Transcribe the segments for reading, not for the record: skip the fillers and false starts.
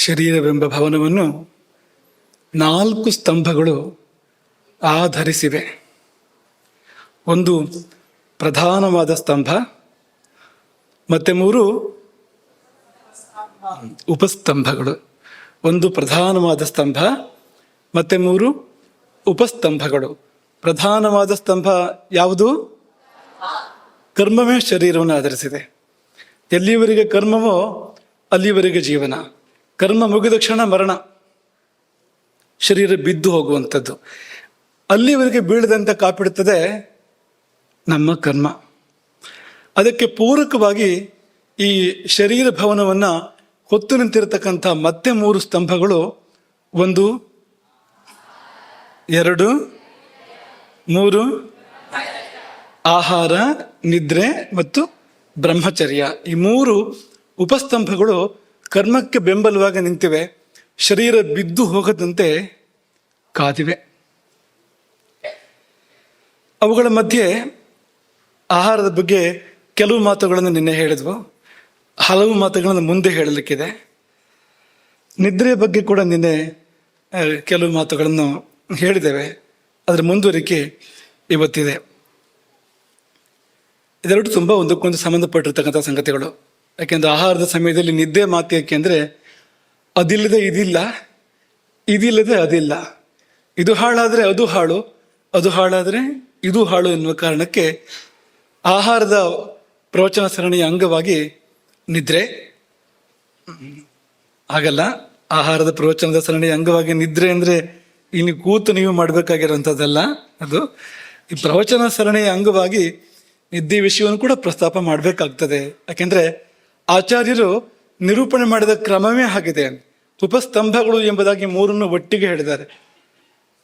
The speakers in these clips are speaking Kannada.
ಶರೀರವೆಂಬ ಭವನವನ್ನು 4 ಸ್ತಂಭಗಳು ಆಧರಿಸಿವೆ. ಒಂದು ಪ್ರಧಾನವಾದ ಸ್ತಂಭ, ಮತ್ತೆ 3 ಉಪಸ್ತಂಭಗಳು. ಒಂದು ಪ್ರಧಾನವಾದ ಸ್ತಂಭ, ಮತ್ತೆ 3 ಉಪಸ್ತಂಭಗಳು. ಪ್ರಧಾನವಾದ ಸ್ತಂಭ ಯಾವುದು? ಕರ್ಮವೇ ಶರೀರವನ್ನು ಆಧರಿಸಿದೆ. ಎಲ್ಲಿವರೆಗೆ ಕರ್ಮವೋ ಅಲ್ಲಿವರೆಗೆ ಜೀವನ. ಕರ್ಮ ಮುಗಿದ ಕ್ಷಣ ಮರಣ, ಶರೀರ ಬಿದ್ದು ಹೋಗುವಂಥದ್ದು. ಅಲ್ಲಿವರೆಗೆ ಬೀಳದಂತೆ ಕಾಪಿಡುತ್ತದೆ ನಮ್ಮ ಕರ್ಮ. ಅದಕ್ಕೆ ಪೂರಕವಾಗಿ ಈ ಶರೀರ ಭವನವನ್ನು ಹೊತ್ತು ನಿಂತಿರತಕ್ಕಂಥ ಮತ್ತೆ 3 ಸ್ತಂಭಗಳು, 1 2 3 ಆಹಾರ, ನಿದ್ರೆ ಮತ್ತು ಬ್ರಹ್ಮಚರ್ಯ. ಈ 3 ಉಪಸ್ತಂಭಗಳು ಕರ್ಮಕ್ಕೆ ಬೆಂಬಲವಾಗಿ ನಿಂತಿವೆ, ಶರೀರ ಬಿದ್ದು ಹೋಗದಂತೆ ಕಾದಿವೆ. ಅವುಗಳ ಮಧ್ಯೆ ಆಹಾರದ ಬಗ್ಗೆ ಕೆಲವು ಮಾತುಗಳನ್ನು ನಿನ್ನೆ ಹೇಳಿದ್ವು, ಹಲವು ಮಾತುಗಳನ್ನು ಮುಂದೆ ಹೇಳಲಿಕ್ಕಿದೆ. ನಿದ್ರೆಯ ಬಗ್ಗೆ ಕೂಡ ನಿನ್ನೆ ಕೆಲವು ಮಾತುಗಳನ್ನು ಹೇಳಿದ್ದೇವೆ, ಅದರ ಮುಂದುವರಿಕೆ ಇವತ್ತಿದೆ. ಇದೆರಡು ತುಂಬ ಒಂದಕ್ಕೊಂದು ಸಂಬಂಧಪಟ್ಟಿರ್ತಕ್ಕಂಥ ಸಂಗತಿಗಳು. ಯಾಕೆಂದರೆ ಆಹಾರದ ಸಮಯದಲ್ಲಿ ನಿದ್ದೆ ಮಾತು ಯಾಕೆಂದರೆ ಅದಿಲ್ಲದೆ ಇದಿಲ್ಲ, ಇದಿಲ್ಲದೆ ಅದಿಲ್ಲ, ಇದು ಹಾಳಾದರೆ ಅದು ಹಾಳು, ಅದು ಹಾಳಾದರೆ ಇದು ಹಾಳು ಎನ್ನುವ ಕಾರಣಕ್ಕೆ ಆಹಾರದ ಪ್ರವಚನ ಸರಣಿಯ ಅಂಗವಾಗಿ ನಿದ್ರೆ ಆಗಲ್ಲ. ಆಹಾರದ ಪ್ರವಚನದ ಸರಣಿಯ ಅಂಗವಾಗಿ ನಿದ್ರೆ ಅಂದರೆ ಇನ್ನು ಕೂತು ನೀವು ಮಾಡಬೇಕಾಗಿರೋಂಥದ್ದಲ್ಲ. ಅದು ಈ ಪ್ರವಚನ ಸರಣಿಯ ಅಂಗವಾಗಿ ನಿದ್ದೆ ವಿಷಯವನ್ನು ಕೂಡ ಪ್ರಸ್ತಾಪ ಮಾಡಬೇಕಾಗ್ತದೆ. ಯಾಕೆಂದರೆ ಆಚಾರ್ಯರು ನಿರೂಪಣೆ ಮಾಡಿದ ಕ್ರಮವೇ ಆಗಿದೆ. ಉಪಸ್ತಂಭಗಳು ಎಂಬುದಾಗಿ 3 ಒಟ್ಟಿಗೆ ಹೇಳಿದ್ದಾರೆ.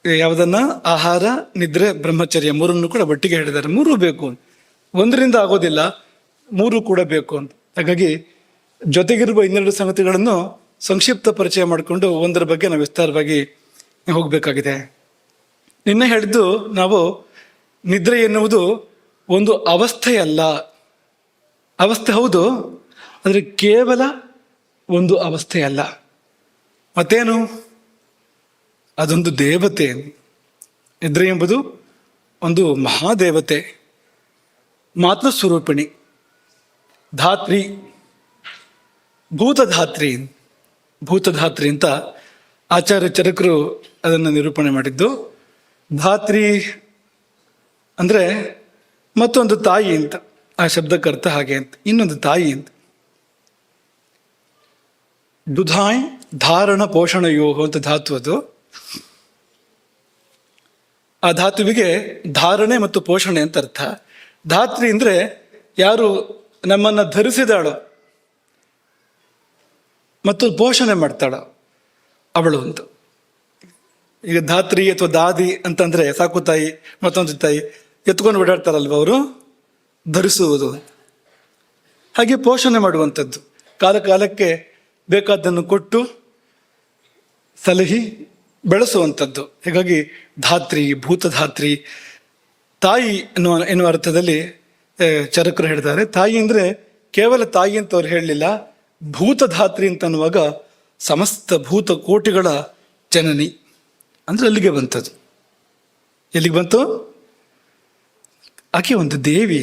ಯಾವುದನ್ನ? ಆಹಾರ, ನಿದ್ರೆ, ಬ್ರಹ್ಮಚರ್ಯ 3 ಕೂಡ ಒಟ್ಟಿಗೆ ಹೇಳಿದ್ದಾರೆ. 3 ಬೇಕು, 1ರಿಂದ ಆಗೋದಿಲ್ಲ, 3 ಕೂಡ ಬೇಕು ಅಂತ. ಹಾಗಾಗಿ ಜೊತೆಗಿರುವ 12 ಸಂಗತಿಗಳನ್ನು ಸಂಕ್ಷಿಪ್ತ ಪರಿಚಯ ಮಾಡಿಕೊಂಡು ಒಂದರ ಬಗ್ಗೆ ನಾವು ವಿಸ್ತಾರವಾಗಿ ಹೋಗಬೇಕಾಗಿದೆ. ನಿನ್ನೆ ಹೇಳಿದ್ದು ನಾವು ನಿದ್ರೆ ಎನ್ನುವುದು ಒಂದು ಅವಸ್ಥೆಯಲ್ಲ. ಅವಸ್ಥೆ ಹೌದು, ಆದರೆ ಕೇವಲ ಒಂದು ಅವಸ್ಥೆಯಲ್ಲ. ಮತ್ತೇನು? ಅದೊಂದು ದೇವತೆ. ನಿದ್ರೆ ಎಂಬುದು ಒಂದು ಮಹಾದೇವತೆ, ಮಾತೃಸ್ವರೂಪಿಣಿ, ಧಾತ್ರಿ, ಭೂತಧಾತ್ರಿ. ಭೂತಧಾತ್ರಿ ಅಂತ ಆಚಾರ್ಯ ಚರಕರು ಅದನ್ನು ನಿರೂಪಣೆ ಮಾಡಿದ್ದು. ಧಾತ್ರಿ ಅಂದರೆ ಮತ್ತೊಂದು ತಾಯಿ ಅಂತ, ಆ ಶಬ್ದಕ್ಕೆ ಅರ್ಥ ಹಾಗೆ ಅಂತ. ಇನ್ನೊಂದು ತಾಯಿ ಅಂತ. ದುಧಾಯ್ ಧಾರಣ ಪೋಷಣಯೋಹೋ ಅಂತ ಧಾತು ಅದು. ಆ ಧಾತುವಿಗೆ ಧಾರಣೆ ಮತ್ತು ಪೋಷಣೆ ಅಂತ ಅರ್ಥ. ಧಾತ್ರಿ ಅಂದರೆ ಯಾರು ನಮ್ಮನ್ನು ಧರಿಸಿದಾಳೋ ಮತ್ತು ಪೋಷಣೆ ಮಾಡ್ತಾಳೋ ಅವಳು ಅಂತ. ಈಗ ಧಾತ್ರಿ ಅಥವಾ ದಾದಿ ಅಂತಂದರೆ ಸಾಕು ತಾಯಿ, ಮತ್ತೊಂದು ತಾಯಿ ಎತ್ಕೊಂಡು ಓಡಾಡ್ತಾರಲ್ವ, ಅವರು ಧರಿಸುವುದು. ಹಾಗೆ ಪೋಷಣೆ ಮಾಡುವಂಥದ್ದು, ಕಾಲ ಕಾಲಕ್ಕೆ ಬೇಕಾದ್ದನ್ನು ಕೊಟ್ಟು ಸಲಹಿ ಬೆಳೆಸುವಂಥದ್ದು. ಹೀಗಾಗಿ ಧಾತ್ರಿ, ಭೂತಧಾತ್ರಿ, ತಾಯಿ ಎನ್ನುವ ಅರ್ಥದಲ್ಲಿ ಚರಕರು ಹೇಳಿದ್ದಾರೆ. ತಾಯಿ ಅಂದರೆ ಕೇವಲ ತಾಯಿ ಅಂತ ಅವ್ರು ಹೇಳಲಿಲ್ಲ, ಭೂತಧಾತ್ರಿ ಅಂತ ಅನ್ನುವಾಗ ಸಮಸ್ತ ಭೂತ ಕೋಟಿಗಳ ಜನನಿ ಅಂದರೆ ಅಲ್ಲಿಗೆ ಬಂತದ್ದು. ಎಲ್ಲಿಗೆ ಬಂತು? ಆಕೆ ಒಂದು ದೇವಿ.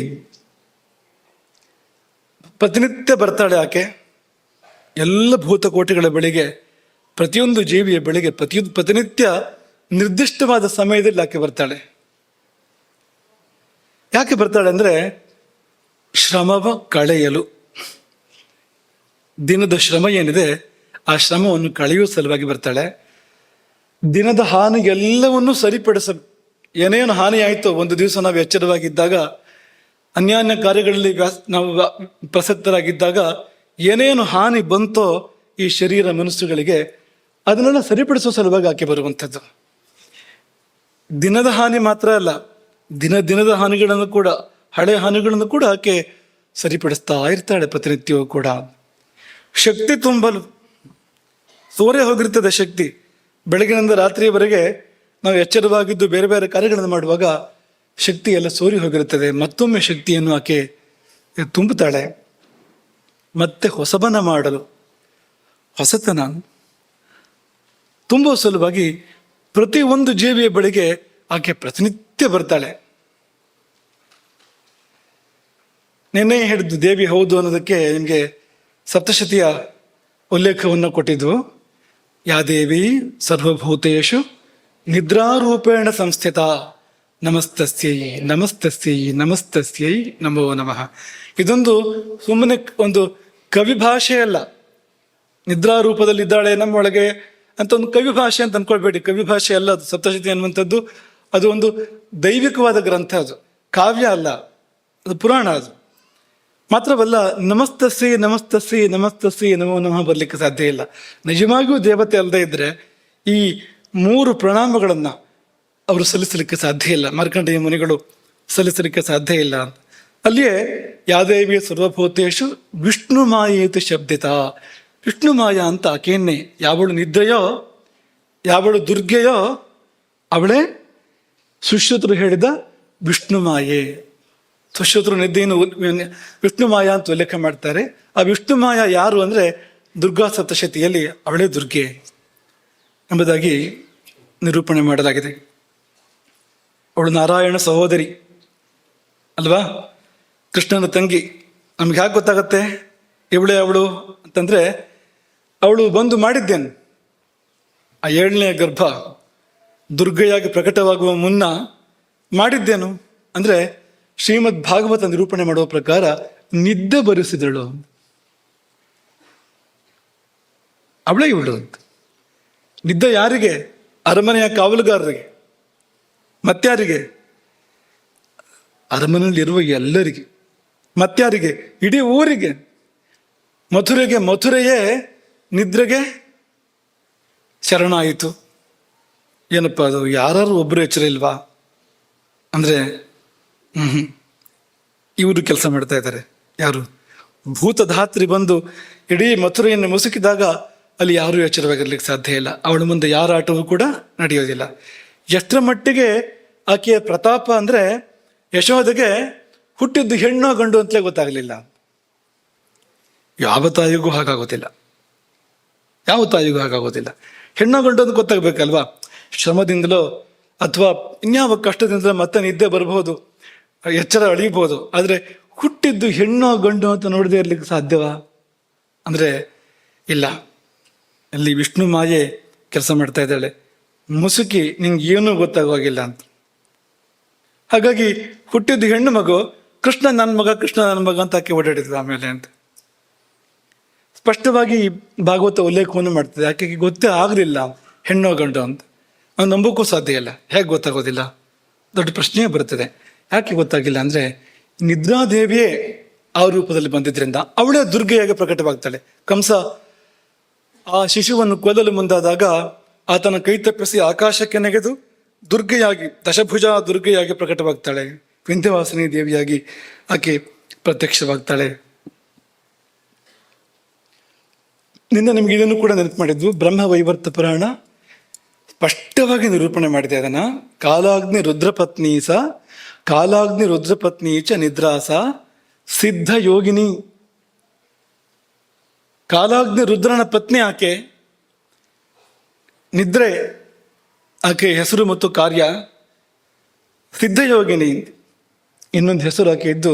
ಪ್ರತಿನಿತ್ಯ ಬರ್ತಾಳೆ ಆಕೆ ಎಲ್ಲ ಭೂತಕೋಟಿಗಳ ಬಳಿಗೆ, ಪ್ರತಿಯೊಂದು ಜೀವಿಯ ಬಳಿಗೆ ಪ್ರತಿನಿತ್ಯ ನಿರ್ದಿಷ್ಟವಾದ ಸಮಯದಲ್ಲಿ ಆಕೆ ಬರ್ತಾಳೆ. ಯಾಕೆ ಬರ್ತಾಳೆ ಅಂದರೆ ಶ್ರಮವ ಕಳೆಯಲು. ದಿನದ ಶ್ರಮ ಏನಿದೆ ಆ ಶ್ರಮವನ್ನು ಕಳೆಯುವ ಸಲುವಾಗಿ ಬರ್ತಾಳೆ. ದಿನದ ಹಾನಿಗೆಲ್ಲವನ್ನೂ ಸರಿಪಡಿಸ, ಏನೇನು ಹಾನಿ ಆಯಿತೋ ಒಂದು ದಿವಸ ನಾವು ಎಚ್ಚರವಾಗಿದ್ದಾಗ, ಅನ್ಯಾನ್ಯ ಕಾರ್ಯಗಳಲ್ಲಿ ನಾವು ಪ್ರಸಕ್ತರಾಗಿದ್ದಾಗ ಏನೇನು ಹಾನಿ ಬಂತೋ ಈ ಶರೀರ ಮನಸ್ಸುಗಳಿಗೆ, ಅದನ್ನೆಲ್ಲ ಸರಿಪಡಿಸೋ ಸಲುವಾಗಿ ಆಕೆ ಬರುವಂಥದ್ದು. ದಿನದ ಹಾನಿ ಮಾತ್ರ ಅಲ್ಲ, ದಿನದ ಹಾನಿಗಳನ್ನು ಕೂಡ, ಹಳೆ ಹಾನಿಗಳನ್ನು ಕೂಡ ಆಕೆ ಸರಿಪಡಿಸ್ತಾ ಇರ್ತಾಳೆ ಪ್ರತಿನಿತ್ಯವೂ ಕೂಡ. ಶಕ್ತಿ ತುಂಬಲು ಸೋರೆ ಹೋಗಿರ್ತದೆ ಶಕ್ತಿ. ಬೆಳಗಿನಿಂದ ರಾತ್ರಿಯವರೆಗೆ ನಾವು ಎಚ್ಚರವಾಗಿದ್ದು ಬೇರೆ ಬೇರೆ ಕಾರ್ಯಗಳನ್ನು ಮಾಡುವಾಗ ಶಕ್ತಿ ಎಲ್ಲ ಸೋರಿ ಹೋಗಿರುತ್ತದೆ. ಮತ್ತೊಮ್ಮೆ ಶಕ್ತಿಯನ್ನು ಆಕೆ ತುಂಬುತ್ತಾಳೆ. ಮತ್ತೆ ಹೊಸಬನ ಮಾಡಲು, ಹೊಸತನ ತುಂಬುವ ಸಲುವಾಗಿ ಪ್ರತಿಯೊಂದು ಜೀವಿಯ ಬಳಿಗೆ ಆಕೆ ಪ್ರತಿನಿತ್ಯ ಬರ್ತಾಳೆ. ನಿನ್ನೆ ಹೇಳಿದ್ದು ದೇವಿ ಹೌದು ಅನ್ನೋದಕ್ಕೆ ನಿಮಗೆ ಸಪ್ತಶತಿಯ ಉಲ್ಲೇಖವನ್ನು ಕೊಟ್ಟಿದ್ವು. ಯಾ ದೇವಿ ಸರ್ವಭೂತೇಷು ನಿದ್ರಾರೂಪೇಣ ಸಂಸ್ಥಿತ ನಮಸ್ತಸ್ಯೈ ನಮಸ್ತಸ್ಯೈ ನಮಸ್ತಸ್ಯೈ ನಮೋ ನಮಃ. ಇದೊಂದು ಸುಮ್ಮನೆ ಒಂದು ಕವಿ ಭಾಷೆ ಅಲ್ಲ. ನಿದ್ರಾರೂಪದಲ್ಲಿದ್ದಾಳೆ ನಮ್ಮೊಳಗೆ ಅಂತ ಒಂದು ಕವಿ ಭಾಷೆ ಅಂತ ಅಂದ್ಕೊಳ್ಬೇಡಿ. ಕವಿ ಭಾಷೆ ಅಲ್ಲ ಅದು. ಸಪ್ತಶತಿ ಅನ್ನುವಂಥದ್ದು ಅದು ಒಂದು ದೈವಿಕವಾದ ಗ್ರಂಥ, ಅದು ಕಾವ್ಯ ಅಲ್ಲ, ಅದು ಪುರಾಣ. ಅದು ಮಾತ್ರವಲ್ಲ, ನಮಸ್ತಸ್ಸಿ ನಮಸ್ತಸ್ಸಿ ನಮಸ್ತಸ್ಸಿ ನಮೋ ನಮಃ ಬರಲಿಕ್ಕೆ ಸಾಧ್ಯ ಇಲ್ಲ. ನಿಜವಾಗಿಯೂ ದೇವತೆ ಅಲ್ಲದೆ ಇದ್ದರೆ ಈ 3 ಪ್ರಣಾಮಗಳನ್ನು ಅವರು ಸಲ್ಲಿಸಲಿಕ್ಕೆ ಸಾಧ್ಯ ಇಲ್ಲ. ಮಾರ್ಕಂಡೇಯ ಮುನಿಗಳು ಸಲ್ಲಿಸಲಿಕ್ಕೆ ಸಾಧ್ಯ ಇಲ್ಲ. ಅಲ್ಲಿಯೇ ಯಾದೇವಿ ಸರ್ವಭೂತೇಷು ವಿಷ್ಣು ಮಾಯೇತಿ ಶಬ್ದಿತ. ವಿಷ್ಣು ಮಾಯ ಅಂತ ಆಕೆಯನ್ನೇ, ಯಾವಳು ನಿದ್ರೆಯೋ ಯಾವಳು ದುರ್ಗೆಯೋ ಅವಳೇ ಸುಶ್ರುತರು ಹೇಳಿದ ವಿಷ್ಣು ಮಾಯೆ. ಸುಶ್ರುತರು ನಿದ್ದೆಯನ್ನು ವಿಷ್ಣು ಮಾಯ ಅಂತ ಉಲ್ಲೇಖ ಮಾಡ್ತಾರೆ. ಆ ವಿಷ್ಣು ಮಾಯ ಯಾರು ಅಂದರೆ ದುರ್ಗಾ ಸಪ್ತಶತಿಯಲ್ಲಿ ಅವಳೇ ದುರ್ಗೆ ಎಂಬುದಾಗಿ ನಿರೂಪಣೆ ಮಾಡಲಾಗಿದೆ. ಅವಳು ನಾರಾಯಣ ಸಹೋದರಿ ಅಲ್ವಾ, ಕೃಷ್ಣನ ತಂಗಿ. ನಮ್ಗೆ ಯಾಕೆ ಗೊತ್ತಾಗತ್ತೆ ಇವಳೇ ಅವಳು ಅಂತಂದ್ರೆ, ಅವಳು ಬಂದು ಮಾಡಿದ್ದೇನು ಆ 7ನೇ ಗರ್ಭ ದುರ್ಗೆಯಾಗಿ ಪ್ರಕಟವಾಗುವ ಮುನ್ನ ಮಾಡಿದ್ದೇನು ಅಂದ್ರೆ, ಶ್ರೀಮದ್ ಭಾಗವತ ನಿರೂಪಣೆ ಮಾಡುವ ಪ್ರಕಾರ ನಿದ್ದೆ ಬರೆಸಿದಳು. ಅವಳೇ ಇವಳು ಅಂತ. ನಿದ್ದೆ ಯಾರಿಗೆ? ಅರಮನೆಯ ಕಾವಲುಗಾರರಿಗೆ. ಮತ್ಯಾರಿಗೆ? ಅರಮನೆಯಲ್ಲಿರುವ ಎಲ್ಲರಿಗೆ. ಮತ್ಯಾರಿಗೆ? ಇಡೀ ಊರಿಗೆ. ಮಥುರೆಯೇ ನಿದ್ರೆಗೆ ಶರಣಾಯಿತು. ಏನಪ್ಪ ಅದು, ಯಾರು ಒಬ್ಬರು ಎಚ್ಚರ ಇಲ್ವಾ ಅಂದರೆ ಇವರು ಕೆಲಸ ಮಾಡ್ತಾ ಇದ್ದಾರೆ. ಯಾರು? ಭೂತಧಾತ್ರಿ ಬಂದು ಇಡೀ ಮಥುರೆಯನ್ನು ಮುಸುಕಿದಾಗ ಅಲ್ಲಿ ಯಾರೂ ಎಚ್ಚರವಾಗಿರ್ಲಿಕ್ಕೆ ಸಾಧ್ಯ ಇಲ್ಲ. ಅವಳ ಮುಂದೆ ಯಾರ ಆಟವೂ ಕೂಡ ನಡೆಯೋದಿಲ್ಲ. ಎಷ್ಟರ ಮಟ್ಟಿಗೆ ಆಕೆಯ ಪ್ರತಾಪ ಅಂದರೆ, ಯಶೋದೆಗೆ ಹುಟ್ಟಿದ್ದು ಹೆಣ್ಣೋ ಗಂಡು ಅಂತಲೇ ಗೊತ್ತಾಗಲಿಲ್ಲ. ಯಾವ ತಾಯಿಗೂ ಹಾಗಾಗೋದಿಲ್ಲ. ಯಾವ ತಾಯಿಗೂ ಹಾಗಾಗೋದಿಲ್ಲ. ಹೆಣ್ಣೋ ಗಂಡು ಅಂತ ಗೊತ್ತಾಗಬೇಕಲ್ವಾ. ಶ್ರಮದಿಂದಲೋ ಅಥವಾ ಇನ್ಯಾವ ಕಷ್ಟದಿಂದಲೋ ಮತ್ತೆ ನಿದ್ದೆ ಬರಬಹುದು, ಎಚ್ಚರ ಅಳಿಬಹುದು. ಆದರೆ ಹುಟ್ಟಿದ್ದು ಹೆಣ್ಣೋ ಗಂಡು ಅಂತ ನೋಡದೇ ಇರ್ಲಿಕ್ಕೆ ಸಾಧ್ಯವಾ ಅಂದರೆ ಇಲ್ಲ. ಅಲ್ಲಿ ವಿಷ್ಣು ಮಾಯೆ ಕೆಲಸ ಮಾಡ್ತಾ ಇದ್ದಾಳೆ. ಮುಸುಕಿ ನಿಂಗೆ ಏನೂ ಗೊತ್ತಾಗೋಗಿಲ್ಲ ಅಂತ. ಹಾಗಾಗಿ ಹುಟ್ಟಿದ್ದು ಹೆಣ್ಣು ಮಗು, ಕೃಷ್ಣ ನನ್ನ ಮಗ, ಕೃಷ್ಣ ನನ್ನ ಮಗ ಅಂತ ಆಕೆ ಓಡಾಡಿದ್ರು ಆಮೇಲೆ ಅಂತ ಸ್ಪಷ್ಟವಾಗಿ ಭಾಗವತ ಉಲ್ಲೇಖವನ್ನು ಮಾಡ್ತದೆ. ಆಕೆಗೆ ಗೊತ್ತೇ ಆಗಲಿಲ್ಲ ಹೆಣ್ಣೋ ಗಂಡು ಅಂತ. ನಾವು ನಂಬೋಕ್ಕೂ ಸಾಧ್ಯ ಇಲ್ಲ. ಹೇಗೆ ಗೊತ್ತಾಗೋದಿಲ್ಲ? ದೊಡ್ಡ ಪ್ರಶ್ನೆಯೇ ಬರ್ತದೆ. ಯಾಕೆ ಗೊತ್ತಾಗಿಲ್ಲ ಅಂದರೆ, ನಿದ್ರಾದೇವಿಯೇ ಆ ರೂಪದಲ್ಲಿ ಬಂದಿದ್ರಿಂದ ಅವಳೇ ದುರ್ಗೆಯಾಗಿ ಪ್ರಕಟವಾಗ್ತಾಳೆ. ಕಂಸ ಆ ಶಿಶುವನ್ನು ಕೊಲ್ಲಲು ಮುಂದಾದಾಗ ಆತನ ಕೈ ತಪ್ಪಿಸಿ ಆಕಾಶಕ್ಕೆ ನೆಗೆದು ದುರ್ಗೆಯಾಗಿ, ದಶಭುಜ ದುರ್ಗೆಯಾಗಿ ಪ್ರಕಟವಾಗ್ತಾಳೆ. ವಿಂಧ್ಯವಾಸಿನಿ ದೇವಿಯಾಗಿ ಆಕೆ ಪ್ರತ್ಯಕ್ಷವಾಗ್ತಾಳೆ. ನಿನ್ನೆ ನಿಮ್ಗೆ ಇದನ್ನು ಕೂಡ ನೆನಪು ಮಾಡಿದ್ವು. ಬ್ರಹ್ಮವೈವರ್ತ ಪುರಾಣ ಸ್ಪಷ್ಟವಾಗಿ ನಿರೂಪಣೆ ಮಾಡಿದೆ ಅದನ್ನು. ಕಾಲಾಗ್ನಿ ರುದ್ರಪತ್ನಿ ಚ ನಿದ್ರಾಸ ಸಿದ್ಧ ಯೋಗಿನಿ. ಕಾಲಾಗ್ನಿ ರುದ್ರನ ಪತ್ನಿ ಆಕೆ. ನಿದ್ರೆ ಆಕೆ ಹೆಸರು ಮತ್ತು ಕಾರ್ಯ. ಸಿದ್ಧಯೋಗಿನಿ ಇನ್ನೊಂದು ಹೆಸರು ಆಕೆ ಇದ್ದು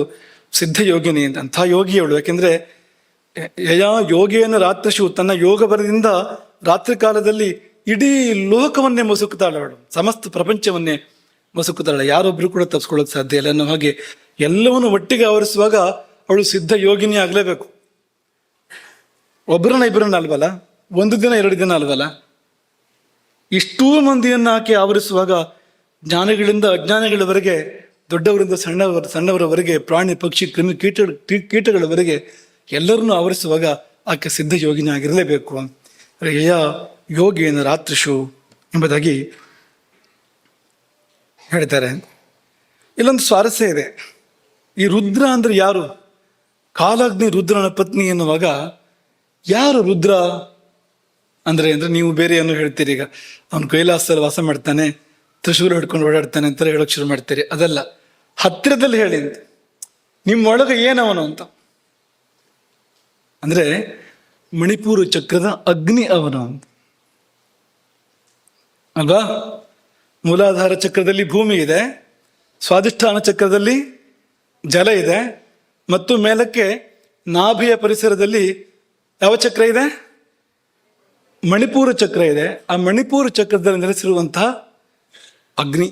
ಸಿದ್ಧಯೋಗಿನಿ ಅಂತ. ಅಂಥ ಯೋಗಿಯವಳು. ಯಾಕೆಂದ್ರೆ ಯಯಾ ಯೋಗೇನ ರಾತ್ರಿಶು, ತನ್ನ ಯೋಗ ಬಲದಿಂದ ರಾತ್ರಿ ಕಾಲದಲ್ಲಿ ಇಡೀ ಲೋಕವನ್ನೇ ಮಸುಕುತ್ತಾಳೆ ಅವಳು. ಸಮಸ್ತ ಪ್ರಪಂಚವನ್ನೇ ಮಸುಕುತ್ತಾಳೆ. ಯಾರೊಬ್ರು ಕೂಡ ತಪ್ಪಿಸ್ಕೊಳ್ಳೋಕೆ ಸಾಧ್ಯ ಇಲ್ಲ ಅನ್ನೋ ಹಾಗೆ ಎಲ್ಲವನ್ನು ಒಟ್ಟಿಗೆ ಆವರಿಸುವಾಗ ಅವಳು ಸಿದ್ಧ ಯೋಗಿನಿ ಆಗಲೇಬೇಕು. ಇಬ್ಬರನ್ನ ಅಲ್ವಲ್ಲ, 1 ದಿನ 2 ದಿನ ಅಲ್ವಲ್ಲ. ಇಷ್ಟೂ ಮಂದಿಯನ್ನು ಆಕೆ ಆವರಿಸುವಾಗ ಜ್ಞಾನಿಗಳಿಂದ ಅಜ್ಞಾನಿಗಳವರೆಗೆ, ದೊಡ್ಡವರಿಂದ ಸಣ್ಣವರವರೆಗೆ, ಪ್ರಾಣಿ ಪಕ್ಷಿ ಕ್ರಿಮಿ ಕೀಟಗಳವರೆಗೆ ಎಲ್ಲರನ್ನೂ ಆವರಿಸುವಾಗ ಆಕೆ ಸಿದ್ಧ ಯೋಗಿನಿ ಆಗಿರಲೇಬೇಕು. ಯಯ ಯೋಗೇನ ರಾತ್ರಿಷು ಎಂಬುದಾಗಿ ಹೇಳ್ತಾರೆ. ಇಲ್ಲೊಂದು ಸ್ವಾರಸ್ಯ ಇದೆ. ಈ ರುದ್ರ ಅಂದರೆ ಯಾರು? ಕಾಲಾಗ್ನಿ ರುದ್ರನ ಪತ್ನಿ ಎನ್ನುವಾಗ ಯಾರು ರುದ್ರ ಅಂದರೆ ನೀವು ಬೇರೆ ಏನೋ ಹೇಳ್ತೀರಿ. ಈಗ ಅವನು ಕೈಲಾಸದಲ್ಲಿ ವಾಸ ಮಾಡ್ತಾನೆ, ತ್ರಿಶೂಲ ಹಿಡ್ಕೊಂಡು ಓಡಾಡ್ತಾನೆ ಅಂತ ಹೇಳೋಕೆ ಶುರು ಮಾಡ್ತೀರಿ. ಅದಲ್ಲ, ಹತ್ತಿರದಲ್ಲಿ ಹೇಳಿ. ನಿಮ್ಮೊಳಗೆ ಏನವನು ಅಂತ ಅಂದರೆ ಮಣಿಪೂರ ಚಕ್ರದ ಅಗ್ನಿ ಅವನು ಅಂತ. ಅಲ್ವಾ? ಮೂಲಾಧಾರ ಚಕ್ರದಲ್ಲಿ ಭೂಮಿ ಇದೆ, ಸ್ವಾಧಿಷ್ಠಾನ ಚಕ್ರದಲ್ಲಿ ಜಲ ಇದೆ, ಮತ್ತು ಮೇಲಕ್ಕೆ ನಾಭಿಯ ಪರಿಸರದಲ್ಲಿ ಯಾವ ಚಕ್ರ ಇದೆ? ಮಣಿಪೂರ ಚಕ್ರ ಇದೆ. ಆ ಮಣಿಪೂರ ಚಕ್ರದಲ್ಲಿ ನೆಲೆಸಿರುವಂತಹ ಅಗ್ನಿ,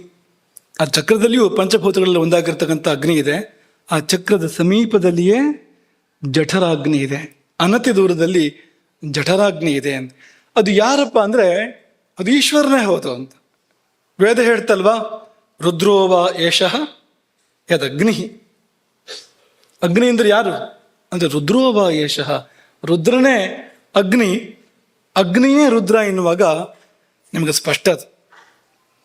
ಆ ಚಕ್ರದಲ್ಲಿಯೂ ಪಂಚಭೂತಗಳಲ್ಲಿ ಒಂದಾಗಿರ್ತಕ್ಕಂಥ ಅಗ್ನಿ ಇದೆ. ಆ ಚಕ್ರದ ಸಮೀಪದಲ್ಲಿಯೇ ಜಠರಾಗ್ನಿ ಇದೆ, ಅನತಿ ದೂರದಲ್ಲಿ ಜಠರಾಗ್ನಿ ಇದೆ. ಅದು ಯಾರಪ್ಪ ಅಂದರೆ ಅದು ಈಶ್ವರನೇ ಹೌದು ಅಂತ ವೇದ ಹೇಳ್ತಲ್ವಾ? ರುದ್ರೋವ ಏಷಃ ಯದಗ್ನಿ. ಅಗ್ನಿ ಅಂದ್ರೆ ಯಾರು ಅಂದರೆ ರುದ್ರೋವ ಏಷಃ, ರುದ್ರನೇ ಅಗ್ನಿ, ಅಗ್ನಿಯೇ ರುದ್ರ ಎನ್ನುವಾಗ ನಿಮಗೆ ಸ್ಪಷ್ಟ ಅದು.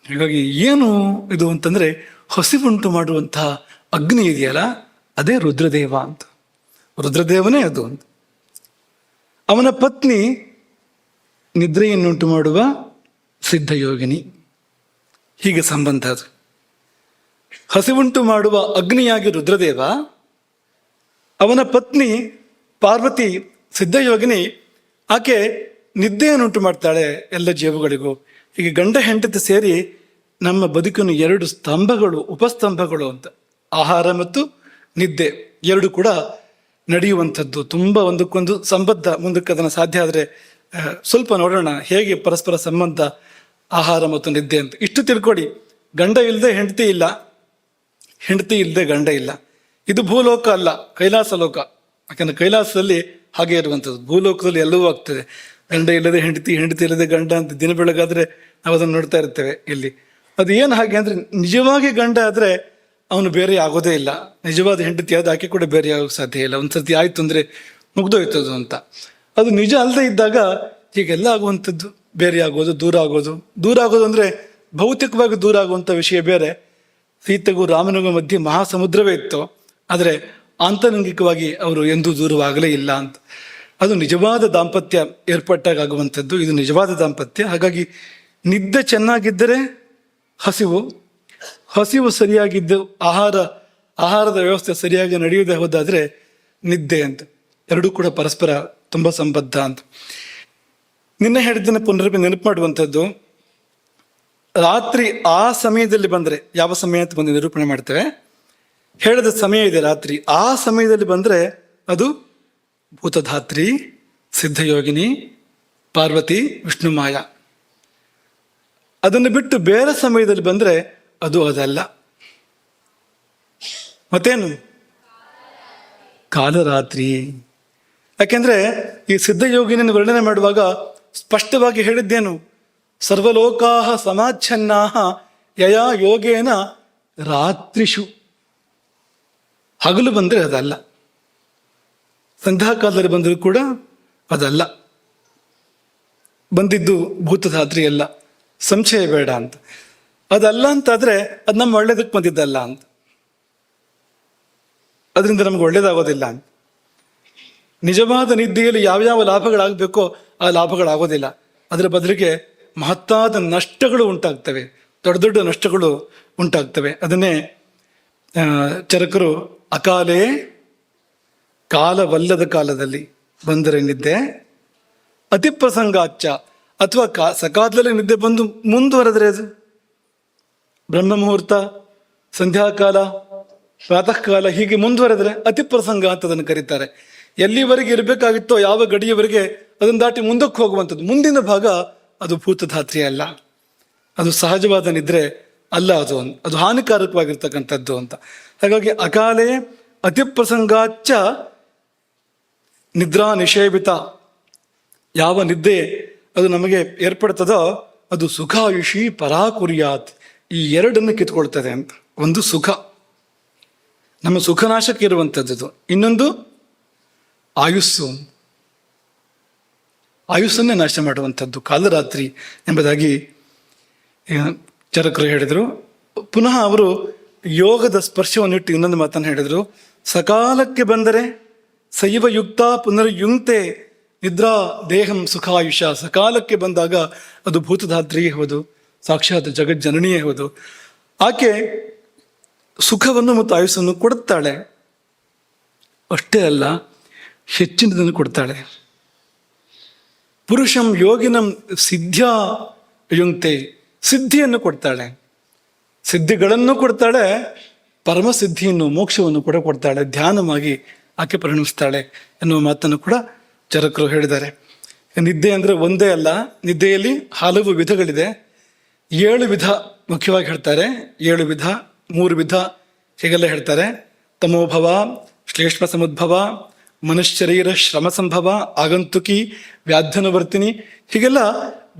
ಹೀಗಾಗಿ ಏನು ಇದು ಅಂತಂದರೆ ಹಸಿವುಂಟು ಮಾಡುವಂತಹ ಅಗ್ನಿ ಇದೆಯಲ್ಲ, ಅದೇ ರುದ್ರದೇವ ಅಂತ. ರುದ್ರದೇವನೇ ಅದು ಅಂತ. ಅವನ ಪತ್ನಿ ನಿದ್ರೆಯನ್ನುಂಟು ಮಾಡುವ ಸಿದ್ಧಯೋಗಿನಿ. ಹೀಗೆ ಸಂಬಂಧ ಅದು. ಹಸಿವುಂಟು ಮಾಡುವ ಅಗ್ನಿಯಾಗಿ ರುದ್ರದೇವ, ಅವನ ಪತ್ನಿ ಪಾರ್ವತಿ ಸಿದ್ಧಯೋಗಿನಿ, ಆಕೆ ನಿದ್ದೆಯನ್ನುಂಟು ಮಾಡ್ತಾಳೆ ಎಲ್ಲ ಜೀವಗಳಿಗೂ. ಹೀಗೆ ಗಂಡ ಹೆಂಡತಿ ಸೇರಿ ನಮ್ಮ ಬದುಕಿನ ಎರಡು ಸ್ತಂಭಗಳು, ಉಪಸ್ತಂಭಗಳು ಅಂತ. ಆಹಾರ ಮತ್ತು ನಿದ್ದೆ ಎರಡು ಕೂಡ ನಡೆಯುವಂಥದ್ದು, ತುಂಬ ಒಂದಕ್ಕೊಂದು ಸಂಬದ್ಧ. ಮುಂದಕ್ಕೆ ಅದನ್ನು ಸಾಧ್ಯ ಆದರೆ ಸ್ವಲ್ಪ ನೋಡೋಣ ಹೇಗೆ ಪರಸ್ಪರ ಸಂಬಂಧ ಆಹಾರ ಮತ್ತು ನಿದ್ದೆ ಅಂತ. ಇಷ್ಟು ತಿಳ್ಕೊಡಿ, ಗಂಡ ಇಲ್ಲದೆ ಹೆಂಡತಿ ಇಲ್ಲ, ಹೆಂಡತಿ ಇಲ್ಲದೆ ಗಂಡ ಇಲ್ಲ. ಇದು ಭೂಲೋಕ ಅಲ್ಲ, ಕೈಲಾಸ ಲೋಕ. ಯಾಕಂದರೆ ಕೈಲಾಸದಲ್ಲಿ ಹಾಗೆ ಇರುವಂಥದ್ದು. ಭೂಲೋಕದಲ್ಲಿ ಎಲ್ಲವೂ ಆಗ್ತದೆ. ಗಂಡ ಇಲ್ಲದೆ ಹೆಂಡತಿ, ಹೆಂಡತಿ ಇಲ್ಲದೆ ಗಂಡ ಅಂತ ದಿನ ಬೆಳಗಾದರೆ ನಾವು ಅದನ್ನು ನೋಡ್ತಾ ಇರ್ತೇವೆ. ಇಲ್ಲಿ ಅದು ಏನು ಹಾಗೆ ಅಂದರೆ, ನಿಜವಾಗಿ ಗಂಡ ಆದರೆ ಅವನು ಬೇರೆ ಆಗೋದೇ ಇಲ್ಲ. ನಿಜವಾದ ಹೆಂಡತಿ ಆದ ಆಕೆ ಕೂಡ ಬೇರೆ ಆಗೋಕ್ಕೆ ಸಾಧ್ಯ ಇಲ್ಲ. ಒಂದು ಸರ್ತಿ ಆಯಿತು ಅಂದರೆ ಮುಗ್ದೋಯ್ತದು ಅಂತ. ಅದು ನಿಜ ಅಲ್ಲದೆ ಇದ್ದಾಗ ಹೀಗೆಲ್ಲ ಆಗುವಂಥದ್ದು, ಬೇರೆ ಆಗೋದು, ದೂರ ಆಗೋದು. ದೂರ ಆಗೋದು ಅಂದರೆ ಭೌತಿಕವಾಗಿ ದೂರ ಆಗುವಂಥ ವಿಷಯ ಬೇರೆ. ಸೀತೆಗೂ ರಾಮನಿಗೂ ಮಧ್ಯೆ ಮಹಾಸಮುದ್ರವೇ ಇತ್ತು, ಆದರೆ ಆಂತರಂಗಿಕವಾಗಿ ಅವರು ಎಂದೂ ದೂರವಾಗಲೇ ಇಲ್ಲ ಅಂತ. ಅದು ನಿಜವಾದ ದಾಂಪತ್ಯ ಏರ್ಪಟ್ಟಾಗ ಆಗುವಂಥದ್ದು. ಇದು ನಿಜವಾದ ದಾಂಪತ್ಯ. ಹಾಗಾಗಿ ನಿದ್ದೆ ಚೆನ್ನಾಗಿದ್ದರೆ ಹಸಿವು, ಹಸಿವು ಸರಿಯಾಗಿದ್ದು ಆಹಾರದ ವ್ಯವಸ್ಥೆ ಸರಿಯಾಗಿ ನಡೆಯುವುದೇ ಹೋದಾದರೆ ನಿದ್ದೆ ಅಂತ. ಎರಡೂ ಕೂಡ ಪರಸ್ಪರ ತುಂಬ ಸಂಬದ್ಧ ಅಂತ. ನಿನ್ನೆ ಹೇಳಿದ್ದನ್ನು ನೆನಪು ಮಾಡುವಂಥದ್ದು, ರಾತ್ರಿ ಆ ಸಮಯದಲ್ಲಿ ಬಂದರೆ, ಯಾವ ಸಮಯ ಅಂತ ಬಂದು ನಿರೂಪಣೆ ಮಾಡ್ತೇವೆ, ಹೇಳಿದ ಸಮಯ ಇದೆ ರಾತ್ರಿ, ಆ ಸಮಯದಲ್ಲಿ ಬಂದರೆ ಅದು ಭೂತಧಾತ್ರಿ, ಸಿದ್ಧಯೋಗಿನಿ, ಪಾರ್ವತಿ, ವಿಷ್ಣುಮಾಯ. ಅದನ್ನು ಬಿಟ್ಟು ಬೇರೆ ಸಮಯದಲ್ಲಿ ಬಂದರೆ ಅದು ಅದಲ್ಲ. ಮತ್ತೇನು? ಕಾಲರಾತ್ರಿ. ಯಾಕೆಂದರೆ ಈ ಸಿದ್ಧಯೋಗಿನಿಯನ್ನು ವರ್ಣನೆ ಮಾಡುವಾಗ ಸ್ಪಷ್ಟವಾಗಿ ಹೇಳಿದ್ದೇನು? ಸರ್ವಲೋಕಾಹ ಸಮಾಚ್ಛನ್ನಾಹ ಯಯಾ ಯೋಗೇನ ರಾತ್ರಿಷು. ಹಗಲು ಬಂದರೆ ಅದಲ್ಲ, ಸಂಧ್ಯಾಕಾಲದಲ್ಲಿ ಬಂದರೂ ಕೂಡ ಅದಲ್ಲ. ಬಂದಿದ್ದು ಭೂತಧಾತ್ರಿ ಅಲ್ಲ, ಸಂಶಯ ಬೇಡ ಅಂತ. ಅದಲ್ಲ ಅಂತಾದರೆ ಅದು ನಮ್ಮ ಒಳ್ಳೇದಕ್ಕೆ ಬಂದಿದ್ದಲ್ಲ ಅಂತ, ಅದರಿಂದ ನಮ್ಗೆ ಒಳ್ಳೇದಾಗೋದಿಲ್ಲ ಅಂತ. ನಿಜವಾದ ನಿದ್ದೆಯಲ್ಲಿ ಯಾವ್ಯಾವ ಲಾಭಗಳಾಗಬೇಕೋ ಆ ಲಾಭಗಳಾಗೋದಿಲ್ಲ. ಅದರ ಬದಲಿಗೆ ಮಹತ್ತಾದ ನಷ್ಟಗಳು ಉಂಟಾಗ್ತವೆ, ದೊಡ್ಡ ದೊಡ್ಡ ನಷ್ಟಗಳು ಉಂಟಾಗ್ತವೆ. ಅದನ್ನೇ ಚರಕರು ಅಕಾಲೇ ಕಾಲವಲ್ಲದ ಕಾಲದಲ್ಲಿ ಬಂದರೆ ನಿದ್ದೆ, ಅತಿಪ್ರಸಂಗಾಚ್ಚ, ಅಥವಾ ಸಕಾಲದಲ್ಲಿ ನಿದ್ದೆ ಬಂದು ಮುಂದುವರೆದರೆ ಅದು ಬ್ರಹ್ಮ ಮುಹೂರ್ತ, ಸಂಧ್ಯಾಕಾಲ, ಪ್ರಾತಃ ಕಾಲ, ಹೀಗೆ ಮುಂದುವರೆದರೆ ಅತಿಪ್ರಸಂಗ ಅಂತ ಅದನ್ನು ಕರೀತಾರೆ. ಎಲ್ಲಿವರೆಗೆ ಇರಬೇಕಾಗಿತ್ತೋ ಯಾವ ಗಡಿಯವರೆಗೆ ಅದನ್ನು ದಾಟಿ ಮುಂದಕ್ಕೆ ಹೋಗುವಂಥದ್ದು. ಮುಂದಿನ ಭಾಗ ಅದು ಭೂತಧಾತ್ರಿ ಅಲ್ಲ, ಅದು ಸಹಜವಾದ ನಿದ್ರೆ ಅಲ್ಲ, ಅದು ಹಾನಿಕಾರಕವಾಗಿರ್ತಕ್ಕಂಥದ್ದು ಅಂತ. ಹಾಗಾಗಿ ಅಕಾಲೇ ಅತಿಪ್ರಸಂಗಾಚ್ಚ ನಿದ್ರಾ ನಿಷೇವಿತ. ಯಾವ ನಿದ್ದೆ ಅದು ನಮಗೆ ಏರ್ಪಡ್ತದೋ ಅದು ಸುಖಾಯುಷಿ ಪರಾಕುರ್ಯಾತ್. ಈ ಎರಡನ್ನು ಕಿತ್ಕೊಳ್ತದೆ ಅಂತ. ಒಂದು ಸುಖ, ನಮ್ಮ ಸುಖನಾಶಕ್ಕೆ ಇರುವಂಥದ್ದು. ಇನ್ನೊಂದು ಆಯುಸ್ಸು, ಆಯುಸ್ಸನ್ನೇ ನಾಶ ಮಾಡುವಂಥದ್ದು ಕಾಲರಾತ್ರಿ ಎಂಬುದಾಗಿ ಚರಕರು ಹೇಳಿದರು. ಪುನಃ ಅವರು ಯೋಗದ ಸ್ಪರ್ಶವನ್ನಿಟ್ಟು ಇನ್ನೊಂದು ಮಾತನ್ನು ಹೇಳಿದರು. ಸಕಾಲಕ್ಕೆ ಬಂದರೆ ಸೈವ ಯುಕ್ತ ಪುನರ್ಯುಂಕ್ತೆ ನಿದ್ರಾ ದೇಹಂ ಸುಖಾಯುಷ. ಸಕಾಲಕ್ಕೆ ಬಂದಾಗ ಅದು ಭೂತಧಾತ್ರಿಯೇ ಹೌದು, ಸಾಕ್ಷಾತ್ ಜಗಜ್ಜನನಿಯೇ ಹೌದು. ಆಕೆ ಸುಖವನ್ನು ಮತ್ತು ಆಯುಸ್ಸನ್ನು ಕೊಡುತ್ತಾಳೆ. ಅಷ್ಟೇ ಅಲ್ಲ, ಹೆಚ್ಚಿನದನ್ನು ಕೊಡ್ತಾಳೆ. ಪುರುಷಂ ಯೋಗಿನಂ ಸಿದ್ಧ್ಯಾ ಯುಂಕ್ತೆ. ಸಿದ್ಧಿಯನ್ನು ಕೊಡ್ತಾಳೆ, ಸಿದ್ಧಿಗಳನ್ನು ಕೊಡ್ತಾಳೆ, ಪರಮಸಿದ್ಧಿಯನ್ನು ಮೋಕ್ಷವನ್ನು ಕೂಡ ಕೊಡ್ತಾಳೆ, ಧ್ಯಾನವಾಗಿ ಆಕೆ ಪರಿಣಮಿಸ್ತಾಳೆ ಎನ್ನುವ ಮಾತನ್ನು ಕೂಡ ಚರಕರು ಹೇಳಿದ್ದಾರೆ. ನಿದ್ದೆ ಅಂದರೆ ಒಂದೇ ಅಲ್ಲ, ನಿದ್ದೆಯಲ್ಲಿ ಹಲವು ವಿಧಗಳಿದೆ. 7 ವಿಧ ಮುಖ್ಯವಾಗಿ ಹೇಳ್ತಾರೆ. 7 ವಿಧ, 3 ವಿಧ ಹೀಗೆಲ್ಲ ಹೇಳ್ತಾರೆ. ತಮೋಭವ, ಶ್ಲೇಷ್ಮ ಸಮುದ್ಭವ, ಮನುಷ್ಯರೀರ ಶ್ರಮ ಸಂಭವ, ಆಗಂತುಕಿ, ವ್ಯಾಧ್ಯನುವರ್ತಿನಿ, ಹೀಗೆಲ್ಲ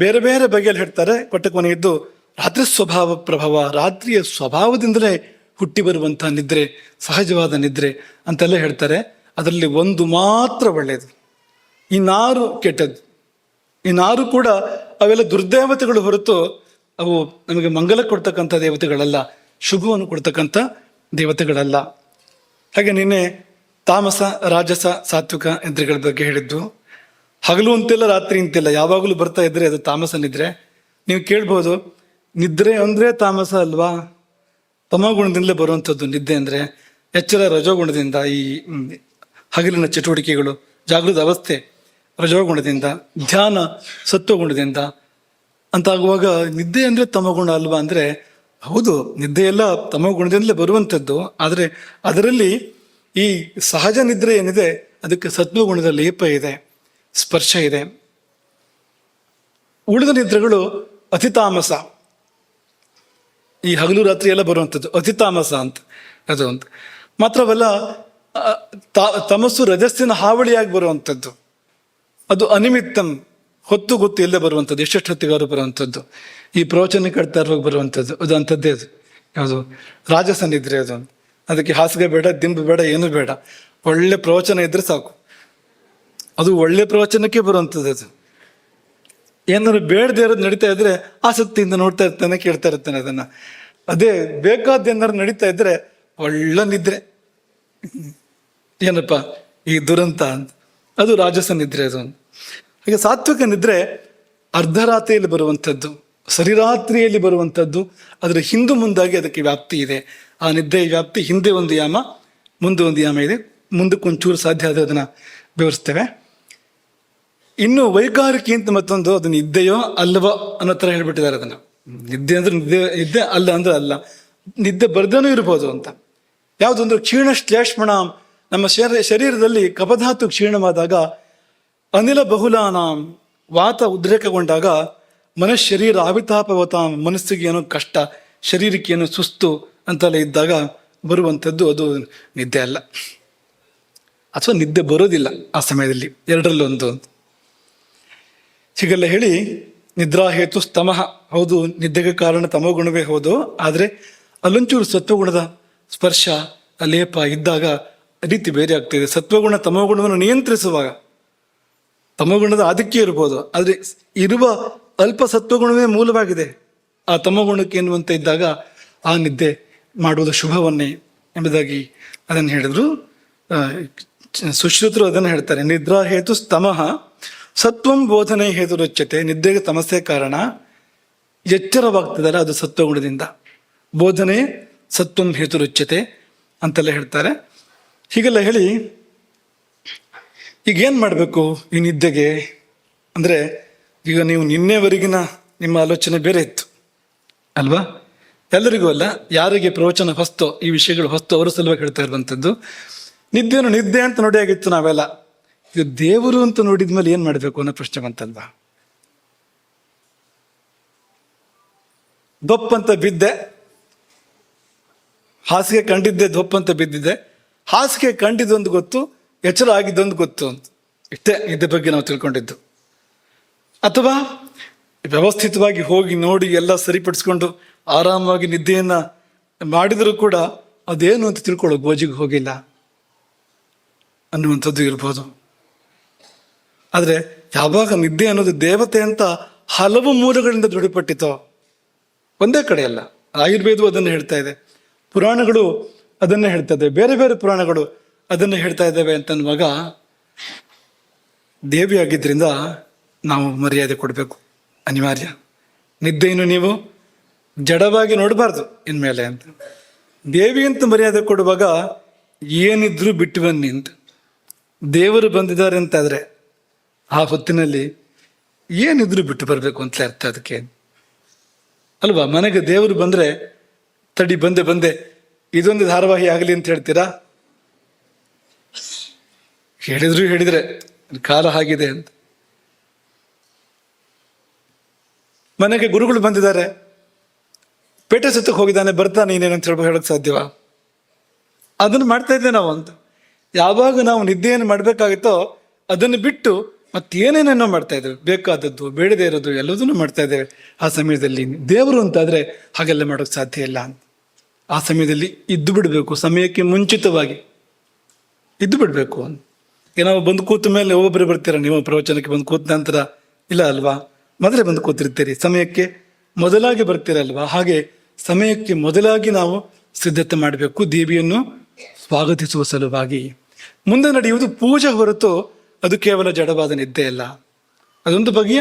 ಬೇರೆ ಬೇರೆ ಬಗೆಯಲ್ಲಿ ಹೇಳ್ತಾರೆ. ಕೊಟ್ಟ ಕೊನೆಯದ್ದು ರಾತ್ರಿ ಸ್ವಭಾವ ಪ್ರಭಾವ, ರಾತ್ರಿಯ ಸ್ವಭಾವದಿಂದಲೇ ಹುಟ್ಟಿ ಬರುವಂತಹ ನಿದ್ರೆ, ಸಹಜವಾದ ನಿದ್ರೆ ಅಂತೆಲ್ಲ ಹೇಳ್ತಾರೆ. ಅದರಲ್ಲಿ ಒಂದು ಮಾತ್ರ ಒಳ್ಳೆಯದು, ಇನ್ನಾರು ಕೆಟ್ಟದ್ದು. ಇನ್ನಾರು ಕೂಡ ಅವೆಲ್ಲ ದುರ್ದೇವತೆಗಳು ಹೊರತು ಅವು ನಮಗೆ ಮಂಗಲ ಕೊಡ್ತಕ್ಕಂಥ ದೇವತೆಗಳಲ್ಲ, ಶುಭವನ್ನು ಕೊಡ್ತಕ್ಕಂಥ ದೇವತೆಗಳಲ್ಲ. ಹಾಗೆ ನಿನ್ನೆ ತಾಮಸ, ರಾಜಸ, ಸಾತ್ವಿಕ ನಿದ್ರೆಗಳ ಬಗ್ಗೆ ಹೇಳಿದ್ದು. ಹಗಲು ಅಂತಿಲ್ಲ, ರಾತ್ರಿ ಅಂತಿಲ್ಲ, ಯಾವಾಗಲೂ ಬರ್ತಾ ಇದ್ರೆ ಅದು ತಾಮಸ ನಿದ್ರೆ. ನೀವು ಕೇಳ್ಬೋದು, ನಿದ್ರೆ ಅಂದರೆ ತಾಮಸ ಅಲ್ವಾ? ತಮೋಗುಣದಿಂದಲೇ ಬರುವಂಥದ್ದು ನಿದ್ದೆ ಅಂದರೆ. ಎಚ್ಚರ ರಜೋಗುಣದಿಂದ, ಈ ಹಗಲಿನ ಚಟುವಟಿಕೆಗಳು, ಜಾಗೃತ ಅವಸ್ಥೆ ರಜೋಗುಣದಿಂದ, ಧ್ಯಾನ ಸತ್ವಗುಣದಿಂದ ಅಂತಾಗುವಾಗ ನಿದ್ದೆ ಅಂದರೆ ತಮೋಗುಣ ಅಲ್ವಾ ಅಂದರೆ, ಹೌದು, ನಿದ್ದೆಯೆಲ್ಲ ತಮೋಗುಣದಿಂದಲೇ ಬರುವಂಥದ್ದು. ಆದರೆ ಅದರಲ್ಲಿ ಈ ಸಹಜ ನಿದ್ರೆ ಏನಿದೆ ಅದಕ್ಕೆ ಸತ್ವಗುಣದ ಲೇಪ ಇದೆ, ಸ್ಪರ್ಶ ಇದೆ. ಉಳಿದ ನಿದ್ರೆಗಳು ಅತಿತಾಮಸ, ಈ ಹಗಲು ರಾತ್ರಿ ಎಲ್ಲ ಬರುವಂಥದ್ದು ಅತಿತಾಮಸ ಅಂತ. ಅದು ಅಂತ ಮಾತ್ರವಲ್ಲ, ತಮಸ್ಸು ರಜಸ್ಸಿನ ಹಾವಳಿಯಾಗಿ ಬರುವಂಥದ್ದು, ಅದು ಅನಿಮಿತ್ತಂ, ಹೊತ್ತು ಗೊತ್ತು ಎಲ್ಲೇ ಬರುವಂಥದ್ದು, ಎಷ್ಟೆಷ್ಟು ಹೊತ್ತಿಗಾರು ಬರುವಂಥದ್ದು. ಈ ಪ್ರವಚನ ಕಟ್ತಾ ಇರುವಾಗ ಬರುವಂಥದ್ದು ಅದು ಅಂಥದ್ದೇ. ಅದು ಯಾವುದು ರಾಜಸ ನಿದ್ರೆ. ಅದು ಅದಕ್ಕೆ ಹಾಸಿಗೆ ಬೇಡ, ದಿಂಬು ಬೇಡ, ಏನು ಬೇಡ, ಒಳ್ಳೆ ಪ್ರವಚನ ಇದ್ರೆ ಸಾಕು. ಅದು ಒಳ್ಳೆ ಪ್ರವಚನಕ್ಕೆ ಬರುವಂಥದ್ದು. ಅದು ಏನಾದ್ರು ಬೇಡದೇ ಇರೋದು ನಡೀತಾ ಇದ್ರೆ ಆಸಕ್ತಿಯಿಂದ ನೋಡ್ತಾ ಇರ್ತಾನೆ, ಕೇಳ್ತಾ ಇರ್ತಾನೆ ಅದನ್ನ. ಅದೇ ಬೇಕಾದ ಏನಾದ್ರು ನಡೀತಾ ಇದ್ರೆ ಒಳ್ಳೆ ನಿದ್ರೆ, ಏನಪ್ಪ ಈ ದುರಂತ ಅಂತ. ಅದು ರಾಜಸ ನಿದ್ರೆ. ಅದು ಹಾಗೆ ಸಾತ್ವಿಕ ನಿದ್ರೆ ಅರ್ಧರಾತ್ರಿಯಲ್ಲಿ ಬರುವಂಥದ್ದು, ಸರಿರಾತ್ರಿಯಲ್ಲಿ ಬರುವಂಥದ್ದು. ಅದರ ಹಿಂದು ಮುಂದಾಗಿ ಅದಕ್ಕೆ ವ್ಯಾಪ್ತಿ ಇದೆ. ಆ ನಿದ್ದೆಯ ವ್ಯಾಪ್ತಿ ಹಿಂದೆ ಒಂದು ಯಾಮ, ಮುಂದೆ ಒಂದು ಯಾಮ ಇದೆ. ಮುಂದಕ್ಕೆ ಒಂಚೂರು ಸಾಧ್ಯ ಆದರೆ ಅದನ್ನು ವಿವರಿಸ್ತೇವೆ. ಇನ್ನು ವೈಕಾರಿಕೆ ಅಂತ ಮತ್ತೊಂದು, ಅದು ನಿದ್ದೆಯೋ ಅಲ್ಲವೋ ಅನ್ನೋ ಥರ ಹೇಳ್ಬಿಟ್ಟಿದ್ದಾರೆ. ಅದನ್ನು ನಿದ್ದೆ ಅಂದ್ರೆ ನಿದ್ದೆ ಅಲ್ಲ ಅಂದ್ರೆ ಅಲ್ಲ, ನಿದ್ದೆ ಬರ್ದೇನೂ ಇರ್ಬೋದು ಅಂತ. ಯಾವುದೊಂದು ಕ್ಷೀಣ ಶ್ಲೇಷ್ಮಣ, ನಮ್ಮ ಶರೀರದಲ್ಲಿ ಕಪಧಾತು ಕ್ಷೀಣವಾದಾಗ, ಅನಿಲ ಬಹುಲಾನಾಂ, ವಾತ ಉದ್ರೇಕಗೊಂಡಾಗ, ಮನುಷ್ಯರೀರ ಆವಿತಾಪವತಾಂ, ಮನಸ್ಸಿಗೆ ಏನೋ ಕಷ್ಟ, ಶರೀರಕ್ಕೆ ಏನೋ ಸುಸ್ತು ಅಂತೆಲ್ಲ ಇದ್ದಾಗ ಬರುವಂಥದ್ದು ಅದು ನಿದ್ದೆ ಅಲ್ಲ, ಅಥವಾ ನಿದ್ದೆ ಬರೋದಿಲ್ಲ ಆ ಸಮಯದಲ್ಲಿ. ಎರಡರಲ್ಲೊಂದು. ಹೀಗೆಲ್ಲ ಹೇಳಿ ನಿದ್ರಾ ಹೇತು ಸ್ತಮಃ, ಹೌದು ನಿದ್ದೆಗೆ ಕಾರಣ ತಮೋಗುಣವೇ ಹೌದು. ಆದರೆ ಅಲ್ಲೊಂಚೂರು ಸತ್ವಗುಣದ ಸ್ಪರ್ಶ ಲೇಪ ಇದ್ದಾಗ ರೀತಿ ಬೇರೆ ಆಗ್ತಿದೆ. ಸತ್ವಗುಣ ತಮೋಗುಣವನ್ನು ನಿಯಂತ್ರಿಸುವಾಗ ತಮೋಗುಣದ ಆಧಿಕ್ಯ ಇರ್ಬೋದು, ಆದರೆ ಇರುವ ಅಲ್ಪ ಸತ್ವಗುಣವೇ ಮೂಲವಾಗಿದೆ ಆ ತಮೋಗುಣಕ್ಕೆ ಎನ್ನುವಂತ ಇದ್ದಾಗ ಆ ನಿದ್ದೆ ಮಾಡುವುದು ಶುಭವನ್ನೇ ಎಂಬುದಾಗಿ ಅದನ್ನು ಹೇಳಿದ್ರು. ಸುಶ್ರುತರು ಅದನ್ನು ಹೇಳ್ತಾರೆ. ನಿದ್ರಾ ಹೇತು ಸ್ತಮಃ ಸತ್ವಂ ಬೋಧನೆ ಹೇತು ರುಚ್ಯತೆ. ನಿದ್ದೆಗೆ ತಮಸ್ಸೆ ಕಾರಣ, ಎಚ್ಚರವಾಗ್ತದಲ್ಲ ಅದು ಸತ್ವಗುಣದಿಂದ. ಬೋಧನೆ ಸತ್ವಂ ಹೇತು ರುಚ್ಯತೆ ಅಂತೆಲ್ಲ ಹೇಳ್ತಾರೆ. ಹೀಗೆಲ್ಲ ಹೇಳಿ ಈಗ ಏನು ಮಾಡಬೇಕು ಈ ನಿದ್ದೆಗೆ ಅಂದರೆ, ಈಗ ನೀವು ನಿನ್ನೆವರೆಗಿನ ನಿಮ್ಮ ಆಲೋಚನೆ ಬೇರೆ ಇತ್ತು ಅಲ್ವಾ? ಎಲ್ಲರಿಗೂ ಅಲ್ಲ, ಯಾರಿಗೆ ಪ್ರವಚನ ಹೊಸ್ತೋ, ಈ ವಿಷಯಗಳು ಹೊಸ್ತೋ ಅವರು ಸಲುವಾಗಿ ಹೇಳ್ತಾ ಇರುವಂಥದ್ದು. ನಿದ್ದೆಯನ್ನು ನಿದ್ದೆ ಅಂತ ನೋಡಿಯಾಗಿತ್ತು ನಾವೆಲ್ಲ. ಇದು ದೇವರು ಅಂತ ನೋಡಿದ್ಮೇಲೆ ಏನು ಮಾಡಬೇಕು ಅನ್ನೋ ಪ್ರಶ್ನೆ ಬಂತಲ್ವಾ? ದೊಪ್ಪಂತ ಬಿದ್ದೆ, ಹಾಸಿಗೆ ಕಂಡಿದ್ದೆ, ದೊಪ್ಪಂತ ಬಿದ್ದಿದ್ದೆ. ಹಾಸಿಗೆ ಕಂಡಿದ್ದೊಂದು ಗೊತ್ತು, ಎಚ್ಚರ ಆಗಿದ್ದೊಂದು ಗೊತ್ತು ಅಂತ. ಇಷ್ಟೇ ನಿದ್ದೆ ಬಗ್ಗೆ ನಾವು ತಿಳ್ಕೊಂಡಿದ್ದು. ಅಥವಾ ವ್ಯವಸ್ಥಿತವಾಗಿ ಹೋಗಿ ನೋಡಿ ಎಲ್ಲ ಸರಿಪಡಿಸ್ಕೊಂಡು ಆರಾಮಾಗಿ ನಿದ್ದೆಯನ್ನ ಮಾಡಿದರೂ ಕೂಡ ಅದೇನು ಅಂತ ತಿಳ್ಕೊಳ್ಳೋ ಗೋಜಿಗೆ ಹೋಗಿಲ್ಲ ಅನ್ನುವಂಥದ್ದು ಇರ್ಬೋದು. ಆದರೆ ಯಾವಾಗ ನಿದ್ದೆ ಅನ್ನೋದು ದೇವತೆ ಅಂತ ಹಲವು ಮೂಲಗಳಿಂದ ದೃಢಪಟ್ಟಿತೋ, ಒಂದೇ ಕಡೆ ಅಲ್ಲ, ಆಯುರ್ವೇದವು ಅದನ್ನು ಹೇಳ್ತಾ ಇದೆ, ಪುರಾಣಗಳು ಅದನ್ನೇ ಹೇಳ್ತಾ ಇದ್ದಾವೆ, ಬೇರೆ ಬೇರೆ ಪುರಾಣಗಳು ಅದನ್ನೇ ಹೇಳ್ತಾ ಇದ್ದಾವೆ ಅಂತನ್ನುವಾಗ ದೇವಿ ಆಗಿದ್ದರಿಂದ ನಾವು ಮರ್ಯಾದೆ ಕೊಡಬೇಕು, ಅನಿವಾರ್ಯ. ನಿದ್ದೆಯನ್ನು ನೀವು ಜಡವಾಗಿ ನೋಡಬಾರ್ದು ಇನ್ಮೇಲೆ ಅಂತ. ದೇವಿ ಅಂತ ಮರ್ಯಾದೆ ಕೊಡುವಾಗ ಏನಿದ್ರು ಬಿಟ್ಟು ಬನ್ನಿ ಅಂತ. ದೇವರು ಬಂದಿದ್ದಾರೆ ಅಂತಾದರೆ ಆ ಹೊತ್ತಿನಲ್ಲಿ ಏನಿದ್ರು ಬಿಟ್ಟು ಬರಬೇಕು ಅಂತಲೇ ಅರ್ಥ. ಅದಕ್ಕೆ ಅಲ್ವಾ? ಮನೆಗೆ ದೇವರು ಬಂದರೆ ತಡಿ ಬಂದೆ ಇದೊಂದು ಧಾರಾವಾಹಿ ಆಗಲಿ ಅಂತ ಹೇಳ್ತೀರಾ? ಹೇಳಿದ್ರೆ ಕಾಲ ಆಗಿದೆ ಅಂತ. ಮನೆಗೆ ಗುರುಗಳು ಬಂದಿದ್ದಾರೆ, ಪೇಟೆ ಸುತ್ತಕ್ಕೆ ಹೋಗಿದ್ದಾನೆ, ಬರ್ತಾನೆ ನೀನೇನಂತ ಹೇಳಕ್ ಸಾಧ್ಯವಾ? ಅದನ್ನು ಮಾಡ್ತಾ ಇದ್ದೆ ನಾವು ಅಂತ. ಯಾವಾಗ ನಾವು ನಿದ್ದೆಯನ್ನು ಮಾಡಬೇಕಾಗಿತ್ತೋ ಅದನ್ನು ಬಿಟ್ಟು ಮತ್ತೇನೇನೇನೋ ಮಾಡ್ತಾ ಇದ್ದೇವೆ, ಬೇಕಾದದ್ದು ಬೇಡದೇ ಇರೋದು ಎಲ್ಲದನ್ನು ಮಾಡ್ತಾ ಇದ್ದೇವೆ. ಆ ಸಮಯದಲ್ಲಿ ದೇವರು ಅಂತಾದರೆ ಹಾಗೆಲ್ಲ ಮಾಡೋಕ್ಕೆ ಸಾಧ್ಯ ಇಲ್ಲ ಅಂತ. ಆ ಸಮಯದಲ್ಲಿ ಇದ್ದು ಬಿಡಬೇಕು, ಸಮಯಕ್ಕೆ ಮುಂಚಿತವಾಗಿ ಇದ್ದು ಬಿಡಬೇಕು ಅಂತ. ನಾವು ಬಂದು ಕೂತ ಮೇಲೆ ಒಬ್ಬೊಬ್ಬರು ಬರ್ತೀರ, ನೀವು ಪ್ರವಚನಕ್ಕೆ ಬಂದು ಕೂತ ನಂತರ ಇಲ್ಲ ಅಲ್ವಾ, ಮೊದಲೇ ಬಂದು ಕೂತಿರ್ತೀರಿ, ಸಮಯಕ್ಕೆ ಮೊದಲಾಗಿ ಬರ್ತೀರಲ್ವಾ. ಹಾಗೆ ಸಮಯಕ್ಕೆ ಮೊದಲಾಗಿ ನಾವು ಸಿದ್ಧತೆ ಮಾಡಬೇಕು ದೇವಿಯನ್ನು ಸ್ವಾಗತಿಸುವ ಸಲುವಾಗಿ. ಮುಂದೆ ನಡೆಯುವುದು ಪೂಜೆ ಹೊರತು ಅದು ಕೇವಲ ಜಡವಾದ ನಿದ್ದೆ ಅಲ್ಲ, ಅದೊಂದು ಬಗೆಯ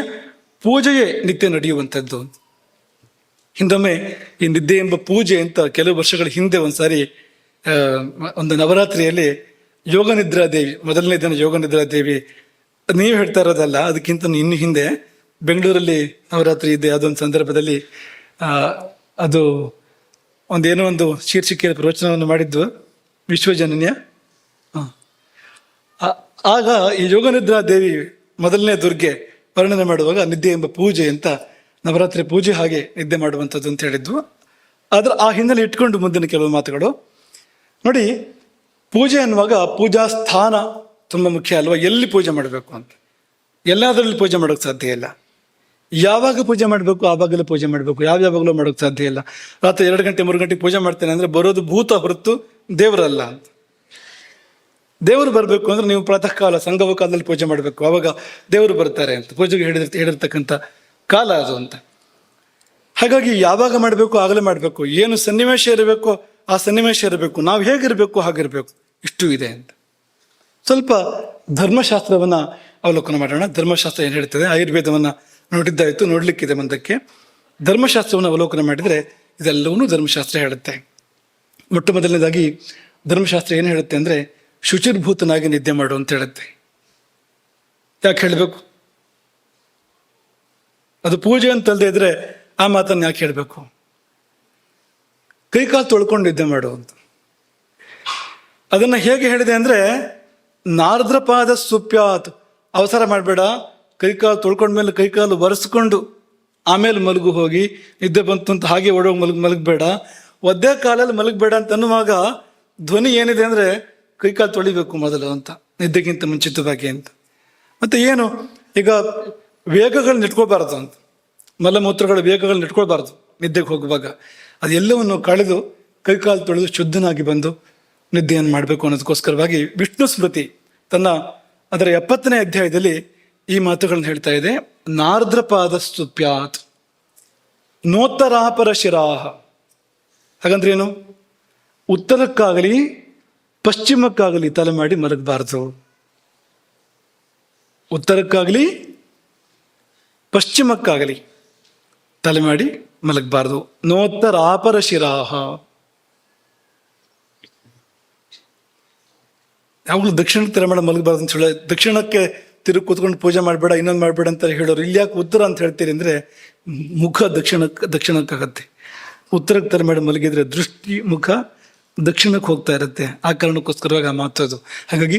ಪೂಜೆಯೇ ನಿತ್ಯ ನಡೆಯುವಂಥದ್ದು. ಹಿಂದೊಮ್ಮೆ ಈ ನಿದ್ದೆ ಎಂಬ ಪೂಜೆ ಅಂತ ಕೆಲವು ವರ್ಷಗಳ ಹಿಂದೆ ಒಂದ್ಸಾರಿ ಒಂದು ನವರಾತ್ರಿಯಲ್ಲಿ ಯೋಗನಿದ್ರಾ ದೇವಿ, ಮೊದಲನೇ ದಿನ ಯೋಗನಿದ್ರಾ ದೇವಿ, ನೀವು ಹೇಳ್ತಾ ಇರೋದಲ್ಲ, ಅದಕ್ಕಿಂತ ಇನ್ನು ಹಿಂದೆ ಬೆಂಗಳೂರಲ್ಲಿ ನವರಾತ್ರಿ ಇದೆ. ಅದೊಂದು ಸಂದರ್ಭದಲ್ಲಿ ಅದು ಒಂದೇನೋ ಒಂದು ಶೀರ್ಷಿಕೆಯ ಪ್ರವಚನವನ್ನು ಮಾಡಿದ್ದು, ವಿಶ್ವಜನನ್ಯ. ಆಗ ಈ ಯೋಗನಿದ್ರಾ ದೇವಿ ಮೊದಲನೇ ದುರ್ಗೆ ವರ್ಣನೆ ಮಾಡುವಾಗ ನಿದ್ದೆ ಎಂಬ ಪೂಜೆ ಅಂತ, ನವರಾತ್ರಿ ಪೂಜೆ ಹಾಗೆ ನಿದ್ದೆ ಮಾಡುವಂಥದ್ದು ಅಂತ ಹೇಳಿದ್ವು. ಆದ್ರೆ ಆ ಹಿನ್ನೆಲೆ ಇಟ್ಕೊಂಡು ಮುಂದಿನ ಕೆಲವು ಮಾತುಗಳು ನೋಡಿ. ಪೂಜೆ ಅನ್ನುವಾಗ ಪೂಜಾ ಸ್ಥಾನ ತುಂಬ ಮುಖ್ಯ ಅಲ್ವಾ? ಎಲ್ಲಿ ಪೂಜೆ ಮಾಡಬೇಕು ಅಂತ, ಎಲ್ಲದರಲ್ಲಿ ಪೂಜೆ ಮಾಡೋಕ್ಕೆ ಸಾಧ್ಯ ಇಲ್ಲ. ಯಾವಾಗ ಪೂಜೆ ಮಾಡಬೇಕು ಆವಾಗಲೇ ಪೂಜೆ ಮಾಡಬೇಕು, ಯಾವಾಗಲೂ ಮಾಡೋಕ್ಕೆ ಸಾಧ್ಯ ಇಲ್ಲ. ರಾತ್ರಿ 2 ಗಂಟೆ 3 ಗಂಟೆಗೆ ಪೂಜೆ ಮಾಡ್ತೇನೆ ಅಂದರೆ ಬರೋದು ಭೂತ ಹೊರತು ದೇವರಲ್ಲ ಅಂತ. ದೇವರು ಬರಬೇಕು ಅಂದ್ರೆ ನೀವು ಪ್ರಾತಃ ಕಾಲ ಸಂಗಮ ಕಾಲದಲ್ಲಿ ಪೂಜೆ ಮಾಡಬೇಕು, ಆವಾಗ ದೇವರು ಬರ್ತಾರೆ ಅಂತ ಪೂಜೆಗೆ ಹೇಳಿರ್ತಕ್ಕಂಥ ಕಾಲ ಅದು ಅಂತ. ಹಾಗಾಗಿ ಯಾವಾಗ ಮಾಡಬೇಕು ಆಗಲೇ ಮಾಡಬೇಕು, ಏನು ಸನ್ನಿವೇಶ ಇರಬೇಕು ಆ ಸನ್ನಿವೇಶ ಇರಬೇಕು, ನಾವು ಹೇಗಿರಬೇಕು ಹಾಗಿರಬೇಕು, ಇಷ್ಟು ಇದೆ ಅಂತ. ಸ್ವಲ್ಪ ಧರ್ಮಶಾಸ್ತ್ರವನ್ನ ಅವಲೋಕನ ಮಾಡೋಣ. ಧರ್ಮಶಾಸ್ತ್ರ ಏನು ಹೇಳ್ತದೆ, ಆಯುರ್ವೇದವನ್ನ ನೋಡಿದ್ದಾಯಿತು, ನೋಡ್ಲಿಕ್ಕಿದೆ ಮುಂದಕ್ಕೆ. ಧರ್ಮಶಾಸ್ತ್ರವನ್ನು ಅವಲೋಕನ ಮಾಡಿದರೆ ಇದೆಲ್ಲವನ್ನೂ ಧರ್ಮಶಾಸ್ತ್ರ ಹೇಳುತ್ತೆ. ಮೊಟ್ಟ ಮೊದಲನೇದಾಗಿ ಧರ್ಮಶಾಸ್ತ್ರ ಏನು ಹೇಳುತ್ತೆ ಅಂದರೆ ಶುಚಿರ್ಭೂತನಾಗಿ ನಿದ್ದೆ ಮಾಡು ಅಂತ ಹೇಳುತ್ತೆ. ಯಾಕೆ ಹೇಳಬೇಕು? ಅದು ಪೂಜೆ ಅಂತಲ್ಲದೆ ಇದ್ರೆ ಆ ಮಾತನ್ನು ಯಾಕೆ ಹೇಳಬೇಕು? ಕೈಕಾಲು ತೊಳ್ಕೊಂಡು ನಿದ್ದೆ ಮಾಡು ಅಂತ. ಅದನ್ನು ಹೇಗೆ ಹೇಳಿದೆ ಅಂದರೆ ನಾರ್ದ್ರಪಾದ ಸುಪ್ಯಾತ್, ಅವಸರ ಮಾಡಬೇಡ, ಕೈಕಾಲು ತೊಳ್ಕೊಂಡ್ಮೇಲೆ ಕೈಕಾಲು ಒರೆಸ್ಕೊಂಡು ಆಮೇಲೆ ಮಲಗು, ಹೋಗಿ ನಿದ್ದೆ ಬಂತು ಅಂತ ಹಾಗೆ ಓಡೋಗಿ ಮಲಗಬೇಡ, ಒದ್ದೆ ಕಾಲಲ್ಲಿ ಮಲಗಬೇಡ ಅಂತ ಅನ್ನುವಾಗ ಧ್ವನಿ ಏನಿದೆ ಅಂದರೆ ಕೈಕಾಲು ತೊಳಿಬೇಕು ಮೊದಲು ಅಂತ, ನಿದ್ದೆಗಿಂತ ಮುಂಚಿತವಾಗಿ ಅಂತ. ಮತ್ತು ಏನು ಈಗ ವೇಗಗಳನ್ನ ಇಟ್ಕೋಬಾರ್ದು ಅಂತ, ಮಲಮೂತ್ರಗಳ ವೇಗಗಳನ್ನ ಇಟ್ಕೊಳ್ಬಾರ್ದು ನಿದ್ದೆಗೆ ಹೋಗುವಾಗ. ಅದೆಲ್ಲವನ್ನು ಕಳೆದು ಕೈಕಾಲು ತೊಳೆದು ಶುದ್ಧನಾಗಿ ಬಂದು ನಿದ್ದೆಯನ್ನು ಮಾಡಬೇಕು ಅನ್ನೋದಕ್ಕೋಸ್ಕರವಾಗಿ ವಿಷ್ಣು ಸ್ಮೃತಿ ತನ್ನ ಅದರ 70ನೇ ಅಧ್ಯಾಯದಲ್ಲಿ ಈ ಮಾತುಗಳನ್ನು ಹೇಳ್ತಾ ಇದೆ. ನಾರ್ದ್ರಪಾದ ಸುಪ್ಯಾತ್ ನೋತ್ತರಾಪರ ಶಿರಾಹ. ಹಾಗಂದ್ರೆ ಏನು? ಉತ್ತರಕ್ಕಾಗಲಿ ಪಶ್ಚಿಮಕ್ಕಾಗಲಿ ತಲೆ ಮಾಡಿ ಮಲಗಬಾರ್ದು. ಉತ್ತರಕ್ಕಾಗಲಿ ಪಶ್ಚಿಮಕ್ಕಾಗಲಿ ತಲೆ ಮಾಡಿ ಮಲಗಬಾರ್ದು. ನೋತ್ತರಾಪರ ಶಿರಾಹ. ಯಾವಾಗಲೂ ದಕ್ಷಿಣಕ್ಕೆ ತಲೆ ಮಾಡಿ ಮಲಗಬಾರ್ದು ಅಂತ ಹೇಳಿ, ದಕ್ಷಿಣಕ್ಕೆ ತಿರುಗಿ ಕೂತ್ಕೊಂಡು ಪೂಜೆ ಮಾಡಬೇಡ, ಇನ್ನೊಂದು ಮಾಡಬೇಡ ಅಂತ ಹೇಳೋರು. ಇಲ್ಲಿ ಯಾಕೆ ಉತ್ತರ ಅಂತ ಹೇಳ್ತೀರಿ ಅಂದರೆ ಮುಖ ದಕ್ಷಿಣಕ್ಕಾಗತ್ತೆ. ಉತ್ತರಕ್ಕೆ ತಲೆ ಮಾಡಿ ಮಲಗಿದ್ರೆ ದೃಷ್ಟಿ ಮುಖ ದಕ್ಷಿಣಕ್ಕೆ ಹೋಗ್ತಾ ಇರುತ್ತೆ. ಆ ಕಾರಣಕ್ಕೋಸ್ಕರವಾಗಿ ಆ ಮಾತದು. ಹಾಗಾಗಿ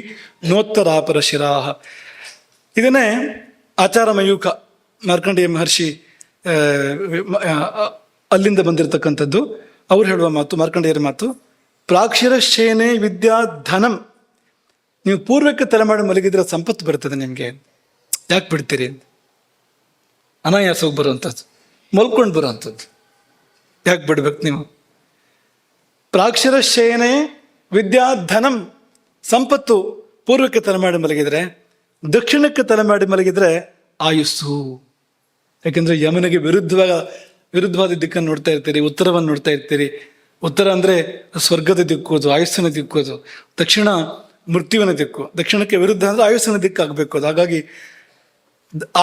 ನೋತ್ತರಾಪರ ಶಿರಾಹ. ಇದನ್ನೇ ಆಚಾರ ಮಯೂಖ ಮಾರ್ಕಂಡೇಯ ಮಹರ್ಷಿ ಅಲ್ಲಿಂದ ಬಂದಿರತಕ್ಕಂಥದ್ದು. ಅವ್ರು ಹೇಳುವ ಮಾತು, ಮಾರ್ಕಂಡೇಯರ ಮಾತು, ಪ್ರಾಕ್ಷಿರಶೇನೆ ವಿದ್ಯಾ ಧನಂ. ನೀವು ಪೂರ್ವಕ್ಕೆ ತಲೆ ಮಾಡಿ ಮಲಗಿದ್ರೆ ಸಂಪತ್ತು ಬರ್ತದೆ ನಿಮಗೆ, ಯಾಕೆ ಬಿಡ್ತೀರಿ? ಅನಾಯಾಸವಾಗಿ ಬರುವಂಥದ್ದು, ಮಲ್ಕೊಂಡು ಬರುವಂಥದ್ದು, ಯಾಕೆ ಬಿಡ್ಬೇಕು ನೀವು? ಪ್ರಾಕ್ಷಿರಶೇನೆ ವಿದ್ಯಾ ಧನಂ. ಸಂಪತ್ತು ಪೂರ್ವಕ್ಕೆ ತಲೆ ಮಾಡಿ ಮಲಗಿದ್ರೆ, ದಕ್ಷಿಣಕ್ಕೆ ತಲೆ ಮಾಡಿ ಮಲಗಿದ್ರೆ ಆಯುಸ್ಸು. ಯಾಕೆಂದ್ರೆ ಯಮನಿಗೆ ವಿರುದ್ಧವಾದ ದಿಕ್ಕನ್ನು ನೋಡ್ತಾ ಇರ್ತೀರಿ, ಉತ್ತರವನ್ನು ನೋಡ್ತಾ ಇರ್ತೀರಿ. ಉತ್ತರ ಅಂದರೆ ಸ್ವರ್ಗದ ದಿಕ್ಕು, ಅದು ಆಯುಸ್ಸಿನ ದಿಕ್ಕು. ಅದು ದಕ್ಷಿಣ ಮೃತ್ಯುವಿನ ದಿಕ್ಕು. ದಕ್ಷಿಣಕ್ಕೆ ವಿರುದ್ಧ ಅಂದರೆ ಆಯುಸ್ಸಿನ ದಿಕ್ಕಾಗಬೇಕು ಅದು. ಹಾಗಾಗಿ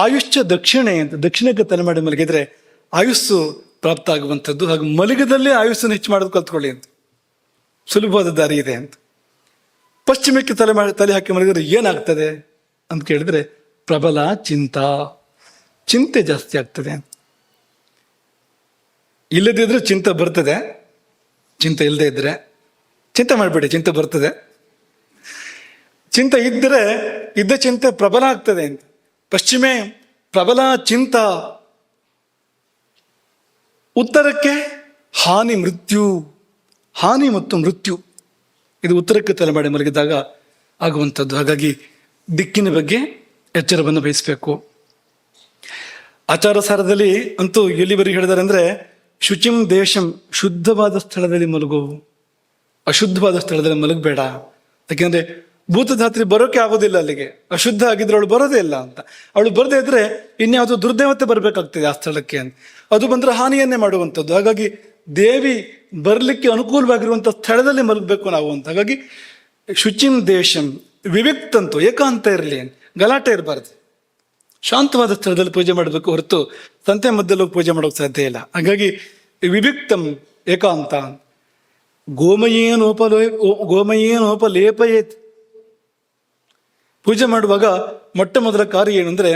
ಆಯುಷ್ಯ ದಕ್ಷಿಣೆ ಅಂತ, ದಕ್ಷಿಣಕ್ಕೆ ತಲೆ ಮಾಡಿ ಮಲಗಿದ್ರೆ ಆಯುಸ್ಸು ಪ್ರಾಪ್ತ ಆಗುವಂಥದ್ದು. ಹಾಗೆ ಮಲಗದಲ್ಲೇ ಆಯುಸ್ಸನ್ನು ಹೆಚ್ಚು ಮಾಡೋದು ಕಲ್ತ್ಕೊಳ್ಳಿ ಅಂತ, ಸುಲಭವಾದ ದಾರಿ ಇದೆ ಅಂತ. ಪಶ್ಚಿಮಕ್ಕೆ ತಲೆ ಹಾಕಿ ಮಲಗಿದ್ರೆ ಏನಾಗ್ತದೆ ಅಂತ ಕೇಳಿದ್ರೆ ಪ್ರಬಲ ಚಿಂತೆ ಜಾಸ್ತಿ ಆಗ್ತದೆ. ಇಲ್ಲದಿದ್ರೆ ಚಿಂತೆ ಬರ್ತದೆ, ಚಿಂತೆ ಇಲ್ಲದೆ ಇದ್ರೆ ಚಿಂತೆ ಮಾಡಬೇಡಿ, ಚಿಂತೆ ಬರ್ತದೆ. ಚಿಂತೆ ಇದ್ದರೆ ಇದ್ದ ಚಿಂತೆ ಪ್ರಬಲ ಆಗ್ತದೆ ಅಂತ. ಪಶ್ಚಿಮೆ ಪ್ರಬಲ ಚಿಂತ, ಉತ್ತರಕ್ಕೆ ಹಾನಿ ಮೃತ್ಯು, ಹಾನಿ ಮತ್ತು ಮೃತ್ಯು ಇದು ಉತ್ತರಕ್ಕೆ ತಲೆ ಮಾಡಿ ಮಲಗಿದಾಗ ಆಗುವಂಥದ್ದು. ಹಾಗಾಗಿ ದಿಕ್ಕಿನ ಬಗ್ಗೆ ಎಚ್ಚರವನ್ನು ವಹಿಸಬೇಕು. ಆಚಾರ ಸಾರದಲ್ಲಿ ಅಂತೂ ಎಲ್ಲಿವರೆಗೆ ಹೇಳಿದ್ದಾರೆ ಅಂದರೆ, ಶುಚಿಂ ದೇಶಂ, ಶುದ್ಧವಾದ ಸ್ಥಳದಲ್ಲಿ ಮಲಗು, ಅಶುದ್ಧವಾದ ಸ್ಥಳದಲ್ಲಿ ಮಲಗಬೇಡ. ಯಾಕೆಂದ್ರೆ ಭೂತಧಾತ್ರಿ ಬರೋಕೆ ಆಗೋದಿಲ್ಲ ಅಲ್ಲಿಗೆ, ಅಶುದ್ಧ ಆಗಿದ್ರೆ ಅವಳು ಬರೋದೇ ಇಲ್ಲ ಅಂತ. ಅವಳು ಬರದೇ ಇದ್ರೆ ಇನ್ಯಾವುದೋ ದುರ್ದೇವತೆ ಬರಬೇಕಾಗ್ತದೆ ಆ ಸ್ಥಳಕ್ಕೆ ಅಂತ. ಅದು ಬಂದ್ರೆ ಹಾನಿಯನ್ನೇ ಮಾಡುವಂಥದ್ದು. ಹಾಗಾಗಿ ದೇವಿ ಬರಲಿಕ್ಕೆ ಅನುಕೂಲವಾಗಿರುವಂಥ ಸ್ಥಳದಲ್ಲಿ ಮಲಗಬೇಕು ನಾವು ಅಂತ. ಹಾಗಾಗಿ ಶುಚಿಂ ದೇಶಂ, ವಿವಿಕ್ತಂತು, ಏಕಾಂತ ಇರಲಿ, ಗಲಾಟೆ ಇರಬಾರ್ದು, ಶಾಂತವಾದ ಸ್ಥಳದಲ್ಲಿ ಪೂಜೆ ಮಾಡಬೇಕು ಹೊರತು ಸಂತೆ ಮಧ್ಯದಲ್ಲಿ ಪೂಜೆ ಮಾಡೋಕೆ ಸಾಧ್ಯ ಇಲ್ಲ. ಹಾಗಾಗಿ ವಿವಿಕ್ತಂ ಏಕಾಂತ. ಗೋಮಯೇನೋಪಲೇಪಯೇತ್, ಪೂಜೆ ಮಾಡುವಾಗ ಮೊಟ್ಟ ಮೊದಲ ಕಾರ್ಯ ಏನು ಅಂದರೆ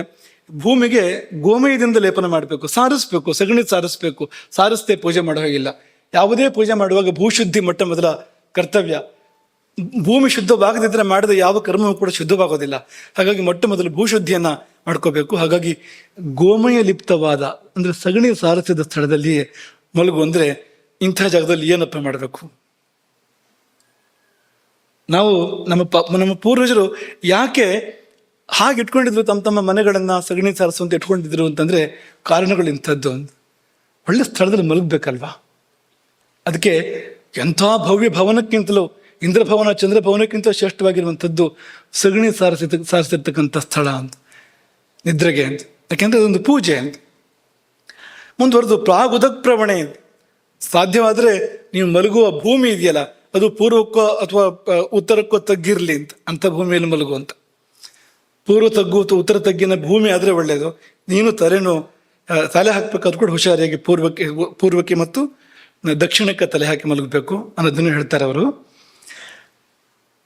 ಭೂಮಿಗೆ ಗೋಮಯದಿಂದ ಲೇಪನ ಮಾಡಬೇಕು, ಸಾರಿಸ್ಬೇಕು, ಸಗಣಿ ಸಾರಿಸ್ಬೇಕು. ಸಾರಿಸದೆ ಪೂಜೆ ಮಾಡೋ ಹಾಗಿಲ್ಲ. ಯಾವುದೇ ಪೂಜೆ ಮಾಡುವಾಗ ಭೂಶುದ್ಧಿ ಮೊಟ್ಟ ಮೊದಲ ಕರ್ತವ್ಯ. ಭೂಮಿ ಶುದ್ಧವಾಗದಿದ್ದರೆ ಮಾಡಿದ ಯಾವ ಕರ್ಮವೂ ಕೂಡ ಶುದ್ಧವಾಗೋದಿಲ್ಲ. ಹಾಗಾಗಿ ಮೊಟ್ಟ ಮೊದಲು ಭೂಶುದ್ಧಿಯನ್ನ ಮಾಡ್ಕೋಬೇಕು. ಹಾಗಾಗಿ ಗೋಮಯ ಲಿಪ್ತವಾದ ಅಂದ್ರೆ ಸಗಣಿ ಸಾರಿಸಿದ ಸ್ಥಳದಲ್ಲಿ ಮಲಗು. ಅಂದ್ರೆ ಇಂಥ ಜಾಗದಲ್ಲಿ ಏನಪ್ಪ ಮಾಡಬೇಕು? ನಾವು ನಮ್ಮ ಪೂರ್ವಜರು ಯಾಕೆ ಹಾಗೆ ಇಟ್ಕೊಂಡಿದ್ರು ತಮ್ಮ ತಮ್ಮ ಮನೆಗಳನ್ನ ಸಗಣಿ ಸಾರಿಸುವಂತ ಇಟ್ಕೊಂಡಿದ್ರು ಅಂತಂದ್ರೆ ಕಾರಣಗಳು ಇಂಥದ್ದು. ಒಳ್ಳೆ ಸ್ಥಳದಲ್ಲಿ ಮಲಗಬೇಕಲ್ವಾ? ಅದಕ್ಕೆ ಎಂಥ ಭವ್ಯ ಭವನಕ್ಕಿಂತಲೂ ಇಂದ್ರಭವನ ಚಂದ್ರಭವನಕ್ಕಿಂತ ಶ್ರೇಷ್ಠವಾಗಿರುವಂಥದ್ದು ಸಗಣಿ ಸಾರಿಸಿರ್ತಕ್ಕಂಥ ಸ್ಥಳ ಅಂತ, ನಿದ್ರೆಗೆ ಅಂತ. ಯಾಕೆಂದ್ರೆ ಅದೊಂದು ಪೂಜೆ ಅಂತ. ಮುಂದುವರೆದು ಪ್ರಾಗುದಕ್ ಪ್ರವಣೆ, ಸಾಧ್ಯವಾದರೆ ನೀವು ಮಲಗುವ ಭೂಮಿ ಇದೆಯಲ್ಲ ಅದು ಪೂರ್ವಕ್ಕೋ ಅಥವಾ ಉತ್ತರಕ್ಕೋ ತಗ್ಗಿರ್ಲಿ ಅಂತ ಭೂಮಿಯಲ್ಲಿ ಮಲಗುವಂತ. ಪೂರ್ವ ತಗ್ಗು ಉತ್ತರ ತಗ್ಗಿನ ಭೂಮಿ ಆದರೆ ಒಳ್ಳೆಯದು. ನೀನು ತಲೆ ಹಾಕ್ಬೇಕಾದ್ರೂ ಕೂಡ ಹುಷಾರಿಯಾಗಿ ಪೂರ್ವಕ್ಕೆ ಮತ್ತು ದಕ್ಷಿಣಕ್ಕೆ ತಲೆ ಹಾಕಿ ಮಲಗಬೇಕು ಅನ್ನೋದನ್ನು ಹೇಳ್ತಾರೆ ಅವರು.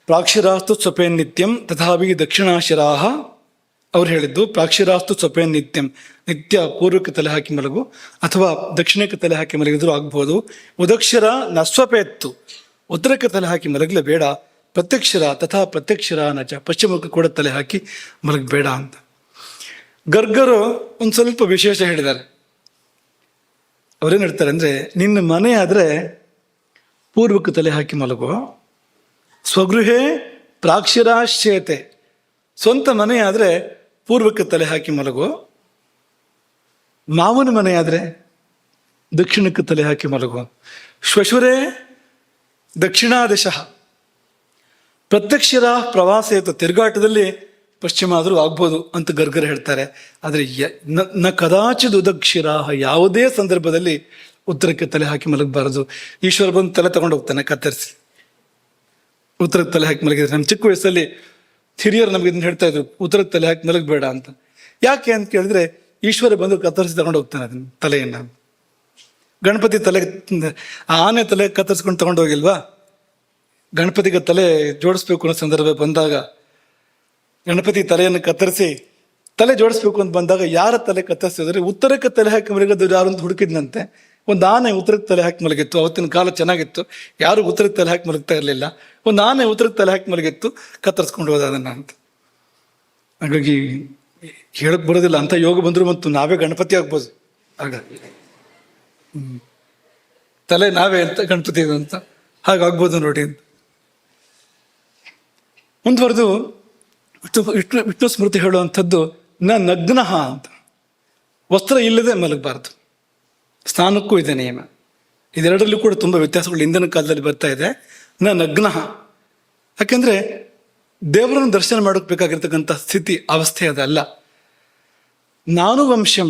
ಪ್ರಾಕ್ಷಿರಾಸ್ತು ಸ್ವಪೇನ್ ನಿತ್ಯಂ ತಥಾಪಿ ದಕ್ಷಿಣಾಶಿರಾಹ, ಅವ್ರು ಹೇಳಿದ್ದು ಪ್ರಾಕ್ಷಿರಾಸ್ತು ಸ್ವಪೇನ್ ನಿತ್ಯಂ, ನಿತ್ಯ ಪೂರ್ವಕ್ಕೆ ತಲೆ ಹಾಕಿ ಮಲಗು ಅಥವಾ ದಕ್ಷಿಣಕ್ಕೆ ತಲೆ ಹಾಕಿ ಮಲಗಿದ್ರು ಆಗ್ಬೋದು. ಉದಕ್ಷಿರ ನಸ್ವಪೇತ್ತು, ಉತ್ತರಕ್ಕೆ ತಲೆ ಹಾಕಿ ಮಲಗಲೇಬೇಡ. ಪ್ರತ್ಯಕ್ಷರ ತಥಾ ಪ್ರತ್ಯಕ್ಷರ ನಚ, ಪಶ್ಚಿಮಕ್ಕೆ ಕೂಡ ತಲೆ ಹಾಕಿ ಮಲಗಬೇಡ ಅಂತ. ಗರ್ಗರು ಒಂದು ಸ್ವಲ್ಪ ವಿಶೇಷ ಹೇಳಿದ್ದಾರೆ. ಅವ್ರೇನು ಹೇಳ್ತಾರೆ ಅಂದರೆ, ನಿನ್ನ ಮನೆ ಆದರೆ ಪೂರ್ವಕ್ಕೆ ತಲೆ ಹಾಕಿ ಮಲಗು, ಸ್ವಗೃಹೇ ಪ್ರಾಕ್ಷಿರಾಶ್ಚೇತೆ, ಸ್ವಂತ ಮನೆ ಆದರೆ ಪೂರ್ವಕ್ಕೆ ತಲೆ ಹಾಕಿ ಮಲಗು. ಮಾವನ ಮನೆ ಆದರೆ ದಕ್ಷಿಣಕ್ಕೆ ತಲೆ ಹಾಕಿ ಮಲಗು. ಶ್ವಶುರೇ ದಕ್ಷಿಣಾದಿಶಃ, ಪ್ರತ್ಯಕ್ಷರ ಪ್ರವಾಸೇತ, ತಿರುಗಾಟದಲ್ಲಿ ಪಶ್ಚಿಮ ಆದರೂ ಆಗ್ಬೋದು ಅಂತ ಗರ್ಗರು ಹೇಳ್ತಾರೆ. ಆದರೆ ನ ಕದಾಚಿದ ಉದಕ್ಷಿರ, ಯಾವುದೇ ಸಂದರ್ಭದಲ್ಲಿ ಉತ್ತರಕ್ಕೆ ತಲೆ ಹಾಕಿ ಮಲಗಬಾರದು. ಈಶ್ವರ ಬಂದು ತಲೆ ತಗೊಂಡು ಹೋಗ್ತಾನೆ ಕತ್ತರಿಸಿ, ಉತ್ತರಕ್ಕೆ ತಲೆ ಹಾಕಿ ಮಲಗಿದ್ರೆ. ನಮ್ಮ ಚಿಕ್ಕ ವಯಸ್ಸಲ್ಲಿ ಹಿರಿಯರು ನಮ್ಗೆ ಇದನ್ನ ಹೇಳ್ತಾ ಇದ್ರು, ಉತ್ತರಕ್ಕೆ ತಲೆ ಹಾಕಿ ಮಲಗಬೇಡ ಅಂತ. ಯಾಕೆ ಅಂತ ಕೇಳಿದ್ರೆ ಈಶ್ವರ ಬಂದು ಕತ್ತರಿಸಿ ತಗೊಂಡು ಹೋಗ್ತಾನೆ ಅದನ್ನ ತಲೆಯನ್ನ. ಗಣಪತಿ ತಲೆ, ಆನೆ ತಲೆ ಕತ್ತರಿಸ್ಕೊಂಡು ತಗೊಂಡು ಹೋಗಿಲ್ವಾ? ಗಣಪತಿಗೆ ತಲೆ ಜೋಡಿಸ್ಬೇಕು ಅನ್ನೋ ಸಂದರ್ಭ ಬಂದಾಗ, ಗಣಪತಿ ತಲೆಯನ್ನು ಕತ್ತರಿಸಿ ತಲೆ ಜೋಡಿಸ್ಬೇಕು ಅಂತ ಬಂದಾಗ ಯಾರ ತಲೆ ಕತ್ತರಿಸಿದ್ರೆ ಉತ್ತರಕ್ಕೆ ತಲೆ ಹಾಕಿ ಮಲಗೋದು ಯಾರು ಅಂತ ಹುಡುಕಿದ್ನಂತೆ. ಒಂದು ಆನೆ ಉತ್ತರಕ್ಕೆ ತಲೆ ಹಾಕಿ ಮಲಗಿತ್ತು. ಅವತ್ತಿನ ಕಾಲ ಚೆನ್ನಾಗಿತ್ತು, ಯಾರು ಉತ್ತರಕ್ಕೆ ತಲೆ ಹಾಕಿ ಮಲಗ್ತಾ ಇರಲಿಲ್ಲ. ಒಂದು ಆನೆ ಉತ್ತರಕ್ಕೆ ತಲೆ ಹಾಕಿ ಮಲಗಿತ್ತು, ಕತ್ತರಿಸ್ಕೊಂಡು ಹೋದ ಅದನ್ನ ಅಂತ. ಹಾಗಾಗಿ ಹೇಳಕ್ ಬರೋದಿಲ್ಲ ಅಂತ ಯೋಗ ಬಂದ್ರು ಮತ್ತು ನಾವೇ ಗಣಪತಿ ಆಗ್ಬೋದು. ಆಗ ತಲೆ ನಾವೇ ಅಂತ ಗಣಪತಿ ಅಂತ ಹಾಗಾಗ್ಬೋದು ನೋಡಿ ಅಂತ. ಮುಂದುವರೆದು ವಿಷ್ಣು ಸ್ಮೃತಿ ಹೇಳುವಂಥದ್ದು ನಗ್ನ ಅಂತ, ವಸ್ತ್ರ ಇಲ್ಲದೆ ಮಲಗಬಾರ್ದು. ಸ್ನಾನಕ್ಕೂ ಇದೆ ನಿಯಮ. ಇದೆರಡರಲ್ಲೂ ಕೂಡ ತುಂಬ ವ್ಯತ್ಯಾಸಗಳು ಇಂದಿನ ಕಾಲದಲ್ಲಿ ಬರ್ತಾ ಇದೆ. ನಗ್ನ, ಯಾಕೆಂದ್ರೆ ದೇವರನ್ನು ದರ್ಶನ ಮಾಡೋಕೆ ಬೇಕಾಗಿರ್ತಕ್ಕಂಥ ಸ್ಥಿತಿ ಅವಸ್ಥೆ ಅದಲ್ಲ. ನಾನು ವಂಶಂ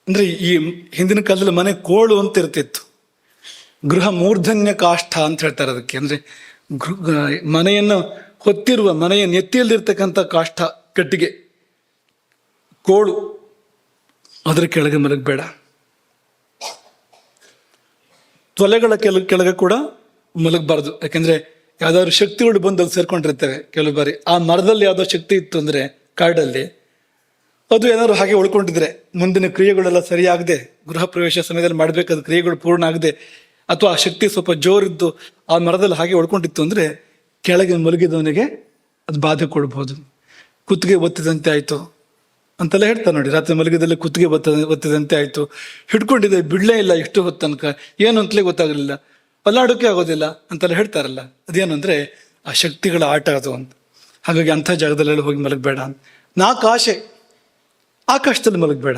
ಅಂದ್ರೆ ಈ ಹಿಂದಿನ ಕಾಲದಲ್ಲಿ ಮನೆ ಕೋಳು ಅಂತ ಇರ್ತಿತ್ತು. ಗೃಹ ಮೂರ್ಧನ್ಯ ಕಾಷ್ಠ ಅಂತ ಹೇಳ್ತಾರೆ ಅದಕ್ಕೆ. ಅಂದ್ರೆ ಮನೆಯನ್ನು ಹೊತ್ತಿರುವ, ಮನೆಯ ನೆತ್ತಿಯಲ್ಲಿರ್ತಕ್ಕಂಥ ಕಾಷ್ಠ, ಕಟ್ಟಿಗೆ, ಕೋಳು, ಅದರ ಕೆಳಗೆ ಮಲಗಬೇಡ. ತೊಲೆಗಳ ಕೆಳಗೆ ಕೂಡ ಮಲಗಬಾರ್ದು. ಯಾಕೆಂದ್ರೆ ಯಾವ್ದಾದ್ರು ಶಕ್ತಿಗಳು ಬಂದು ಅಲ್ಲಿ ಸೇರ್ಕೊಂಡಿರ್ತವೆ ಕೆಲವು ಬಾರಿ. ಆ ಮರದಲ್ಲಿ ಯಾವ್ದೋ ಶಕ್ತಿ ಇತ್ತು ಅಂದ್ರೆ ಕಾಡಲ್ಲಿ, ಅದು ಏನಾದ್ರು ಹಾಗೆ ಉಳ್ಕೊಂಡಿದ್ರೆ ಮುಂದಿನ ಕ್ರಿಯೆಗಳೆಲ್ಲ ಸರಿಯಾಗದೆ, ಗೃಹ ಪ್ರವೇಶ ಸಮಯದಲ್ಲಿ ಮಾಡಬೇಕಾದ ಕ್ರಿಯೆಗಳು ಪೂರ್ಣ ಆಗದೆ, ಅಥವಾ ಆ ಶಕ್ತಿ ಸ್ವಲ್ಪ ಜೋರಿದ್ದು ಆ ಮರದಲ್ಲಿ ಹಾಗೆ ಉಳ್ಕೊಂಡಿತ್ತು ಅಂದರೆ ಕೆಳಗೆ ಮಲಗಿದವನಿಗೆ ಅದು ಬಾಧೆ ಕೊಡ್ಬೋದು. ಕುತ್ತಿಗೆ ಒತ್ತಿದಂತೆ ಆಯಿತು ಅಂತೆಲ್ಲ ಹೇಳ್ತಾರೆ ನೋಡಿ. ರಾತ್ರಿ ಮಲಗಿದಲ್ಲಿ ಕುತ್ತಿಗೆ ಒತ್ತಿದಂತೆ ಆಯಿತು, ಹಿಡ್ಕೊಂಡಿದೆ ಬಿಡಲೇ ಇಲ್ಲ ಎಷ್ಟು ಹೊತ್ತು ತನಕ, ಏನು ಅಂತಲೇ ಗೊತ್ತಾಗಲಿಲ್ಲ, ಅಲ್ಲಾಡೋಕೆ ಆಗೋದಿಲ್ಲ ಅಂತೆಲ್ಲ ಹೇಳ್ತಾರಲ್ಲ. ಅದೇನು ಅಂದರೆ ಆ ಶಕ್ತಿಗಳ ಆಟ ಅದು ಅಂತ. ಹಾಗಾಗಿ ಅಂಥ ಜಾಗದಲ್ಲೆಲ್ಲ ಹೋಗಿ ಮಲಗಬೇಡ. ನಾಲ್ಕು ಆಶೆ, ಆಕಾಶದಲ್ಲಿ ಮಲಗಬೇಡ.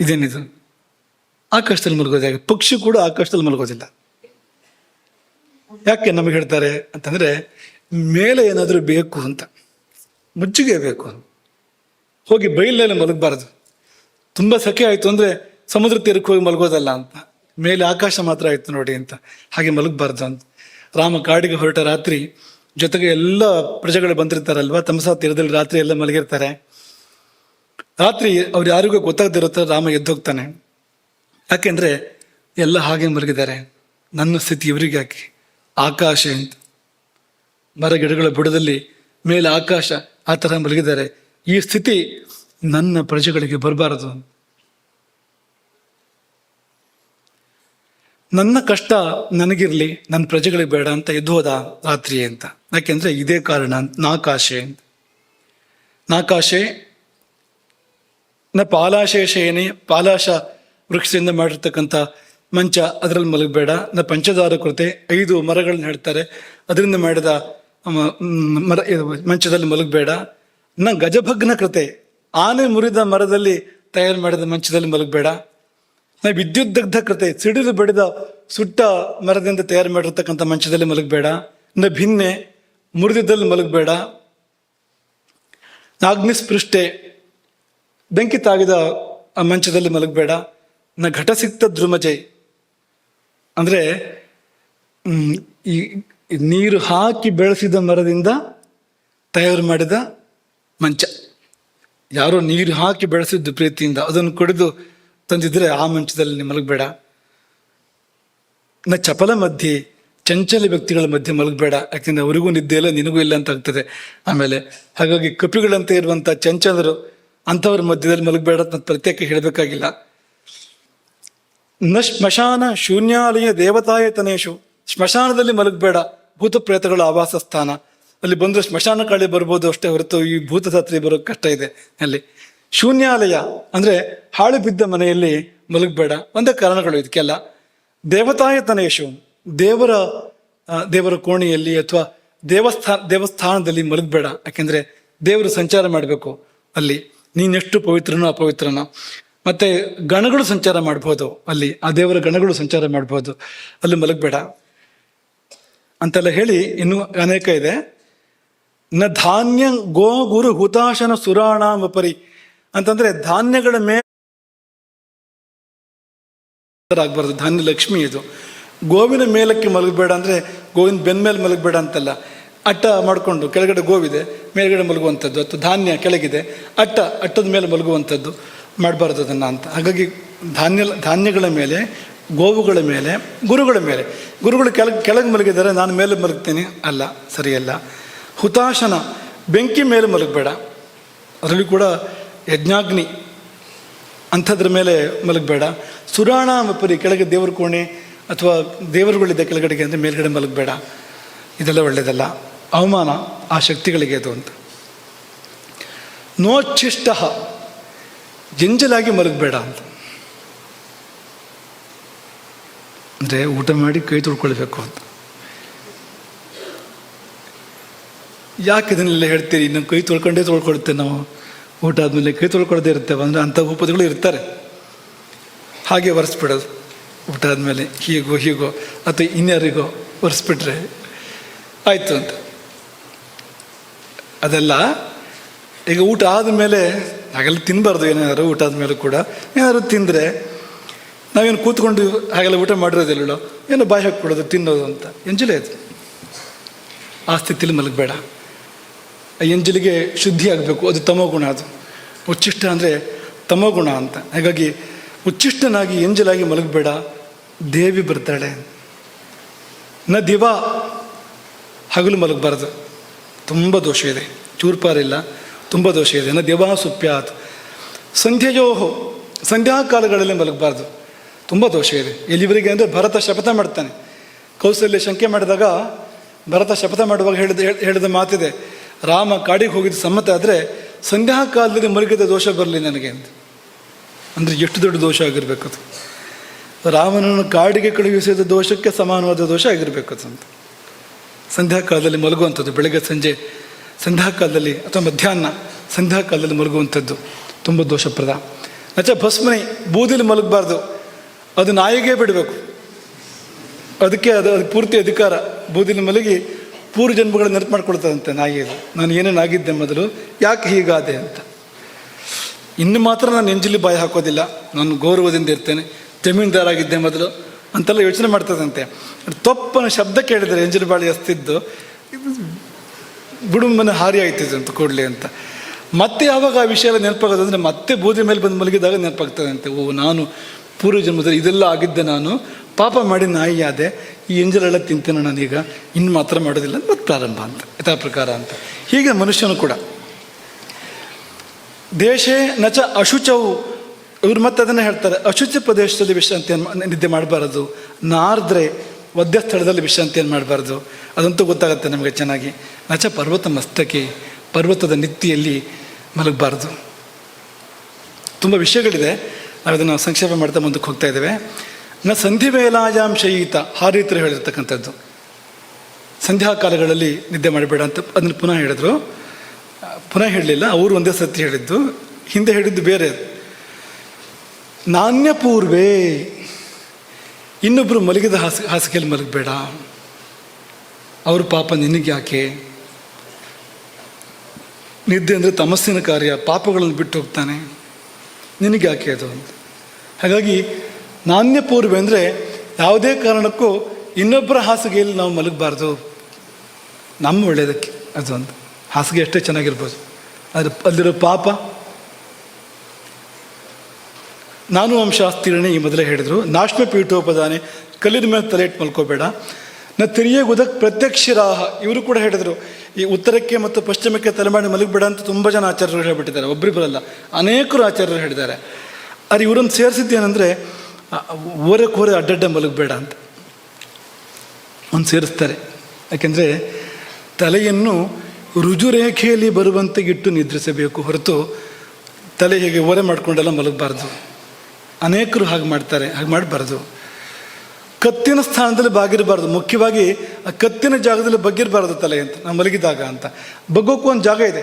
ಇದೇನಿದು ಆಕಾಶದಲ್ಲಿ ಮಲಗೋದು? ಹೇಗೆ? ಪಕ್ಷಿ ಕೂಡ ಆಕಾಶದಲ್ಲಿ ಮಲಗೋದಿಲ್ಲ. ಯಾಕೆ ನಮಗೆ ಹೇಳ್ತಾರೆ ಅಂತಂದರೆ ಮೇಲೆ ಏನಾದರೂ ಬೇಕು ಅಂತ, ಮುಚ್ಚಿಗೆ ಬೇಕು. ಹೋಗಿ ಬೈಲಿನಲ್ಲಿ ಮಲಗಬಾರ್ದು. ತುಂಬ ಸೆಕೆ ಆಯಿತು ಅಂದರೆ ಸಮುದ್ರ ತೀರಕ್ಕೆ ಹೋಗಿ ಮಲಗೋದಲ್ಲ ಅಂತ, ಮೇಲೆ ಆಕಾಶ ಮಾತ್ರ ಆಯಿತು ನೋಡಿ ಅಂತ, ಹಾಗೆ ಮಲಗಬಾರ್ದು ಅಂತ. ರಾಮ ಕಾಡಿಗೆ ಹೊರಟ ರಾತ್ರಿ ಜೊತೆಗೆ ಎಲ್ಲ ಪ್ರಜೆಗಳು ಬಂದಿರ್ತಾರಲ್ವ, ತಮಸಾ ತೀರದಲ್ಲಿ ರಾತ್ರಿ ಎಲ್ಲ ಮಲಗಿರ್ತಾರೆ. ರಾತ್ರಿ ಅವ್ರು ಯಾರಿಗೂ ಗೊತ್ತಾಗದಿರೋ ರಾಮ ಎದ್ದೋಗ್ತಾನೆ. ಯಾಕೆಂದರೆ ಎಲ್ಲ ಹಾಗೆ ಮಲಗಿದ್ದಾರೆ, ನನ್ನ ಸ್ಥಿತಿ ಇವರಿಗೆ ಯಾಕೆ? ಆಕಾಶ ಅಂತ, ಮರ ಗಿಡಗಳ ಬುಡದಲ್ಲಿ ಮೇಲೆ ಆಕಾಶ ಆ ಥರ ಮಲಗಿದ್ದಾರೆ. ಈ ಸ್ಥಿತಿ ನನ್ನ ಪ್ರಜೆಗಳಿಗೆ ಬರಬಾರದು. ನನ್ನ ಕಷ್ಟ ನನಗಿರಲಿ, ನನ್ನ ಪ್ರಜೆಗಳಿಗೆ ಬೇಡ ಅಂತ ಎದ್ದು ಹೋದ ರಾತ್ರಿ ಅಂತ. ಯಾಕೆಂದರೆ ಇದೇ ಕಾರಣ. ನಾಕಾಶೆ ಅಂತ, ನಾಕಾಶೆ ನ ಪಾಲಾಶೇಷೇನೆ, ಪಾಲಾಶ ವೃಕ್ಷದಿಂದ ಮಾಡಿರ್ತಕ್ಕಂಥ ಮಂಚ, ಅದರಲ್ಲಿ ಮಲಗಬೇಡ. ನ ಪಂಚದಾರ ಕೃತೆ, 5 ಮರಗಳನ್ನ ಹೇಳ್ತಾರೆ, ಅದರಿಂದ ಮಾಡಿದ ಮಂಚದಲ್ಲಿ ಮಲಗಬೇಡ. ನ ಗಜಭಗ್ನ ಕೃತೆ, ಆನೆ ಮುರಿದ ಮರದಲ್ಲಿ ತಯಾರು ಮಾಡಿದ ಮಂಚದಲ್ಲಿ ಮಲಗಬೇಡ. ನ ವಿದ್ಯುತ್ ದಗ್ಧ ಕೃತೆ, ಸಿಡಿದು ಬಡಿದ ಸುಟ್ಟ ಮರದಿಂದ ತಯಾರು ಮಾಡಿರ್ತಕ್ಕಂಥ ಮಂಚದಲ್ಲಿ ಮಲಗಬೇಡ. ನ ಭಿನ್ನೆ, ಮುರಿದಿದ್ದಲ್ಲಿ ಮಲಗಬೇಡ. ನಾಗ್ನಿಸ್ಪೃಷ್ಟೆ, ಬೆಂಕಿ ತಾಗಿದ ಆ ಮಂಚದಲ್ಲಿ ಮಲಗಬೇಡ. ನ ಘಟಸಿಕ್ತ ಧ್ರುಮಜೈ, ಅಂದರೆ ಈ ನೀರು ಹಾಕಿ ಬೆಳೆಸಿದ ಮರದಿಂದ ತಯಾರು ಮಾಡಿದ ಮಂಚ, ಯಾರೋ ನೀರು ಹಾಕಿ ಬೆಳೆಸಿದ್ದು ಪ್ರೀತಿಯಿಂದ, ಅದನ್ನು ಕುಡಿದು ತಂದಿದ್ರೆ ಆ ಮಂಚದಲ್ಲಿ ನೀವು ಮಲಗಬೇಡ. ನ ಚಪಲ ಮಧ್ಯೆ, ಚಂಚಲ ವ್ಯಕ್ತಿಗಳ ಮಧ್ಯೆ ಮಲಗಬೇಡ. ಯಾಕೆಂದರೆ ಅವರಿಗೂ ನಿದ್ದೆ ಇಲ್ಲ, ನಿನಗೂ ಇಲ್ಲ ಅಂತ ಆಗ್ತದೆ ಆಮೇಲೆ. ಹಾಗಾಗಿ ಕಪಿಗಳಂತೆ ಇರುವಂಥ ಚಂಚಲರು, ಅಂಥವ್ರ ಮಧ್ಯದಲ್ಲಿ ಮಲಗಬೇಡ ಅಂತ ಪ್ರತ್ಯೇಕ ಹೇಳಬೇಕಾಗಿಲ್ಲ. ನ ಸ್ಮಶಾನ ಶೂನ್ಯಾಲಯ ದೇವತಾಯತನೇಶು, ಸ್ಮಶಾನದಲ್ಲಿ ಮಲಗಬೇಡ, ಭೂತ ಪ್ರೇತಗಳ ಆವಾಸ ಸ್ಥಾನ. ಅಲ್ಲಿ ಬಂದರೆ ಸ್ಮಶಾನ ಕಾಳಿ ಬರ್ಬೋದು ಅಷ್ಟೇ ಹೊರತು ಈ ಭೂತಧಾತ್ರಿ ಬರೋಕ್ಕೆ ಕಷ್ಟ ಇದೆ ಅಲ್ಲಿ. ಶೂನ್ಯಾಲಯ ಅಂದರೆ ಹಾಳು ಬಿದ್ದ ಮನೆಯಲ್ಲಿ ಮಲಗಬೇಡ. ಒಂದೇ ಕಾರಣಗಳು ಇದಕ್ಕೆಲ್ಲ. ದೇವತಾಯತನೇಶು, ದೇವರ ಕೋಣೆಯಲ್ಲಿ ಅಥವಾ ದೇವಸ್ಥಾನದಲ್ಲಿ ಮಲಗಬೇಡ. ಯಾಕೆಂದರೆ ದೇವರು ಸಂಚಾರ ಮಾಡಬೇಕು ಅಲ್ಲಿ, ನೀನೆಷ್ಟು ಪವಿತ್ರನೋ ಅಪವಿತ್ರನೋ. ಮತ್ತು ಗಣಗಳು ಸಂಚಾರ ಮಾಡ್ಬೋದು ಅಲ್ಲಿ, ಆ ದೇವರ ಗಣಗಳು ಸಂಚಾರ ಮಾಡ್ಬೋದು, ಅಲ್ಲಿ ಮಲಗಬೇಡ ಅಂತೆಲ್ಲ ಹೇಳಿ ಇನ್ನೂ ಅನೇಕ ಇದೆ. ನ ಧಾನ್ಯ ಗೋ ಗುರು ಹುತಾಶನ ಸುರಾಣಾಮಪರಿ ಅಂತಂದರೆ ಧಾನ್ಯಗಳ ಮೇಲೆ ಆಗ್ಬಾರ್ದು. ಧಾನ್ಯ ಲಕ್ಷ್ಮಿ ಇದು. ಗೋವಿನ ಮೇಲಕ್ಕೆ ಮಲಗಬೇಡ ಅಂದರೆ ಗೋವಿನ ಬೆನ್ನ ಮೇಲೆ ಮಲಗಬೇಡ ಅಂತಲ್ಲ. ಅಟ್ಟ ಮಾಡಿಕೊಂಡು ಕೆಳಗಡೆ ಗೋವಿದೆ, ಮೇಲ್ಗಡೆ ಮಲಗುವಂಥದ್ದು, ಅಥವಾ ಧಾನ್ಯ ಕೆಳಗಿದೆ, ಅಟ್ಟದ ಮೇಲೆ ಮಲಗುವಂಥದ್ದು ಮಾಡಬಾರ್ದು ಅದನ್ನು ಅಂತ. ಹಾಗಾಗಿ ಧಾನ್ಯಗಳ ಮೇಲೆ, ಗೋವುಗಳ ಮೇಲೆ, ಗುರುಗಳು ಕೆಳಗೆ ಮಲಗಿದ್ದಾರೆ, ನಾನು ಮೇಲೆ ಮಲಗ್ತೀನಿ ಅಲ್ಲ, ಸರಿಯಲ್ಲ. ಹುತಾಶನ, ಬೆಂಕಿ ಮೇಲೆ ಮಲಗಬೇಡ. ಅದರಲ್ಲಿ ಕೂಡ ಯಜ್ಞಾಗ್ನಿ ಅಂಥದ್ರ ಮೇಲೆ ಮಲಗಬೇಡ. ಸುರಾಣಾಮಪರಿ, ಕೆಳಗೆ ದೇವರ ಕೋಣೆ ಅಥವಾ ದೇವರುಗಳಿದೆ ಕೆಳಗಡೆಗೆ ಅಂದರೆ ಮೇಲ್ಗಡೆ ಮಲಗಬೇಡ. ಇದೆಲ್ಲ ಒಳ್ಳೆಯದಲ್ಲ, ಅವಮಾನ ಆ ಶಕ್ತಿಗಳಿಗೆ ಅದು ಅಂತ. ನೋಚ್ಛಿಷ್ಟ, ಜಂಜಲಾಗಿ ಮಲಗಬೇಡ ಅಂತ. ಅಂದರೆ ಊಟ ಮಾಡಿ ಕೈ ತೊಳ್ಕೊಳ್ಬೇಕು ಅಂತ. ಯಾಕೆ ಇದನ್ನೆಲ್ಲ ಹೇಳ್ತೀರಿ? ಇನ್ನು ಕೈ ತೊಳ್ಕೊಳ್ತೇವೆ ನಾವು, ಊಟ ಆದಮೇಲೆ ಕೈ ತೊಳ್ಕೊಳ್ಳೋದೇ ಇರ್ತೇವೆ ಅಂದರೆ ಅಂಥ ಉಪದಿಗಳು ಇರ್ತಾರೆ. ಹಾಗೆ ಒರೆಸ್ಬಿಡೋದು ಊಟ ಆದಮೇಲೆ, ಹೀಗೋ ಅಥವಾ ಇನ್ಯಾರಿಗೋ ಒರೆಸ್ಬಿಟ್ರೆ ಆಯಿತು ಅಂತ. ಅದೆಲ್ಲ ಈಗ ಊಟ ಆದಮೇಲೆ ಹಾಗೆಲ್ಲ ತಿನ್ನಬಾರ್ದು. ಏನಾದ್ರು ಊಟ ಆದಮೇಲೆ ಕೂಡ ಏನಾದ್ರು ತಿಂದರೆ ನಾವೇನು ಕೂತ್ಕೊಂಡು ಹಾಗೆಲ್ಲ ಊಟ ಮಾಡಿರೋದಿಲ್ಲೋ, ಏನೋ ಬಾಯಿ ಹಾಕ್ಬಿಡೋದು, ತಿನ್ನೋದು ಅಂತ. ಎಂಜಲೇ ಅದು. ಆ ಸ್ಥಿತಿಲಿ ಮಲಗಬೇಡ. ಎಂಜಲಿಗೆ ಶುದ್ಧಿ ಆಗಬೇಕು, ಅದು ತಮೋಗುಣ. ಅದು ಉಚ್ಚಿಷ್ಟ ಅಂದರೆ ತಮೋಗುಣ ಅಂತ. ಹಾಗಾಗಿ ಉಚ್ಚಿಷ್ಟನಾಗಿ ಎಂಜಲಾಗಿ ಮಲಗಬೇಡ, ದೇವಿ ಬರ್ತಾಳೆ. ನ ದಿವಾ, ಹಗಲು ಮಲಗಬಾರ್ದು, ತುಂಬ ದೋಷ ಇದೆ. ಚೂರ್ಪಾರಿಲ್ಲ, ತುಂಬ ದೋಷ ಇದೆ. ನ ದೇವಾ ಸುಪ್ಯಾತ್ ಸಂಧ್ಯಾಕಾಲಗಳಲ್ಲಿ ಮಲಗಬಾರ್ದು, ತುಂಬ ದೋಷ ಇದೆ. ಎಲ್ಲಿವರೆಗೆ ಅಂದರೆ ಭರತ ಶಪಥ ಮಾಡ್ತಾನೆ. ಕೌಸಲ್ಯ ಶಂಕೆ ಮಾಡಿದಾಗ ಭರತ ಶಪಥ ಮಾಡುವಾಗ ಹೇಳಿದ ಮಾತಿದೆ, ರಾಮ ಕಾಡಿಗೆ ಹೋಗಿದ್ದು ಸಮ್ಮತ ಆದರೆ ಸಂಧ್ಯಾಕಾಲದಲ್ಲಿ ಮಲಗಿದ ದೋಷ ಬರಲಿ ನನಗೆ ಅಂತ. ಅಂದರೆ ಎಷ್ಟು ದೊಡ್ಡ ದೋಷ ಆಗಿರಬೇಕು ಅದು. ರಾಮನನ್ನು ಕಾಡಿಗೆ ಕಳುಹಿಸಿದ ದೋಷಕ್ಕೆ ಸಮಾನವಾದ ದೋಷ ಆಗಿರಬೇಕು ಅಂತ. ಸಂಧ್ಯಾಕಾಲದಲ್ಲಿ ಮಲಗುವಂಥದ್ದು, ಬೆಳಗ್ಗೆ ಸಂಜೆ ಸಂಧ್ಯಾಕಾಲದಲ್ಲಿ ಅಥವಾ ಮಧ್ಯಾಹ್ನ ಸಂಧ್ಯಾಕಾಲದಲ್ಲಿ ಮಲಗುವಂಥದ್ದು ತುಂಬ ದೋಷಪ್ರದ. ನಚ ಭಸ್ಮನಿ, ಬೂದಿಲಿ ಮಲಗಬಾರ್ದು, ಅದು ನಾಯಿಗೆ ಬಿಡಬೇಕು. ಅದಕ್ಕೆ ಅದು ಪೂರ್ತಿ ಅಧಿಕಾರ. ಬೂದಿಲಿ ಮಲಗಿ ಪೂರ್ವ ಜನ್ಮಗಳ ನೆನಪು ಮಾಡ್ಕೊಳ್ತದಂತೆ ನಾಯಿ. ಅದು ನಾನು ಏನೇನಾಗಿದ್ದೆ ಮೊದಲು, ಯಾಕೆ ಹೀಗಾದೆ ಅಂತ. ಇನ್ನು ಮಾತ್ರ ನಾನು ಎಂಜಲಿ ಬಾಯಿ ಹಾಕೋದಿಲ್ಲ, ನಾನು ಗೌರವದಿಂದ ಇರ್ತೇನೆ, ಜಮೀನ್ದಾರಾಗಿದ್ದೆ ಮೊದಲು ಅಂತೆಲ್ಲ ಯೋಚನೆ ಮಾಡ್ತದಂತೆ. ತೊಪ್ಪನ ಶಬ್ದ ಕೇಳಿದರೆ ಎಂಜಲು ಬಾಳಿ ಹಸ್ತಿದ್ದು ಗುಡುಂಬನ ಹಾರಿ ಆಯ್ತಿದ್ದು ಅಂತ ಕೂಡಲೇ ಅಂತ. ಮತ್ತೆ ಯಾವಾಗ ಆ ವಿಷಯ ಎಲ್ಲ ನೆನಪಾಗೋದು ಅಂದರೆ ಮತ್ತೆ ಬೂದಿ ಮೇಲೆ ಬಂದು ಮಲಗಿದಾಗ ನೆನಪಾಗ್ತದಂತೆ, ಓ ನಾನು ಪೂರ್ವ ಜನ್ಮದಲ್ಲಿ ಇದೆಲ್ಲ ಆಗಿದ್ದೆ, ನಾನು ಪಾಪ ಮಾಡಿ ನಾಯಿ ಆದೆ, ಈ ಎಂಜಲೆಲ್ಲ ತಿಂತೇನೆ ನಾನೀಗ, ಇನ್ನು ಮಾತ್ರ ಮಾಡೋದಿಲ್ಲ ಮತ್ತು ಪ್ರಾರಂಭ ಅಂತ ಯಥಾ ಪ್ರಕಾರ ಅಂತ. ಹೀಗೆ ಮನುಷ್ಯನು ಕೂಡ ದೇಶೇ ನಚ ಅಶುಚವು, ಇವರು ಮತ್ತೆ ಅದನ್ನೇ ಹೇಳ್ತಾರೆ, ಅಶುಚಿ ಪ್ರದೇಶದಲ್ಲಿ ವಿಶ್ರಾಂತಿಯನ್ನು ನಿದ್ದೆ ಮಾಡಬಾರದು, ನಾರ್ದ್ರೆ ಒದ್ದೆ ಸ್ಥಳದಲ್ಲಿ ವಿಶ್ರಾಂತಿಯನ್ನು ಮಾಡಬಾರ್ದು. ಅದಂತೂ ಗೊತ್ತಾಗುತ್ತೆ ನಮಗೆ ಚೆನ್ನಾಗಿ. ನಚ ಪರ್ವತ ಮಸ್ತಕೆ, ಪರ್ವತದ ನೆತ್ತಿಯಲ್ಲಿ ಮಲಗಬಾರ್ದು. ತುಂಬ ವಿಷಯಗಳಿದೆ, ನಾವು ಅದನ್ನು ಸಂಕ್ಷೇಪ ಮಾಡ್ತಾ ಮುಂದಕ್ಕೆ ಹೋಗ್ತಾ ಇದ್ದೇವೆ. ನ ಸಂಧಿ ವೇಲಾಯಾಮ್ ಶಯೀತ, ಹಾರೀತರು ಹೇಳಿರ್ತಕ್ಕಂಥದ್ದು. ಸಂಧ್ಯಾಕಾಲಗಳಲ್ಲಿ ನಿದ್ದೆ ಮಾಡಬೇಡ ಅಂತ ಅದನ್ನು ಪುನಃ ಹೇಳಿದ್ರು. ಪುನಃ ಹೇಳಲಿಲ್ಲ, ಅವರು ಒಂದೇ ಸತಿ ಹೇಳಿದ್ದು, ಹಿಂದೆ ಹೇಳಿದ್ದು ಬೇರೆ. ನಾಣ್ಯ ಪೂರ್ವೇ, ಇನ್ನೊಬ್ಬರು ಮಲಗಿದ ಹಾಸಿಗೆಯಲ್ಲಿ ಮಲಗಬೇಡ, ಅವರು ಪಾಪ ನಿನಗೆ ಯಾಕೆ. ನಿದ್ದೆ ಅಂದರೆ ತಮಸ್ಸಿನ ಕಾರ್ಯ, ಪಾಪಗಳನ್ನು ಬಿಟ್ಟು ಹೋಗ್ತಾನೆ, ನಿನಗೆ ಯಾಕೆ ಅದು ಅಂತ. ಹಾಗಾಗಿ ನಾಣ್ಯ ಪೂರ್ವೆ ಅಂದರೆ ಯಾವುದೇ ಕಾರಣಕ್ಕೂ ಇನ್ನೊಬ್ಬರ ಹಾಸಿಗೆಯಲ್ಲಿ ನಾವು ಮಲಗಬಾರ್ದು, ನಮ್ಮ ಒಳ್ಳೆಯದಕ್ಕೆ ಅದು ಅಂತ. ಹಾಸಿಗೆ ಎಷ್ಟೇ ಚೆನ್ನಾಗಿರ್ಬೋದು, ಆದರೆ ಅಲ್ಲಿರೋ ಪಾಪ. ನಾನು ವಂಶಾಸ್ತೀರ್ಣೆ ಈ ಮೊದಲೇ ಹೇಳಿದರು. ನಾಶ್ಮ ಪೀಠೋಪದಾನೆ, ಕಲ್ಲಿನ ಮೇಲೆ ತಲೆ ಇಟ್ಟು ಮಲ್ಕೋಬೇಡ. ನ ತಿರಿಯಗುದಕ್ ಪ್ರತ್ಯಕ್ಷರಾಹ, ಇವರು ಕೂಡ ಹೇಳಿದರು, ಈ ಉತ್ತರಕ್ಕೆ ಮತ್ತು ಪಶ್ಚಿಮಕ್ಕೆ ತಲೆ ಮಾಡಿ ಮಲಗಬೇಡ ಅಂತ ತುಂಬ ಜನ ಆಚಾರ್ಯರು ಹೇಳಿಬಿಟ್ಟಿದ್ದಾರೆ, ಒಬ್ಬರಿಬ್ಬರಲ್ಲ ಅನೇಕರು ಆಚಾರ್ಯರು ಹೇಳಿದ್ದಾರೆ. ಆದರೆ ಇವರನ್ನು ಸೇರಿಸಿದ್ದೇನೆಂದರೆ ಓರಕ್ಕೆ ಅಡ್ಡಡ್ಡ ಮಲಗಬೇಡ ಅಂತ ಒಂದು ಸೇರಿಸ್ತಾರೆ. ಯಾಕೆಂದರೆ ತಲೆಯನ್ನು ರುಜುರೇಖೆಯಲ್ಲಿ ಬರುವಂತೆ ಇಟ್ಟು ನಿದ್ರಿಸಬೇಕು ಹೊರತು ತಲೆ ಹೇಗೆ ಓರೆ ಮಾಡಿಕೊಂಡೆಲ್ಲ ಮಲಗಬಾರ್ದು. ಅನೇಕರು ಹಾಗೆ ಮಾಡ್ತಾರೆ, ಹಾಗೆ ಮಾಡಬಾರ್ದು. ಕತ್ತಿನ ಸ್ಥಾನದಲ್ಲಿ ಬಾಗಿರಬಾರ್ದು, ಮುಖ್ಯವಾಗಿ ಆ ಕತ್ತಿನ ಜಾಗದಲ್ಲಿ ಬಗ್ಗಿರಬಾರ್ದು ತಲೆ ಅಂತ ನಾವು ಮಲಗಿದಾಗ ಅಂತ. ಬಗ್ಗೋಕ್ಕೂ ಒಂದು ಜಾಗ ಇದೆ,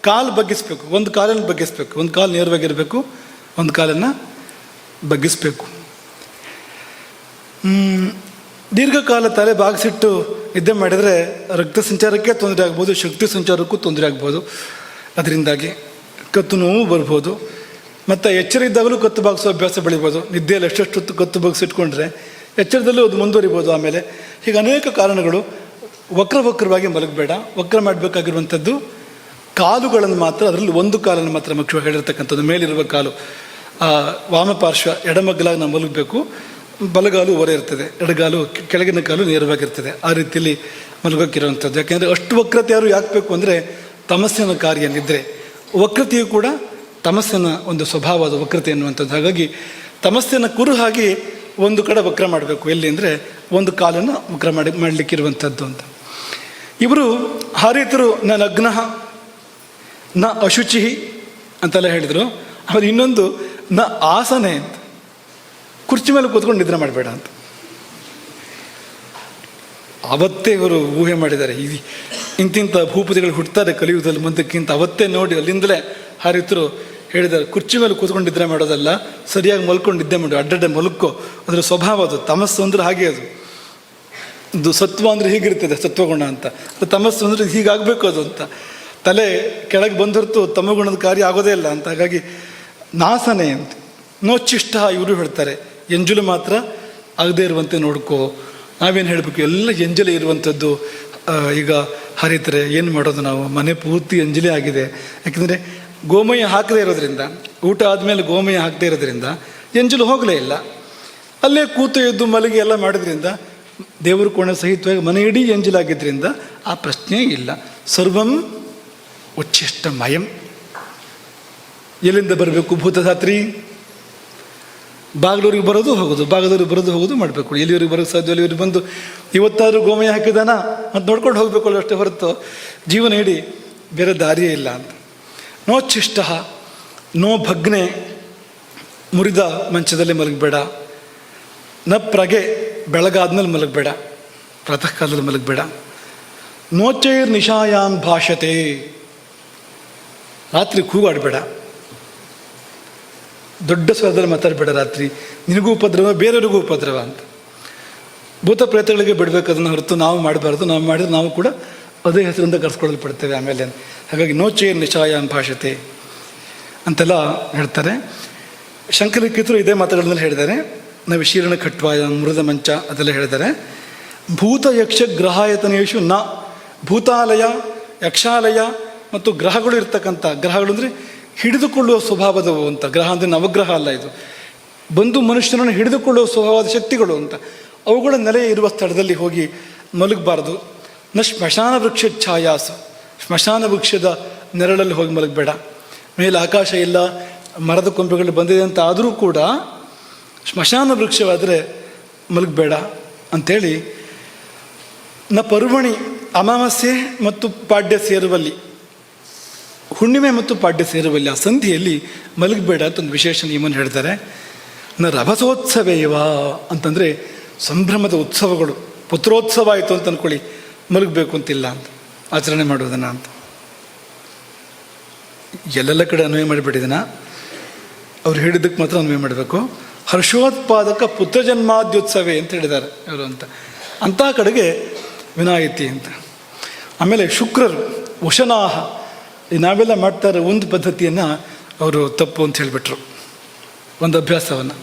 ಕಾಲು ಬಗ್ಗಿಸ್ಬೇಕು, ಒಂದು ಕಾಲನ್ನು ಬಗ್ಗಿಸ್ಬೇಕು, ಒಂದು ಕಾಲು ನೇರವಾಗಿರಬೇಕು, ಒಂದು ಕಾಲನ್ನು ಬಗ್ಗಿಸ್ಬೇಕು. ದೀರ್ಘಕಾಲ ತಲೆ ಬಾಗಿಸಿಟ್ಟು ನಿದ್ದೆ ಮಾಡಿದರೆ ರಕ್ತ ಸಂಚಾರಕ್ಕೆ ತೊಂದರೆ ಆಗ್ಬೋದು, ಶಕ್ತಿ ಸಂಚಾರಕ್ಕೂ ತೊಂದರೆ ಆಗ್ಬೋದು. ಅದರಿಂದಾಗಿ ಕತ್ತು ನೋವು ಬರ್ಬೋದು. ಮತ್ತು ಎಚ್ಚರ ಇದ್ದಾಗಲೂ ಕತ್ತು ಬಾಗಿಸೋ ಅಭ್ಯಾಸ ಬೆಳಿಬೋದು. ನಿದ್ದೆಯಲ್ಲಿ ಎಷ್ಟೆಷ್ಟು ಕತ್ತು ಬಾಗಿಸಿಟ್ಕೊಂಡ್ರೆ ಎಚ್ಚರದಲ್ಲೂ ಅದು ಮುಂದುವರಿಬೋದು. ಆಮೇಲೆ ಹೀಗೆ ಅನೇಕ ಕಾರಣಗಳು. ವಕ್ರವಾಗಿ ಮಲಗಬೇಡ. ವಕ್ರ ಮಾಡಬೇಕಾಗಿರುವಂಥದ್ದು ಕಾಲುಗಳನ್ನು ಮಾತ್ರ, ಅದರಲ್ಲಿ ಒಂದು ಕಾಲನ್ನು ಮಾತ್ರ ಮುಖ್ಯವಾಗಿ ಹೇಳಿರ್ತಕ್ಕಂಥದ್ದು, ಮೇಲಿರುವ ಕಾಲು ವಾಮಪಾರ್ಶ್ವ ಎಡಮಗ್ಗಲಾಗಿ ನಾವು ಮಲಗಬೇಕು. ಬಲಗಾಲು ಹೊರ ಇರ್ತದೆ, ಎಡಗಾಲು ಕೆಳಗಿನ ಕಾಲು ನೇರವಾಗಿರ್ತದೆ. ಆ ರೀತಿಯಲ್ಲಿ ಮಲಗೋಕ್ಕಿರುವಂಥದ್ದು. ಯಾಕೆಂದರೆ ಅಷ್ಟು ವಕ್ರತೆ ಯಾರು ಯಾಕೆ ಬೇಕು ಅಂದರೆ ತಮಸ್ಸಿನ ಕಾರ್ಯ ನಿದ್ರೆ. ವಕ್ರತೆಯು ಕೂಡ ತಮಸ್ಸಿನ ಒಂದು ಸ್ವಭಾವ, ಅದು ವಕ್ರತೆ ಎನ್ನುವಂಥದ್ದು. ಹಾಗಾಗಿ ತಮಸ್ಸಿನ ಕುರುಹಾಗಿ ಒಂದು ಕಡೆ ವಕ್ರ ಮಾಡಬೇಕು. ಎಲ್ಲಿ ಅಂದರೆ ಒಂದು ಕಾಲನ್ನು ವಕ್ರ ಮಾಡಲಿಕ್ಕಿರುವಂಥದ್ದು ಅಂತ. ಇವರು ಹಾರೀತರು ನ ನಗ್ನ ನ ಅಶುಚಿ ಅಂತೆಲ್ಲ ಹೇಳಿದರು. ಆಮೇಲೆ ಇನ್ನೊಂದು ನ ಆಸನೆ ಅಂತ, ಕುರ್ಚಿ ಮೇಲೆ ಕೂತ್ಕೊಂಡು ನಿದ್ರೆ ಮಾಡಬೇಡ ಅಂತ. ಅವತ್ತೇ ಇವರು ಊಹೆ ಮಾಡಿದ್ದಾರೆ, ಇಂತಿಂಥ ಭೂಪತಿಗಳು ಹುಟ್ಟುತ್ತಾರೆ ಕಲಿಯುಗದಲ್ಲಿ ಮುಂದಕ್ಕಿಂತ. ಅವತ್ತೇ ನೋಡಿ ಅಲ್ಲಿಂದಲೇ ಹಾರೀತರು ಹೇಳಿದ್ದಾರೆ, ಕುರ್ಚಿ ಮೇಲೆ ಕೂತ್ಕೊಂಡು ನಿದ್ರೆ ಮಾಡೋದಲ್ಲ, ಸರಿಯಾಗಿ ಮಲ್ಕೊಂಡು ನಿದ್ದೆ ಮಾಡು, ಅಡ್ಡಡ್ಡೆ ಮಲ್ಕೋ. ಅದರ ಸ್ವಭಾವ ಅದು. ತಮಸ್ಸು ಅಂದರೆ ಹಾಗೆ, ಅದು ಸತ್ವ ಅಂದರೆ ಹೀಗಿರ್ತದೆ, ಸತ್ವಗುಣ ಅಂತ. ತಮಸ್ಸು ಅಂದರೆ ಹೀಗಾಗಬೇಕು ಅದು ಅಂತ. ತಲೆ ಕೆಳಗೆ ಬಂದೊರ್ತು ತಮಗುಣದ ಕಾರ್ಯ ಆಗೋದೇ ಇಲ್ಲ ಅಂತ. ಹಾಗಾಗಿ ನಾಸನೆ ಅಂತ. ನೋಚಿಷ್ಟ ಇವರು ಹೇಳ್ತಾರೆ, ಎಂಜಲು ಮಾತ್ರ ಆಗದೇ ಇರುವಂತೆ ನೋಡ್ಕೋ. ನಾವೇನು ಹೇಳಬೇಕು, ಎಲ್ಲ ಎಂಜಲೆ ಇರುವಂಥದ್ದು. ಈಗ ಹರಿತಾರೆ, ಏನು ಮಾಡೋದು ನಾವು, ಮನೆ ಪೂರ್ತಿ ಎಂಜಲೆ ಆಗಿದೆ. ಯಾಕೆಂದರೆ ಗೋಮಯ ಹಾಕದೇ ಇರೋದ್ರಿಂದ, ಊಟ ಆದಮೇಲೆ ಗೋಮಯ ಹಾಕದೇ ಇರೋದ್ರಿಂದ ಎಂಜಲು ಹೋಗಲೇ ಇಲ್ಲ. ಅಲ್ಲೇ ಕೂತು ಎದ್ದು ಮಲಗಿ ಎಲ್ಲ ಮಾಡೋದ್ರಿಂದ, ದೇವರು ಕೋಣೆ ಸಹಿತವಾಗಿ ಮನೆ ಇಡೀ ಎಂಜಲಾಗಿದ್ದರಿಂದ ಆ ಪ್ರಶ್ನೆ ಇಲ್ಲ. ಸರ್ವಂ ಉಚ್ಚಿಷ್ಟಮಯಂ ಎಲ್ಲಿಂದ ಬರಬೇಕು? ಭೂತಧಾತ್ರಿ. ಬಾಗಿಲೂರಿಗೆ ಬರೋದು ಹೋಗೋದು, ಬಾಗಿಲೂರಿಗೆ ಬರೋದು ಹೋಗೋದು ಮಾಡಬೇಕು. ಎಲ್ಲಿವರೆಗೆ ಬರೋಕ್ಕೆ ಸಾಧ್ಯ ಅಲ್ಲಿವರೆಗೆ ಬಂದು ಇವತ್ತಾದರೂ ಗೋಮಯ ಹಾಕಿದಾನ ಅಂತ ನೋಡ್ಕೊಂಡು ಹೋಗಬೇಕು ಅಷ್ಟೇ ಹೊರತು ಜೀವನ ಇಡೀ ಬೇರೆ ದಾರಿಯೇ ಇಲ್ಲ ಅಂತ. ನೋಚ್ಚಿಷ್ಟ, ನೋ ಭಗ್ನೆ, ಮುರಿದ ಮಂಚದಲ್ಲಿ ಮಲಗಬೇಡ. ನ ಪ್ರಗೆ, ಬೆಳಗಾದ್ಮೇಲೆ ಮಲಗಬೇಡ, ಪ್ರಾತಃ ಕಾಲದಲ್ಲಿ ಮಲಗಬೇಡ. ನೋಚೈರ್ ನಿಶಾಯಾನ್ ಭಾಷತೆ, ರಾತ್ರಿ ಕೂಗಾಡಬೇಡ, ದೊಡ್ಡ ಸ್ವರದಲ್ಲಿ ಮಾತಾಡಬೇಡ. ರಾತ್ರಿ ನಿನಗೂ ಉಪದ್ರವ, ಬೇರೆಯವ್ರಿಗೂ ಉಪದ್ರವ ಅಂತ. ಭೂತ ಪ್ರೇತಗಳಿಗೆ ಬಿಡಬೇಕು ಅದನ್ನು ಹೊರತು ನಾವು ಮಾಡಬಾರ್ದು. ನಾವು ಮಾಡಿದ್ರೆ ನಾವು ಕೂಡ ಅದೇ ಹೆಸರಿಂದ ಕರೆಸ್ಕೊಳ್ಳಲ್ಪಡ್ತೇವೆ ಆಮೇಲೆ. ಹಾಗಾಗಿ ನೋಚೈರ್ ನಿಶಾಯಾನ್ ಭಾಷತೆ ಅಂತೆಲ್ಲ ಹೇಳ್ತಾರೆ. ಶಂಕರಲಿಖಿತರು ಇದೇ ಮಾತುಗಳನ್ನೆಲ್ಲ ಹೇಳಿದ್ದಾರೆ. ನಾವು ಶೀರ್ಣ ಖಟ್ವಾಯ, ಮೃದ ಮಂಚ ಅದೆಲ್ಲ ಹೇಳಿದ್ದಾರೆ. ಭೂತ ಯಕ್ಷ ಗ್ರಹಾಯತನೇಶು ನ, ಭೂತಾಲಯ, ಯಕ್ಷಾಲಯ ಮತ್ತು ಗ್ರಹಗಳು ಇರ್ತಕ್ಕಂಥ, ಗ್ರಹಗಳು ಅಂದರೆ ಹಿಡಿದುಕೊಳ್ಳುವ ಸ್ವಭಾವದವು ಅಂತ. ಗ್ರಹ ಅಂದರೆ ನವಗ್ರಹ ಅಲ್ಲ, ಇದು ಬಂದು ಮನುಷ್ಯನನ್ನು ಹಿಡಿದುಕೊಳ್ಳುವ ಸ್ವಭಾವದ ಶಕ್ತಿಗಳು ಅಂತ. ಅವುಗಳ ನೆಲೆ ಇರುವ ಸ್ಥಳದಲ್ಲಿ ಹೋಗಿ ಮಲಗಬಾರ್ದು. ನ ಸ್ಮಶಾನ ವೃಕ್ಷ ಛಾಯಾಸು, ಸ್ಮಶಾನ ವೃಕ್ಷದ ನೆರಳಲ್ಲಿ ಹೋಗಿ ಮಲಗಬೇಡ. ಮೇಲೆ ಆಕಾಶ ಇಲ್ಲ, ಮರದ ಕೊಂಬೆಗಳು ಬಂದಿದೆ ಅಂತ ಆದರೂ ಕೂಡ ಸ್ಮಶಾನ ವೃಕ್ಷವಾದರೆ ಮಲಗಬೇಡ ಅಂಥೇಳಿ. ನ ಪರ್ವಣಿ, ಅಮಾವಾಸ್ಯೆ ಮತ್ತು ಪಾಡ್ಯ ಸೇರುವಲ್ಲಿ, ಹುಣ್ಣಿಮೆ ಮತ್ತು ಪಾಡ್ಯ ಸೇರುವಲ್ಲಿ, ಆ ಸಂಧಿಯಲ್ಲಿ ಮಲಗಬೇಡ ಅಂತ ಒಂದು ವಿಶೇಷ ನಿಯಮವನ್ನು ಹೇಳ್ತಾರೆ. ನ ರಭಸೋತ್ಸವೇವ ಅಂತಂದರೆ ಸಂಭ್ರಮದ ಉತ್ಸವಗಳು, ಪುತ್ರೋತ್ಸವ ಆಯಿತು ಅಂತ ಅಂದ್ಕೊಳ್ಳಿ, ಮಲಗಬೇಕು ಅಂತಿಲ್ಲ ಅಂತ, ಆಚರಣೆ ಮಾಡೋದನ್ನು ಅಂತ. ಎಲ್ಲೆಲ್ಲ ಕಡೆ ಅನ್ವಯ ಮಾಡಿಬಿಟ್ಟಿದನ, ಅವ್ರು ಹೇಳಿದ್ದಕ್ಕೆ ಮಾತ್ರ ಅನ್ವಯ ಮಾಡಬೇಕು. ಹರ್ಷೋತ್ಪಾದಕ ಪುತ್ರಜನ್ಮಾದ್ಯೋತ್ಸವೇ ಅಂತ ಹೇಳಿದ್ದಾರೆ ಇವರು ಅಂತ. ಅಂತಹ ಕಡೆಗೆ ವಿನಾಯಿತಿ ಅಂತ. ಆಮೇಲೆ ಶುಕ್ರರು ವಶನಾಹ, ನಾವೆಲ್ಲ ಮಾಡ್ತಾರೆ ಒಂದು ಪದ್ಧತಿಯನ್ನು ಅವರು ತಪ್ಪು ಅಂತ ಹೇಳಿಬಿಟ್ರು, ಒಂದು ಅಭ್ಯಾಸವನ್ನು.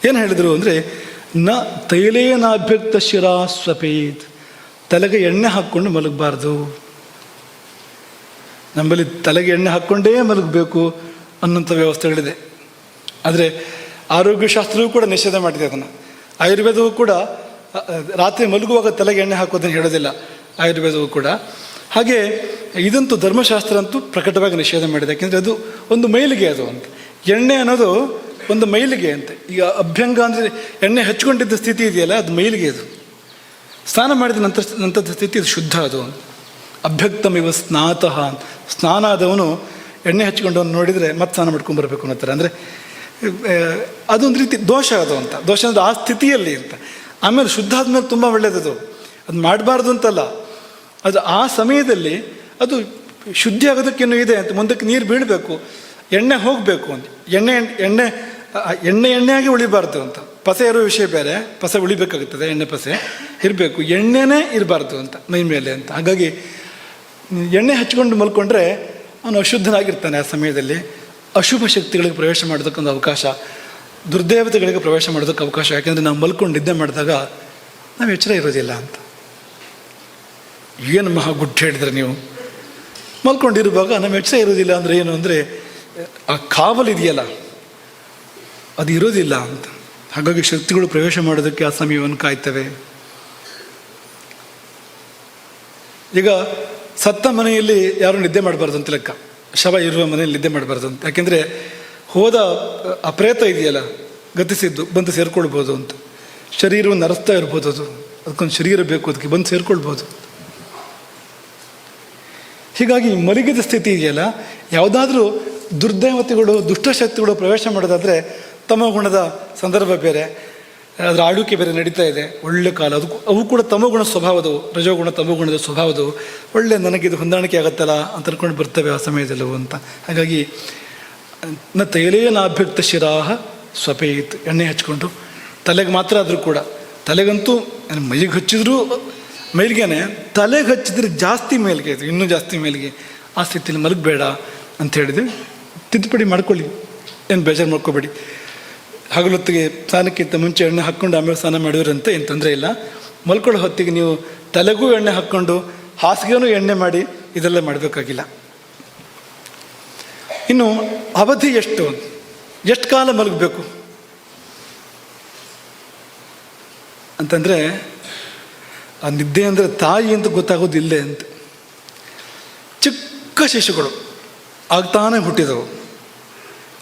ಏನು ಹೇಳಿದರು ಅಂದರೆ, ನ ತೈಲೇನಾಭ್ಯಕ್ತ ಶಿರಾ ಸ್ವಪೇತ್, ತಲೆಗೆ ಎಣ್ಣೆ ಹಾಕ್ಕೊಂಡು ಮಲಗಬಾರ್ದು. ನಮ್ಮಲ್ಲಿ ತಲೆಗೆ ಎಣ್ಣೆ ಹಾಕ್ಕೊಂಡೇ ಮಲಗಬೇಕು ಅನ್ನೋಂಥ ವ್ಯವಸ್ಥೆಗಳಿದೆ. ಆದರೆ ಆರೋಗ್ಯಶಾಸ್ತ್ರವೂ ಕೂಡ ನಿಷೇಧ ಮಾಡಿದೆ ಅದನ್ನು. ಆಯುರ್ವೇದವೂ ಕೂಡ ರಾತ್ರಿ ಮಲಗುವಾಗ ತಲೆಗೆ ಎಣ್ಣೆ ಹಾಕೋದನ್ನು ಹೇಳೋದಿಲ್ಲ, ಆಯುರ್ವೇದವೂ ಕೂಡ. ಹಾಗೆ ಇದಂತೂ ಧರ್ಮಶಾಸ್ತ್ರ ಅಂತೂ ಪ್ರಕಟವಾಗಿ ನಿಷೇಧ ಮಾಡಿದೆ. ಯಾಕೆಂದರೆ ಅದು ಒಂದು ಮೈಲಿಗೆ, ಅದು ಅಂತ. ಎಣ್ಣೆ ಅನ್ನೋದು ಒಂದು ಮೈಲಿಗೆ ಅಂತ. ಈಗ ಅಭ್ಯಂಗ ಅಂದರೆ ಎಣ್ಣೆ ಹಚ್ಕೊಂಡಿದ್ದ ಸ್ಥಿತಿ ಇದೆಯಲ್ಲ, ಅದು ಮೈಲಿಗೆ. ಅದು ಸ್ನಾನ ಮಾಡಿದ ನಂತರದ ಸ್ಥಿತಿ ಅದು ಶುದ್ಧ. ಅದು ಅಭ್ಯಕ್ತಮಿವ ಸ್ನಾತಃ ಅಂತ. ಸ್ನಾನ ಆದವನು ಎಣ್ಣೆ ಹಚ್ಕೊಂಡವನು ನೋಡಿದರೆ ಮತ್ತೆ ಸ್ನಾನ ಮಾಡ್ಕೊಂಡ್ಬರ್ಬೇಕು ಅನ್ನೋತಾರೆ. ಅಂದರೆ ಅದೊಂದು ರೀತಿ ದೋಷ ಅದು ಅಂತ. ದೋಷ ಅಂದರೆ ಆ ಸ್ಥಿತಿಯಲ್ಲಿ ಅಂತ. ಆಮೇಲೆ ಶುದ್ಧ ಆದಮೇಲೆ ತುಂಬ ಒಳ್ಳೆಯದದು, ಅದು ಮಾಡಬಾರ್ದು ಅಂತಲ್ಲ, ಅದು ಆ ಸಮಯದಲ್ಲಿ ಅದು ಶುದ್ಧಿ ಆಗೋದಕ್ಕೇನು ಇದೆ ಅಂತ. ಮುಂದಕ್ಕೆ ನೀರು ಬೀಳಬೇಕು, ಎಣ್ಣೆ ಹೋಗಬೇಕು ಅಂತ. ಎಣ್ಣೆಯಾಗಿ ಉಳಿಬಾರ್ದು ಅಂತ. ಪಸೆ ಇರೋ ವಿಷಯ ಬೇರೆ, ಪಸೆ ಉಳಿಬೇಕಾಗುತ್ತದೆ, ಎಣ್ಣೆ ಪಸೆ ಇರಬೇಕು, ಎಣ್ಣೆನೇ ಇರಬಾರ್ದು ಅಂತ ಮೈ ಮೇಲೆ ಅಂತ. ಹಾಗಾಗಿ ಎಣ್ಣೆ ಹಚ್ಕೊಂಡು ಮಲ್ಕೊಂಡ್ರೆ ಅವನು ಅಶುದ್ಧನಾಗಿರ್ತಾನೆ. ಆ ಸಮಯದಲ್ಲಿ ಅಶುಭ ಶಕ್ತಿಗಳಿಗೆ ಪ್ರವೇಶ ಮಾಡೋದಕ್ಕೊಂದು ಅವಕಾಶ, ದುರ್ದೇವತೆಗಳಿಗೆ ಪ್ರವೇಶ ಮಾಡೋದಕ್ಕೆ ಅವಕಾಶ. ಯಾಕೆಂದರೆ ನಾವು ಮಲ್ಕೊಂಡು ನಿದ್ದೆ ಮಾಡಿದಾಗ ನಾವು ಎಚ್ಚರ ಇರೋದಿಲ್ಲ ಅಂತ. ಏನು ಮಹಾ ಗುಡ್ಡ ಹೇಳಿದ್ರೆ ನೀವು. ಮಲ್ಕೊಂಡಿರುವಾಗ ನಮ್ಮ ಎಚ್ಚರ ಇರೋದಿಲ್ಲ ಅಂದರೆ ಏನು ಅಂದರೆ ಆ ಕಾವಲಿದೆಯಲ್ಲ ಅದು ಇರೋದಿಲ್ಲ ಅಂತ. ಹಾಗಾಗಿ ಶಕ್ತಿಗಳು ಪ್ರವೇಶ ಮಾಡೋದಕ್ಕೆ ಆ ಸಮಯವನ್ನು ಕಾಯ್ತವೆ. ಈಗ ಸತ್ತ ಮನೆಯಲ್ಲಿ ಯಾರು ನಿದ್ದೆ ಮಾಡಬಾರ್ದು ಅಂತ ಲೆಕ್ಕ, ಶವ ಇರುವ ಮನೆಯಲ್ಲಿ ನಿದ್ದೆ ಮಾಡಬಾರ್ದು ಅಂತ. ಯಾಕೆಂದರೆ ಹೋದ ಅಪ್ರೇತ ಇದೆಯಲ್ಲ, ಗತಿಸಿದ್ದು ಬಂದು ಸೇರ್ಕೊಳ್ಬೋದು ಅಂತ. ಶರೀರವನ್ನು ಅರಸ್ತಾ ಇರ್ಬೋದು, ಅದಕ್ಕೊಂದು ಶರೀರ ಬೇಕು, ಅದಕ್ಕೆ ಬಂದು ಸೇರ್ಕೊಳ್ಬೋದು. ಹೀಗಾಗಿ ಮಲಗಿದ ಸ್ಥಿತಿ ಇದೆಯಲ್ಲ, ಯಾವುದಾದ್ರೂ ದುರ್ದೇವತೆಗಳು ದುಷ್ಟಶಕ್ತಿಗಳು ಪ್ರವೇಶ ಮಾಡೋದಾದರೆ ತಮೋಗುಣದ ಸಂದರ್ಭ ಬೇರೆ, ಅದರ ಆಡುವಿಕೆ ಬೇರೆ ನಡೀತಾ ಇದೆ, ಒಳ್ಳೆ ಕಾಲ. ಅವು ಕೂಡ ತಮೋಗುಣ ಸ್ವಭಾವದವು, ರಜೋಗುಣ ತಮೋಗುಣದ ಸ್ವಭಾವದವು. ಒಳ್ಳೆ ನನಗಿದು ಹೊಂದಾಣಿಕೆ ಆಗುತ್ತಲ್ಲ ಅಂತ ಅನ್ಕೊಂಡು ಬರ್ತವೆ ಆ ಸಮಯದಲ್ಲವು ಅಂತ. ಹಾಗಾಗಿ ನ ತೈಲೇನಾಭ್ಯಕ್ತ ಶಿರಾಹ ಸ್ವಪೇತ್, ಎಣ್ಣೆ ಹಚ್ಕೊಂಡು ತಲೆಗೆ ಮಾತ್ರ ಆದರೂ ಕೂಡ, ತಲೆಗಂತೂ ಮೈಗೆ ಹಚ್ಚಿದ್ರೂ ಮೈಲಿಗೆನೆ, ತಲೆಗೆ ಹಚ್ಚಿದ್ರೆ ಜಾಸ್ತಿ ಮೇಲ್ಗೆ, ಇದು ಇನ್ನೂ ಜಾಸ್ತಿ ಮೇಲ್ಗೆ, ಆ ಸ್ಥಿತಿಯಲ್ಲಿ ಮಲಗಬೇಡ ಅಂತ ಹೇಳಿದೆ. ತಿದ್ದುಪಡಿ ಮಾಡ್ಕೊಳ್ಳಿ, ಏನು ಬೇಜಾರು ಮಾಡ್ಕೋಬೇಡಿ. ಹಗಲೊತ್ತಿಗೆ ಸ್ನಾನಕ್ಕಿಂತ ಮುಂಚೆ ಎಣ್ಣೆ ಹಾಕ್ಕೊಂಡು ಆಮೇಲೆ ಸ್ನಾನ ಮಾಡಿದ್ರಂತೆ ಏನು ತೊಂದರೆ ಇಲ್ಲ. ಮಲ್ಕೊಳ್ಳೋ ಹೊತ್ತಿಗೆ ನೀವು ತಲೆಗೂ ಎಣ್ಣೆ ಹಾಕ್ಕೊಂಡು ಹಾಸಿಗೆನೂ ಎಣ್ಣೆ ಮಾಡಿ ಇದೆಲ್ಲ ಮಾಡಬೇಕಾಗಿಲ್ಲ. ಇನ್ನು ಅವಧಿ ಎಷ್ಟು ಕಾಲ ಮಲಗಬೇಕು ಅಂತಂದರೆ, ಆ ನಿದ್ದೆ ಅಂದರೆ ತಾಯಿ ಅಂತ ಗೊತ್ತಾಗೋದಿಲ್ಲೇ ಅಂತ. ಚಿಕ್ಕ ಶಿಶುಗಳು ಆಗ್ತಾನೆ ಹುಟ್ಟಿದವು,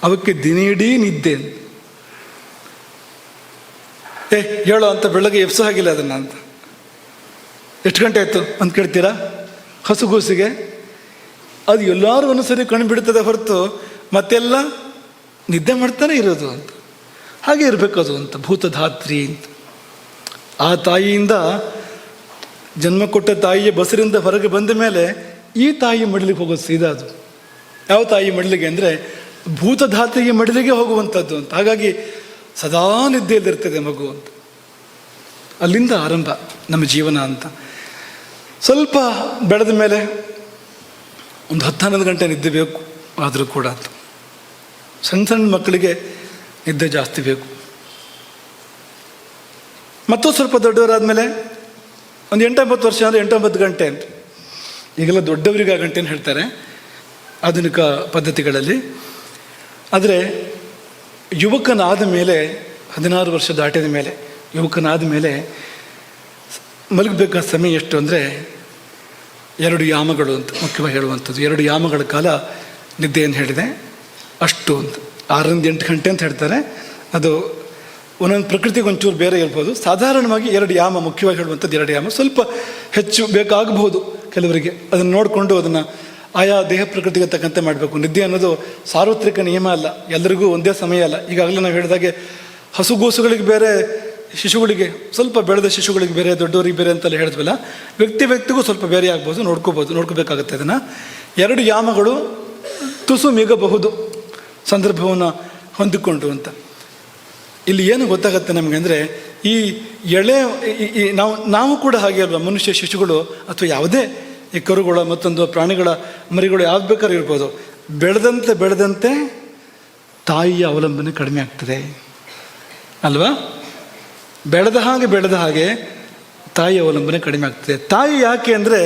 ಅವಕ್ಕೆ ದಿನೀಡೀ ನಿದ್ದೆ. ಹೇಳೋ ಅಂತ ಬೆಳಗ್ಗೆ ಎಪ್ಸೋ ಹಾಗಿಲ್ಲ ಅದನ್ನು ಅಂತ. ಎಷ್ಟು ಗಂಟೆ ಆಯಿತು ಅಂತ ಕೇಳ್ತೀರಾ ಹಸುಗೂಸಿಗೆ? ಅದು ಎಲ್ಲರೂ ಒಂದ್ಸರಿ ಕಣ್ಣು ಬಿಡ್ತದೆ ಹೊರತು ಮತ್ತೆಲ್ಲ ನಿದ್ದೆ ಮಾಡ್ತಾನೆ ಇರೋದು ಅಂತ. ಹಾಗೆ ಇರಬೇಕು ಅದು ಅಂತ. ಭೂತಧಾತ್ರಿ ಅಂತ. ಆ ತಾಯಿಯಿಂದ ಜನ್ಮ ಕೊಟ್ಟ ತಾಯಿಯ ಬಸರಿಂದ ಹೊರಗೆ ಬಂದ ಮೇಲೆ ಈ ತಾಯಿ ಮಡಿಲಿಗೆ ಹೋಗೋದು ಸೀದಾ. ಅದು ಯಾವ ತಾಯಿ ಮಡಿಲಿಗೆ ಅಂದರೆ ಭೂತಧಾತ್ರಿಗೆ ಮಡಿಲಿಗೆ ಹೋಗುವಂಥದ್ದು ಅಂತ. ಹಾಗಾಗಿ ಸದಾ ನಿದ್ದೆಯಲ್ಲಿರ್ತದೆ ಮಗು ಅಂತ. ಅಲ್ಲಿಂದ ಆರಂಭ ನಮ್ಮ ಜೀವನ ಅಂತ. ಸ್ವಲ್ಪ ಬೆಳೆದ ಮೇಲೆ ಒಂದು 10-11 ಗಂಟೆ ನಿದ್ದೆ ಬೇಕು ಆದರೂ ಕೂಡ ಅಂತ. ಸಣ್ಣ ಸಣ್ಣ ಮಕ್ಕಳಿಗೆ ನಿದ್ದೆ ಜಾಸ್ತಿ ಬೇಕು. ಮತ್ತೂ ಸ್ವಲ್ಪ ದೊಡ್ಡವರಾದಮೇಲೆ ಒಂದು 8-9 ವರ್ಷ ಅಂದರೆ 8-9 ಗಂಟೆ ಅಂತ. ಈಗೆಲ್ಲ ದೊಡ್ಡವರಿಗೆ ಆ ಗಂಟೆನ ಹೇಳ್ತಾರೆ ಆಧುನಿಕ ಪದ್ಧತಿಗಳಲ್ಲಿ. ಆದರೆ ಯುವಕನಾದ ಮೇಲೆ 16 ವರ್ಷ ದಾಟಿದ ಮೇಲೆ ಯುವಕನಾದ ಮೇಲೆ ಮಲಗಬೇಕಾದ ಸಮಯ ಎಷ್ಟು ಅಂದರೆ 2 ಯಾಮಗಳು ಅಂತ ಮುಖ್ಯವಾಗಿ ಹೇಳುವಂಥದ್ದು. 2 ಯಾಮಗಳ ಕಾಲ ನಿದ್ದೆಯನ್ನು ಹೇಳಿದೆ ಅಷ್ಟು ಅಂತ. 6-8 ಗಂಟೆ ಅಂತ ಹೇಳ್ತಾರೆ. ಅದು ಒಂದೊಂದು ಪ್ರಕೃತಿಗೆ ಒಂಚೂರು ಬೇರೆ ಇರ್ಬೋದು. ಸಾಧಾರಣವಾಗಿ 2 ಯಾಮ ಮುಖ್ಯವಾಗಿ ಹೇಳುವಂಥದ್ದು. 2 ಯಾಮ ಸ್ವಲ್ಪ ಹೆಚ್ಚು ಬೇಕಾಗಬಹುದು ಕೆಲವರಿಗೆ. ಅದನ್ನು ನೋಡಿಕೊಂಡು ಅದನ್ನು ಆಯಾ ದೇಹ ಪ್ರಕೃತಿಗೆ ತಕ್ಕಂತೆ ಮಾಡಬೇಕು. ನಿದ್ದೆ ಅನ್ನೋದು ಸಾರ್ವತ್ರಿಕ ನಿಯಮ ಅಲ್ಲ, ಎಲ್ಲರಿಗೂ ಒಂದೇ ಸಮಯ ಅಲ್ಲ. ಈಗಾಗಲೇ ನಾವು ಹೇಳಿದಾಗೆ ಹಸುಗೂಸುಗಳಿಗೆ ಬೇರೆ, ಶಿಶುಗಳಿಗೆ ಸ್ವಲ್ಪ ಬೆಳೆದ ಶಿಶುಗಳಿಗೆ ಬೇರೆ, ದೊಡ್ಡವರಿಗೆ ಬೇರೆ ಅಂತೆಲ್ಲ ಹೇಳಿದ್ವಲ್ಲ. ವ್ಯಕ್ತಿಗೂ ಸ್ವಲ್ಪ ಬೇರೆ ಆಗ್ಬೋದು, ನೋಡ್ಕೋಬೇಕಾಗುತ್ತೆ ಅದನ್ನು. 2 ಯಾಮಗಳು ತುಸು ಮಿಗಬಹುದು ಸಂದರ್ಭವನ್ನು ಹೊಂದಿಕೊಂಡು ಅಂತ. ಇಲ್ಲಿ ಏನು ಗೊತ್ತಾಗುತ್ತೆ ನಮಗೆ ಅಂದರೆ ಈ ಎಳೆ ನಾವು ಕೂಡ ಹಾಗೆ ಅಲ್ವಾ, ಮನುಷ್ಯ ಶಿಶುಗಳು ಅಥವಾ ಯಾವುದೇ ಈ ಕರುಗಳ ಮತ್ತೊಂದು ಪ್ರಾಣಿಗಳ ಮರಿಗಳು ಯಾವ್ದು ಬೇಕಾದ್ರೂ ಇರ್ಬೋದು, ಬೆಳೆದಂತೆ ತಾಯಿಯ ಅವಲಂಬನೆ ಕಡಿಮೆ ಆಗ್ತದೆ ಅಲ್ವಾ? ಬೆಳೆದ ಹಾಗೆ ತಾಯಿಯ ಅವಲಂಬನೆ ಕಡಿಮೆ ಆಗ್ತದೆ. ತಾಯಿ ಯಾಕೆ ಅಂದರೆ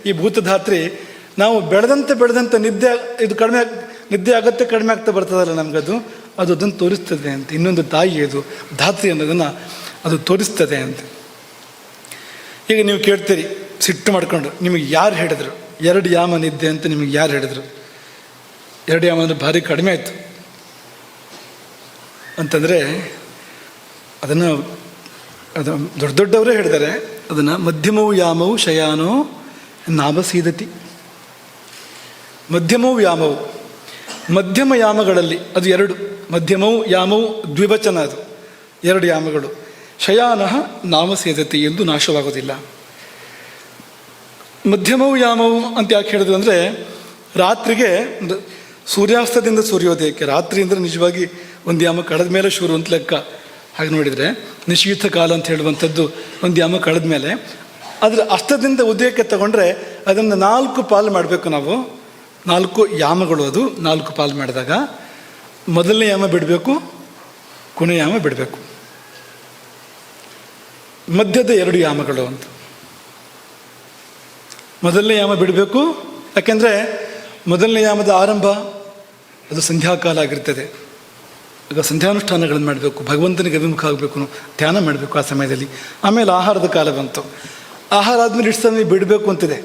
ಈ ಭೂತಧಾತ್ರಿ ನಾವು ಬೆಳೆದಂತೆ ನಿದ್ದೆ ಅಗತ್ಯ ಕಡಿಮೆ ಆಗ್ತಾ ಬರ್ತದಲ್ಲ ನಮಗದು ಅದನ್ನು ತೋರಿಸ್ತದೆ ಅಂತ. ಇನ್ನೊಂದು ತಾಯಿ ಅದು ಧಾತ್ರಿ ಅನ್ನೋದನ್ನು ಅದು ತೋರಿಸ್ತದೆ ಅಂತ. ಈಗ ನೀವು ಕೇಳ್ತೀರಿ ಸಿಟ್ಟು ಮಾಡ್ಕೊಂಡು, ನಿಮಗೆ ಯಾರು ಹೇಳಿದ್ರು 2 ಯಾಮ ನಿದ್ದೆ ಅಂತ? ನಿಮಗೆ ಯಾರು ಹೇಳಿದ್ರು 2 ಯಾಮ ಅಂದರೆ ಭಾರಿ ಕಡಿಮೆ ಆಯಿತು ಅಂತಂದರೆ ಅದು ದೊಡ್ಡವರೇ ಹೇಳಿದ್ದಾರೆ. ಅದನ್ನು ಮಧ್ಯಮವು ಯಾಮವು ಶಯಾನೋ ನಾಭಸೀದತಿ. ಮಧ್ಯಮವು ಯಾಮವು, ಮಧ್ಯಮ ಯಾಮಗಳಲ್ಲಿ ಅದು 2. ಮಧ್ಯಮವು ಯಾಮವು ದ್ವಿವಚನ, ಅದು 2 ಯಾಮಗಳು. ಶಯಾನಃ ನಾಮಸೇದತಿ ಎಂದು ನಾಶವಾಗೋದಿಲ್ಲ. ಮಧ್ಯಮವು ಯಾಮವು ಅಂತ ಯಾಕೆ ಹೇಳಿದ್ರು ಅಂದರೆ ರಾತ್ರಿಗೆ ಸೂರ್ಯಾಸ್ತದಿಂದ ಸೂರ್ಯೋದಯಕ್ಕೆ, ರಾತ್ರಿ ಅಂದರೆ ನಿಜವಾಗಿ ಒಂದು ಯಾಮ ಕಳೆದ ಮೇಲೆ ಶುರು ಅಂತ ಲೆಕ್ಕ. ಹಾಗೆ ನೋಡಿದರೆ ನಿಶೀಥ ಕಾಲ ಅಂತ ಹೇಳುವಂಥದ್ದು ಒಂದು ಯಾಮ ಕಳೆದ ಮೇಲೆ. ಅದರ ಅಸ್ತದಿಂದ ಉದಯಕ್ಕೆ ತಗೊಂಡ್ರೆ ಅದನ್ನು 4 ಪಾಲು ಮಾಡಬೇಕು ನಾವು. 4 ಯಾಮಗಳು, ಅದು 4 ಪಾಲು ಮಾಡಿದಾಗ ಮೊದಲನೇ ಯಾಮ ಬಿಡಬೇಕು, ಕೊನೆ ಯಾಮ ಬಿಡಬೇಕು. ಮಧ್ಯದ 2 ಯಾಮಗಳು ಅಂತ. ಮೊದಲನೇ ಯಾಮ ಬಿಡಬೇಕು, ಯಾಕೆಂದರೆ ಮೊದಲನೇ ಯಾಮದ ಆರಂಭ ಅದು ಸಂಧ್ಯಾಕಾಲ ಆಗಿರ್ತದೆ. ಈಗ ಸಂಧ್ಯಾನುಷ್ಠಾನಗಳನ್ನು ಮಾಡಬೇಕು, ಭಗವಂತನಿಗೆ ಅಭಿಮುಖ ಆಗಬೇಕು, ಧ್ಯಾನ ಮಾಡಬೇಕು ಆ ಸಮಯದಲ್ಲಿ. ಆಮೇಲೆ ಆಹಾರದ ಕಾಲ ಬಂತು. ಆಹಾರ ಆದಮೇಲೆ ಇಷ್ಟು ಸಮಯ ಬಿಡಬೇಕು ಅಂತಿದೆ.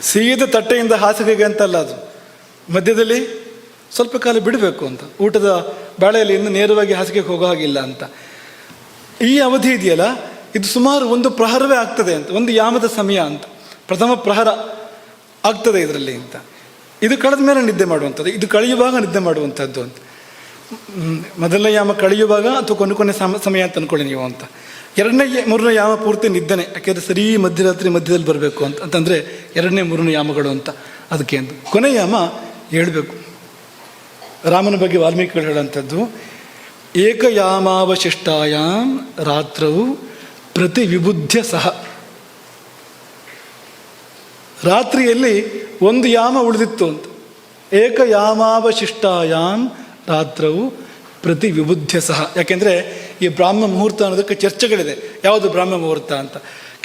ಸೀದ ತಟ್ಟೆಯಿಂದ ಹಾಸಿಗೆಗೆ ಅಂತಲ್ಲ, ಅದು ಮಧ್ಯದಲ್ಲಿ ಸ್ವಲ್ಪ ಕಾಲ ಬಿಡಬೇಕು ಅಂತ. ಊಟದ ಬಾಳೆಯಲ್ಲಿ ನೇರವಾಗಿ ಹಾಸಿಗೆಗೆ ಹೋಗೋ ಹಾಗಿಲ್ಲ ಅಂತ. ಈ ಅವಧಿ ಇದೆಯಲ್ಲ, ಇದು ಸುಮಾರು 1 ಪ್ರಹರವೇ ಆಗ್ತದೆ ಅಂತ, 1 ಯಾಮದ ಸಮಯ ಅಂತ. ಪ್ರಥಮ ಪ್ರಹರ ಆಗ್ತದೆ ಇದರಲ್ಲಿ ಅಂತ. ಇದು ಕಳೆದ ಮೇಲೆ ನಿದ್ದೆ ಮಾಡುವಂಥದ್ದು, ಇದು ಕಳೆಯುವಾಗ ನಿದ್ದೆ ಮಾಡುವಂಥದ್ದು ಅಂತ. ಮೊದಲನೇ ಯಾಮ ಕಳೆಯುವಾಗ ಅಥವಾ ಕೊನೆ ಸಮಯ ಅಂತ ಅಂದ್ಕೊಳ್ಳಿ ನೀವು ಅಂತ. 2ನೇ 3ನೇ ಯಾಮ ಪೂರ್ತಿ ನಿದ್ದೆನೆ, ಯಾಕೆಂದರೆ ಸರಿ ಮಧ್ಯರಾತ್ರಿ ಮಧ್ಯದಲ್ಲಿ ಬರಬೇಕು ಅಂತಂದರೆ 2ನೇ 3ನೇ ಯಾಮಗಳು ಅಂತ. ಅದಕ್ಕೆ ಅಂತ ಕೊನೆ ಯಾಮ ಹೇಳಬೇಕು. ರಾಮನ ಬಗ್ಗೆ ವಾಲ್ಮೀಕಿಗಳು ಹೇಳುವಂಥದ್ದು, ಏಕಯಾಮಾವಶಿಷ್ಟಾಯಾಂ ರಾತ್ರವು ಪ್ರತಿ ವಿಬುದ್ಧ ಸಹ. ರಾತ್ರಿಯಲ್ಲಿ 1 ಯಾಮ ಉಳಿದಿತ್ತು ಅಂತ. ಏಕಯಾಮಾವಶಿಷ್ಟಾಯಾಂ ರಾತ್ರವು ಪ್ರತಿ ವಿಬುದ್ಧ ಸಹ. ಯಾಕೆಂದರೆ ಈ ಬ್ರಾಹ್ಮ ಮುಹೂರ್ತ ಅನ್ನೋದಕ್ಕೆ ಚರ್ಚೆಗಳಿದೆ, ಯಾವುದು ಬ್ರಾಹ್ಮ ಮುಹೂರ್ತ ಅಂತ.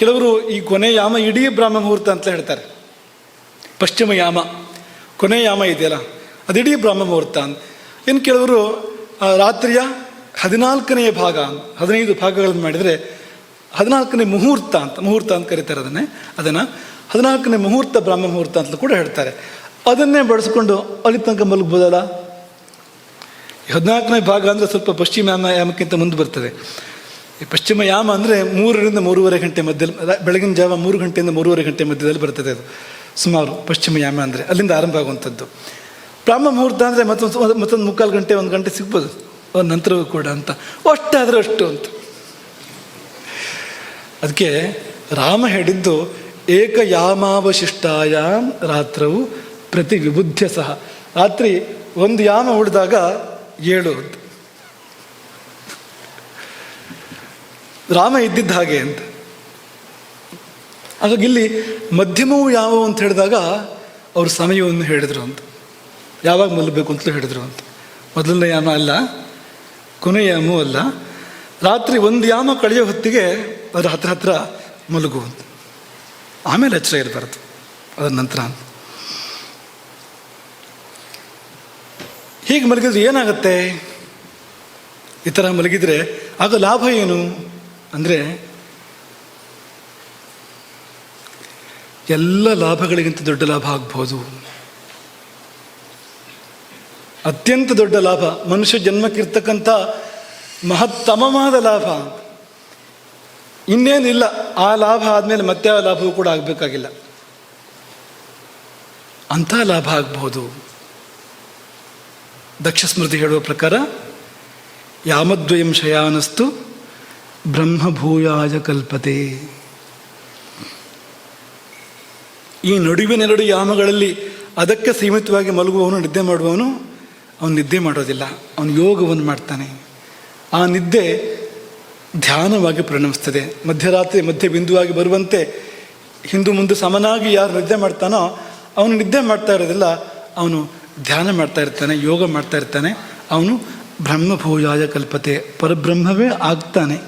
ಕೆಲವರು ಈ ಕೊನೆ ಯಾಮ ಇಡೀ ಬ್ರಾಹ್ಮ ಮುಹೂರ್ತ ಅಂತ ಹೇಳ್ತಾರೆ. ಪಶ್ಚಿಮ ಯಾಮ ಕೊನೆ ಯಾಮ ಇದೆಯಲ್ಲ ಅದಿಡೀ ಬ್ರಾಹ್ಮ ಮುಹೂರ್ತ ಅಂತ. ಇನ್ನು ಕೆಲವರು ರಾತ್ರಿಯ 14ನೇ ಭಾಗ, 15 ಭಾಗಗಳನ್ನು ಮಾಡಿದರೆ 14ನೇ ಮುಹೂರ್ತ ಅಂತ ಕರೀತಾರೆ ಅದನ್ನು 14ನೇ ಮುಹೂರ್ತ ಬ್ರಾಹ್ಮ ಮುಹೂರ್ತ ಅಂತಲೂ ಕೂಡ ಹೇಳ್ತಾರೆ. ಅದನ್ನೇ ಬಳಸ್ಕೊಂಡು ಅಲ್ಲಿ ತನಕ ಮಲಗ್ಬೋದಲ್ಲ 14ನೇ ಭಾಗ ಅಂದರೆ ಸ್ವಲ್ಪ ಪಶ್ಚಿಮ ಯಾಮಕ್ಕಿಂತ ಮುಂದೆ ಬರ್ತದೆ. ಈ ಪಶ್ಚಿಮ ಯಾಮ ಅಂದರೆ 3ರಿಂದ 3:30 ಗಂಟೆ ಮಧ್ಯದಲ್ಲಿ, ಬೆಳಗಿನ ಜಾವ 3 ಗಂಟೆಯಿಂದ 3:30 ಗಂಟೆ ಮಧ್ಯದಲ್ಲಿ ಬರ್ತದೆ. ಅದು ಸುಮಾರು ಪಶ್ಚಿಮ ಯಾಮ ಅಂದರೆ ಅಲ್ಲಿಂದ ಆರಂಭ ಆಗುವಂಥದ್ದು. ಬ್ರಾಹ್ಮ ಮುಹೂರ್ತ ಅಂದರೆ ಮತ್ತೊಂದು 3/4 ಗಂಟೆ 1 ಗಂಟೆ ಸಿಗ್ಬೋದು ಅವ್ರ ನಂತರವೂ ಕೂಡ ಅಂತ. ಅಷ್ಟಾದರೆ ಅಷ್ಟು ಅಂತ. ಅದಕ್ಕೆ ರಾಮ ಹೇಳಿದ್ದು ಏಕಯಾಮಾವಶಿಷ್ಟಾಯ ರಾತ್ರವು ಪ್ರತಿ ವಿಬುದ್ಧ ಸಹ. ರಾತ್ರಿ ಒಂದು ಯಾಮ ಉಳಿದಾಗ 7 ಅಂತ. ರಾಮ ಇದ್ದಿದ್ದ ಹಾಗೆ ಅಂತ. ಹಾಗಾಗಿ ಇಲ್ಲಿ ಮಧ್ಯಮವು ಯಾವುವು ಅಂತ ಹೇಳಿದಾಗ ಅವರು ಸಮಯವನ್ನು ಹೇಳಿದರು ಅಂತ. ಯಾವಾಗ ಮಲಗಬೇಕು ಅಂತಲೂ ಹೇಳಿದರು ಅಂತ. ಮೊದಲನೇ ಯಾಮ ಅಲ್ಲ, ಕೊನೆಯ ಯಾಮವೂ ಅಲ್ಲ. ರಾತ್ರಿ ಒಂದು ಯಾಮ ಕಳೆಯೋ ಹೊತ್ತಿಗೆ ಅದರ ಹತ್ರ ಮಲಗು ಅಂತ. ಆಮೇಲೆ ಎಚ್ಚರ ಇರಬಾರ್ದು ಅದರ ನಂತರ. ಹೀಗೆ ಮಲಗಿದ್ರೆ ಏನಾಗುತ್ತೆ? ಈ ಥರ ಮಲಗಿದರೆ ಆಗ ಲಾಭ ಏನು ಅಂದರೆ, ಎಲ್ಲ ಲಾಭಗಳಿಗಿಂತ ದೊಡ್ಡ ಲಾಭ ಆಗ್ಬೋದು. ಅತ್ಯಂತ ದೊಡ್ಡ ಲಾಭ, ಮನುಷ್ಯ ಜನ್ಮಕ್ಕಿರ್ತಕ್ಕಂಥ ಮಹತ್ತಮವಾದ ಲಾಭ. ಇನ್ನೇನಿಲ್ಲ, ಆ ಲಾಭ ಆದಮೇಲೆ ಮತ್ತೆ ಆ ಲಾಭವೂ ಕೂಡ ಆಗಬೇಕಾಗಿಲ್ಲ. ಅಂಥ ಲಾಭ ಆಗ್ಬೋದು. ದಕ್ಷ ಸ್ಮೃತಿ ಹೇಳುವ ಪ್ರಕಾರ ಯಾಮದ್ವಯಂ ಶಯಾನಸ್ತು ಬ್ರಹ್ಮಭೂಯಾಯ ಕಲ್ಪತೆ. ಈ ನಡುವಿನೆರಡು ಯಾಮಗಳಲ್ಲಿ ಅದಕ್ಕೆ ಸೀಮಿತವಾಗಿ ಮಲಗುವವನು, ನಿದ್ದೆ ಮಾಡುವವನು, ಅವನು ನಿದ್ದೆ ಮಾಡೋದಿಲ್ಲ, ಅವನು ಯೋಗವನ್ನು ಮಾಡ್ತಾನೆ. ಆ ನಿದ್ದೆ ಧ್ಯಾನವಾಗಿ ಪರಿಣಮಿಸ್ತದೆ. ಮಧ್ಯರಾತ್ರಿ ಮಧ್ಯ ಬಿಂದುವಾಗಿ ಬರುವಂತೆ ಹಿಂದೂ ಮುಂದೆ ಸಮನಾಗಿ ಯಾರು ನಿದ್ದೆ ಮಾಡ್ತಾನೋ ಅವನು ನಿದ್ದೆ ಮಾಡ್ತಾ ಇರೋದಿಲ್ಲ, ಅವನು ಧ್ಯಾನ ಮಾಡ್ತಾ ಇರ್ತಾನೆ, ಯೋಗ ಮಾಡ್ತಾ ಇರ್ತಾನೆ. ಅವನು ಬ್ರಹ್ಮಭೂಯಾಯ ಕಲ್ಪತೆ, ಪರಬ್ರಹ್ಮವೇ ಆಗ್ತಾನೆ.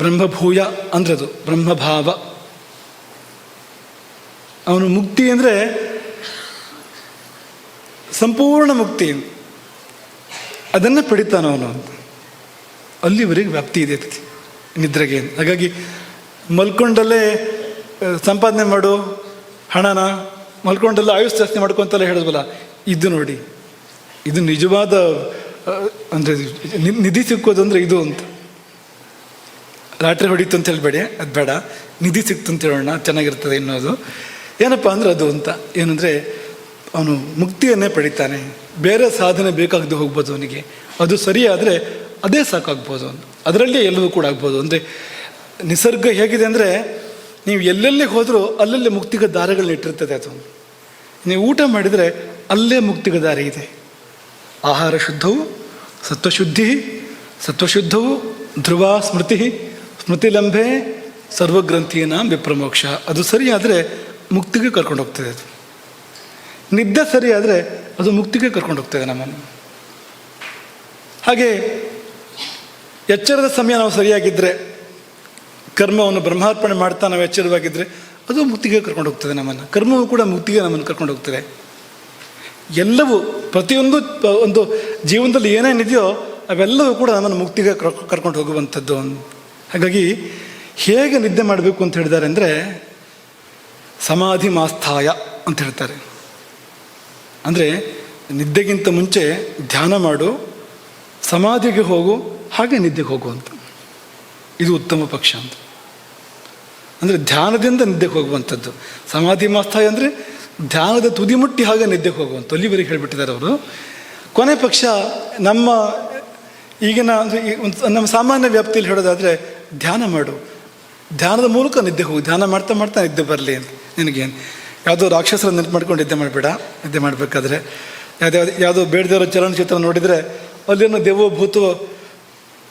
ಬ್ರಹ್ಮಭೂಯ ಅಂದ್ರೆ ಅದು ಬ್ರಹ್ಮಭಾವ. ಅವನು ಮುಕ್ತಿ ಅಂದರೆ ಸಂಪೂರ್ಣ ಮುಕ್ತಿ, ಅದನ್ನು ಪಡಿತಾನ ಅವನು. ಅಲ್ಲಿವರೆಗೆ ವ್ಯಾಪ್ತಿ ಇದೆ ನಿದ್ರೆಗೆ. ಹಾಗಾಗಿ ಮಲ್ಕೊಂಡಲ್ಲೇ ಸಂಪಾದನೆ ಮಾಡು ಹಣನ, ಮಲ್ಕೊಂಡಲ್ಲೇ ಆಯುಷ್ ಜಾಸ್ತಿ ಮಾಡ್ಕೊಂತಲ್ಲ ಹೇಳಿದ್ವಲ್ಲ, ಇದು ನೋಡಿ, ಇದು ನಿಜವಾದ ಅಂದರೆ ನಿಧಿ ಸಿಕ್ಕೋದು ಅಂದರೆ ಇದು ಅಂತ. ಲಾಟ್ರಿ ಹೊಡಿತು ಅಂತ ಹೇಳಬೇಡಿ, ಅದು ಬೇಡ, ನಿಧಿ ಸಿಕ್ತು ಅಂತ ಹೇಳೋಣ, ಚೆನ್ನಾಗಿರ್ತದೆ ಅನ್ನೋದು. ಏನಪ್ಪ ಅಂದರೆ ಅದು ಅಂತ ಏನಂದರೆ ಅವನು ಮುಕ್ತಿಯನ್ನೇ ಪಡಿತಾನೆ. ಬೇರೆ ಸಾಧನೆ ಬೇಕಾಗದೆ ಹೋಗ್ಬೋದು ಅವನಿಗೆ. ಅದು ಸರಿಯಾದರೆ ಅದೇ ಸಾಕಾಗ್ಬೋದು ಅವನು, ಅದರಲ್ಲೇ ಎಲ್ಲವೂ ಕೂಡ ಆಗ್ಬೋದು. ಅಂದರೆ ನಿಸರ್ಗ ಹೇಗಿದೆ ಅಂದರೆ ನೀವು ಎಲ್ಲೆಲ್ಲಿ ಹೋದರೂ ಅಲ್ಲಲ್ಲೇ ಮುಕ್ತಿಗ ದಾರಿಗಳನ್ನ ಇಟ್ಟಿರ್ತದೆ. ಅದು ನೀವು ಊಟ ಮಾಡಿದರೆ ಅಲ್ಲೇ ಮುಕ್ತಿಗ ದಾರಿ ಇದೆ. ಆಹಾರ ಶುದ್ಧವು ಸತ್ವಶುದ್ಧಿ, ಸತ್ವಶುದ್ಧವು ಧ್ರುವ ಸ್ಮೃತಿ, ಸ್ಮೃತಿಲಂಭೆ ಸರ್ವಗ್ರಂಥೀನಾಂ ವಿಪ್ರಮೋಕ್ಷ. ಅದು ಸರಿಯಾದರೆ ಮುಕ್ತಿಗೆ ಕರ್ಕೊಂಡು ಹೋಗ್ತದೆ. ಅದು ನಿದ್ದೆ ಸರಿಯಾದರೆ ಅದು ಮುಕ್ತಿಗೆ ಕರ್ಕೊಂಡು ಹೋಗ್ತದೆ ನಮ್ಮನ್ನು. ಹಾಗೆ ಎಚ್ಚರದ ಸಮಯ ನಾವು ಸರಿಯಾಗಿದ್ದರೆ, ಕರ್ಮವನ್ನು ಬ್ರಹ್ಮಾರ್ಪಣೆ ಮಾಡ್ತಾ ನಾವು ಎಚ್ಚರವಾಗಿದ್ದರೆ ಅದು ಮುಕ್ತಿಗೆ ಕರ್ಕೊಂಡು ಹೋಗ್ತದೆ ನಮ್ಮನ್ನು. ಕರ್ಮವು ಕೂಡ ಮುಕ್ತಿಗೆ ನಮ್ಮನ್ನು ಕರ್ಕೊಂಡು ಹೋಗ್ತದೆ. ಎಲ್ಲವೂ ಪ್ರತಿಯೊಂದು ಒಂದು ಜೀವನದಲ್ಲಿ ಏನೇನಿದೆಯೋ ಅವೆಲ್ಲವೂ ಕೂಡ ನಮ್ಮನ್ನು ಮುಕ್ತಿಗೆ ಕರ್ಕೊಂಡು ಹೋಗುವಂಥದ್ದು. ಹಾಗಾಗಿ ಹೇಗೆ ನಿದ್ದೆ ಮಾಡಬೇಕು ಅಂತ ಹೇಳಿದ್ದಾರೆ ಅಂದರೆ ಸಮಾಧಿ ಮಾಸ್ಥಾಯ ಅಂತ ಹೇಳ್ತಾರೆ. ಅಂದರೆ ನಿದ್ದೆಗಿಂತ ಮುಂಚೆ ಧ್ಯಾನ ಮಾಡು, ಸಮಾಧಿಗೆ ಹೋಗು, ಹಾಗೆ ನಿದ್ದೆಗೆ ಹೋಗು ಅಂತ. ಇದು ಉತ್ತಮ ಪಕ್ಷ ಅಂತ. ಅಂದರೆ ಧ್ಯಾನದಿಂದ ನಿದ್ದೆಗೆ ಹೋಗುವಂಥದ್ದು. ಸಮಾಧಿ ಮಾಸ್ಥಾಯ ಅಂದರೆ ಧ್ಯಾನದ ತುದಿಮುಟ್ಟಿ ಹಾಗೆ ನಿದ್ದೆಗೆ ಹೋಗುವಂಥ, ಅಲ್ಲಿವರೆಗೆ ಹೇಳಿಬಿಟ್ಟಿದ್ದಾರೆ ಅವರು. ಕೊನೆ ಪಕ್ಷ ನಮ್ಮ ಈಗಿನ ನಮ್ಮ ಸಾಮಾನ್ಯ ವ್ಯಾಪ್ತಿಯಲ್ಲಿ ಹೇಳೋದಾದರೆ ಧ್ಯಾನ ಮಾಡು, ಧ್ಯಾನದ ಮೂಲಕ ನಿದ್ದೆ ಹೋಗು, ಧ್ಯಾನ ಮಾಡ್ತಾ ಮಾಡ್ತಾ ನಿದ್ದೆ ಬರಲಿ ಅಂತ. ನಿನಗೇನು ಯಾವುದೋ ರಾಕ್ಷಸರ ನೆನಪು ಮಾಡ್ಕೊಂಡು ನಿದ್ದೆ ಮಾಡಬೇಡ. ನಿದ್ದೆ ಮಾಡಬೇಕಾದ್ರೆ ಯಾವುದೋ ಬೇಡದಿರೋ ಚಲನಚಿತ್ರ ನೋಡಿದರೆ ಅಲ್ಲೇನೋ ದೇವೋ ಭೂತೋ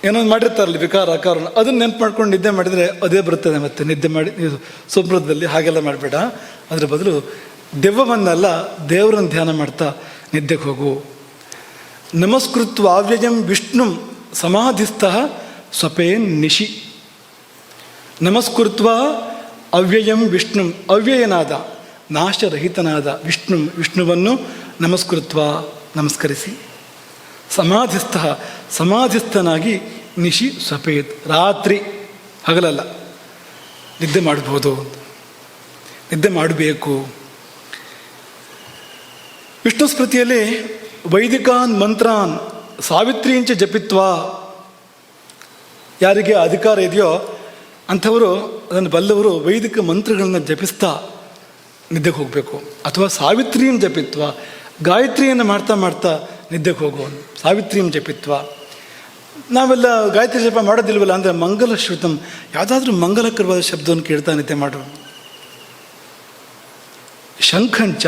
ಏನೋ ಮಾಡಿರ್ತಾರಲ್ಲ ವಿಕಾರ ಆಕಾರ, ಅದನ್ನು ನೆನಪು ಮಾಡ್ಕೊಂಡು ನಿದ್ದೆ ಮಾಡಿದರೆ ಅದೇ ಬರ್ತದೆ. ಮತ್ತೆ ನಿದ್ದೆ ಮಾಡಿ ಸ್ವಪ್ನದಲ್ಲಿ ಹಾಗೆಲ್ಲ ಮಾಡಬೇಡ. ಅದರ ಬದಲು ದೆವ್ವವನ್ನೆಲ್ಲ ದೇವರನ್ನು ಧ್ಯಾನ ಮಾಡ್ತಾ ನಿದ್ದೆಗೆ ಹೋಗು. ನಮಸ್ಕೃತ್ವ ಅವ್ಯಯಂ ವಿಷ್ಣು ಸಮಾಧಿಸ್ಥಃ ಸ್ವಪೇನ್ ನಿಶಿ. ನಮಸ್ಕೃತ್ವ ಅವ್ಯಯಂ ವಿಷ್ಣು, ಅವ್ಯಯನಾದ ನಾಶರಹಿತನಾದ ವಿಷ್ಣುವನ್ನು ನಮಸ್ಕೃತ್ವ ನಮಸ್ಕರಿಸಿ, ಸಮಾಧಿಸ್ಥ ಸಮಾಧಿಸ್ಥನಾಗಿ ನಿಶಿ ಸ್ವಪೇತ್, ರಾತ್ರಿ ಹಗಲಲ್ಲ ನಿದ್ದೆ ಮಾಡ್ಬೋದು, ನಿದ್ದೆ ಮಾಡಬೇಕು. ವಿಷ್ಣು ಸ್ಮೃತಿಯಲ್ಲಿ ವೈದಿಕಾನ್ ಮಂತ್ರಾನ್ ಸಾವಿತ್ರೀಂಚ ಜಪಿತ್ವಾ. ಯಾರಿಗೆ ಅಧಿಕಾರ ಇದೆಯೋ ಅಂಥವರು, ಅದನ್ನು ಬಲ್ಲವರು ವೈದಿಕ ಮಂತ್ರಗಳನ್ನು ಜಪಿಸ್ತಾ ನಿದ್ದೆಗೆ ಹೋಗಬೇಕು. ಅಥವಾ ಸಾವಿತ್ರೀಂ ಜಪಿತ್ವ, ಗಾಯತ್ರಿಯನ್ನು ಮಾಡ್ತಾ ಮಾಡ್ತಾ ನಿದ್ದೆಗೆ ಹೋಗುವನು. ಸಾವಿತ್ರೀಂ ಜಪಿತ್ವ. ನಾವೆಲ್ಲ ಗಾಯತ್ರಿ ಜಪ ಮಾಡೋದಿಲ್ವಲ್ಲ ಅಂದರೆ ಮಂಗಲ ಶ್ರುತಂ, ಯಾವುದಾದ್ರೂ ಮಂಗಲಕರವಾದ ಶಬ್ದವನ್ನು ಕೇಳ್ತಾ ನಿದ್ದೆ ಮಾಡು. ಶಂಖಂಚ,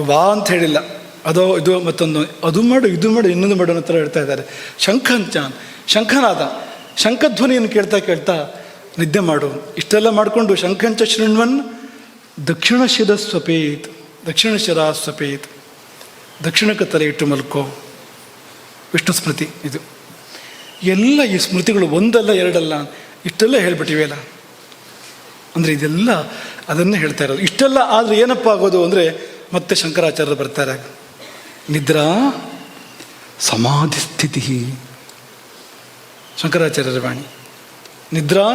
ವಾ ಅಂತ ಹೇಳಿಲ್ಲ, ಅದೋ ಇದು ಮತ್ತೊಂದು, ಅದು ಮಾಡು ಇದು ಮಾಡು ಇನ್ನೊಂದು ಮಾಡು ಅನ್ನೋ ಥರ ಹೇಳ್ತಾ ಇದ್ದಾರೆ. ಶಂಖಂಚಾನ್, ಶಂಖನಾದ, ಶಂಖಧ್ವನಿಯನ್ನು ಕೇಳ್ತಾ ಕೇಳ್ತಾ ನಿದ್ದೆ ಮಾಡು. ಇಷ್ಟೆಲ್ಲ ಮಾಡಿಕೊಂಡು ಶಂಖಂಚ ಶೃಣ್ವನ್ ದಕ್ಷಿಣ ಶಿರ ಸ್ವಪೇತ್, ದಕ್ಷಿಣ ಶಿರ ಸ್ವಪೇತ್, ದಕ್ಷಿಣಕ್ಕೆ ತಲೆ ಇಟ್ಟು ಮಲ್ಕೋ. ವಿಷ್ಣು ಸ್ಮೃತಿ ಇದು. ಎಲ್ಲ ಈ ಸ್ಮೃತಿಗಳು ಒಂದಲ್ಲ ಎರಡಲ್ಲ, ಇಷ್ಟೆಲ್ಲ ಹೇಳ್ಬಿಟ್ಟಿವೆಯಲ್ಲ ಅಂದರೆ ಇದೆಲ್ಲ ಅದನ್ನೇ ಹೇಳ್ತಾ ಇರೋದು. ಇಷ್ಟೆಲ್ಲ ಆದರೆ ಏನಪ್ಪ ಆಗೋದು ಅಂದರೆ ಮತ್ತೆ ಶಂಕರಾಚಾರ್ಯರು ಬರ್ತಾರೆ. ನಿದ್ರಾ ಸಮಾಧಿ ಸ್ಥಿತಿ, ಶಂಕರಾಚಾರ್ಯರ ವಾಣಿ. ನಿದ್ರಾ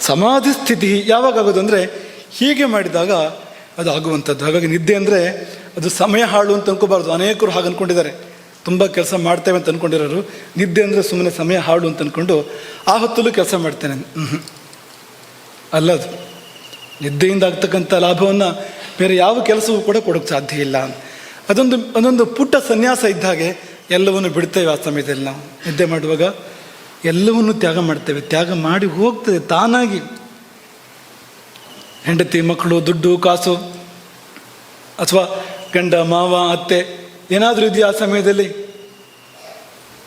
ಸಮಾಧಿ ಸ್ಥಿತಿ ಯಾವಾಗ ಆಗೋದು ಅಂದರೆ ಹೀಗೆ ಮಾಡಿದಾಗ ಅದು ಆಗುವಂಥದ್ದು. ಹಾಗಾಗಿ ನಿದ್ದೆ ಅಂದರೆ ಅದು ಸಮಯ ಹಾಳು ಅಂತ ಅನ್ಕೋಬಾರ್ದು. ಅನೇಕರು ಹಾಗೆ ಅಂದ್ಕೊಂಡಿದ್ದಾರೆ, ತುಂಬ ಕೆಲಸ ಮಾಡ್ತೇವೆ ಅಂತ ಅಂದ್ಕೊಂಡಿರೋರು. ನಿದ್ದೆ ಅಂದರೆ ಸುಮ್ಮನೆ ಸಮಯ ಹಾಳು ಅಂತ ಅಂದ್ಕೊಂಡು ಆ ಹೊತ್ತಲ್ಲೂ ಕೆಲಸ ಮಾಡ್ತೇನೆ, ಅಲ್ಲದು. ನಿದ್ದೆಯಿಂದ ಆಗ್ತಕ್ಕಂಥ ಲಾಭವನ್ನು ಬೇರೆ ಯಾವ ಕೆಲಸವೂ ಕೂಡ ಕೊಡೋಕ್ಕೆ ಸಾಧ್ಯ ಇಲ್ಲ. ಅದೊಂದು ಪುಟ್ಟ ಸನ್ಯಾಸ ಇದ್ದ ಹಾಗೆ ಎಲ್ಲವನ್ನು ಬಿಡ್ತೇವೆ. ಆ ಸಮಯದಲ್ಲಿ ನಾವು ನಿದ್ದೆ ಮಾಡುವಾಗ ಎಲ್ಲವನ್ನು ತ್ಯಾಗ ಮಾಡ್ತೇವೆ. ತ್ಯಾಗ ಮಾಡಿ ಹೋಗ್ತದೆ ತಾನಾಗಿ. ಹೆಂಡತಿ, ಮಕ್ಕಳು, ದುಡ್ಡು, ಕಾಸು, ಅಥವಾ ಗಂಡ, ಮಾವ, ಅತ್ತೆ ಏನಾದರೂ ಇದೆಯಾ ಆ ಸಮಯದಲ್ಲಿ?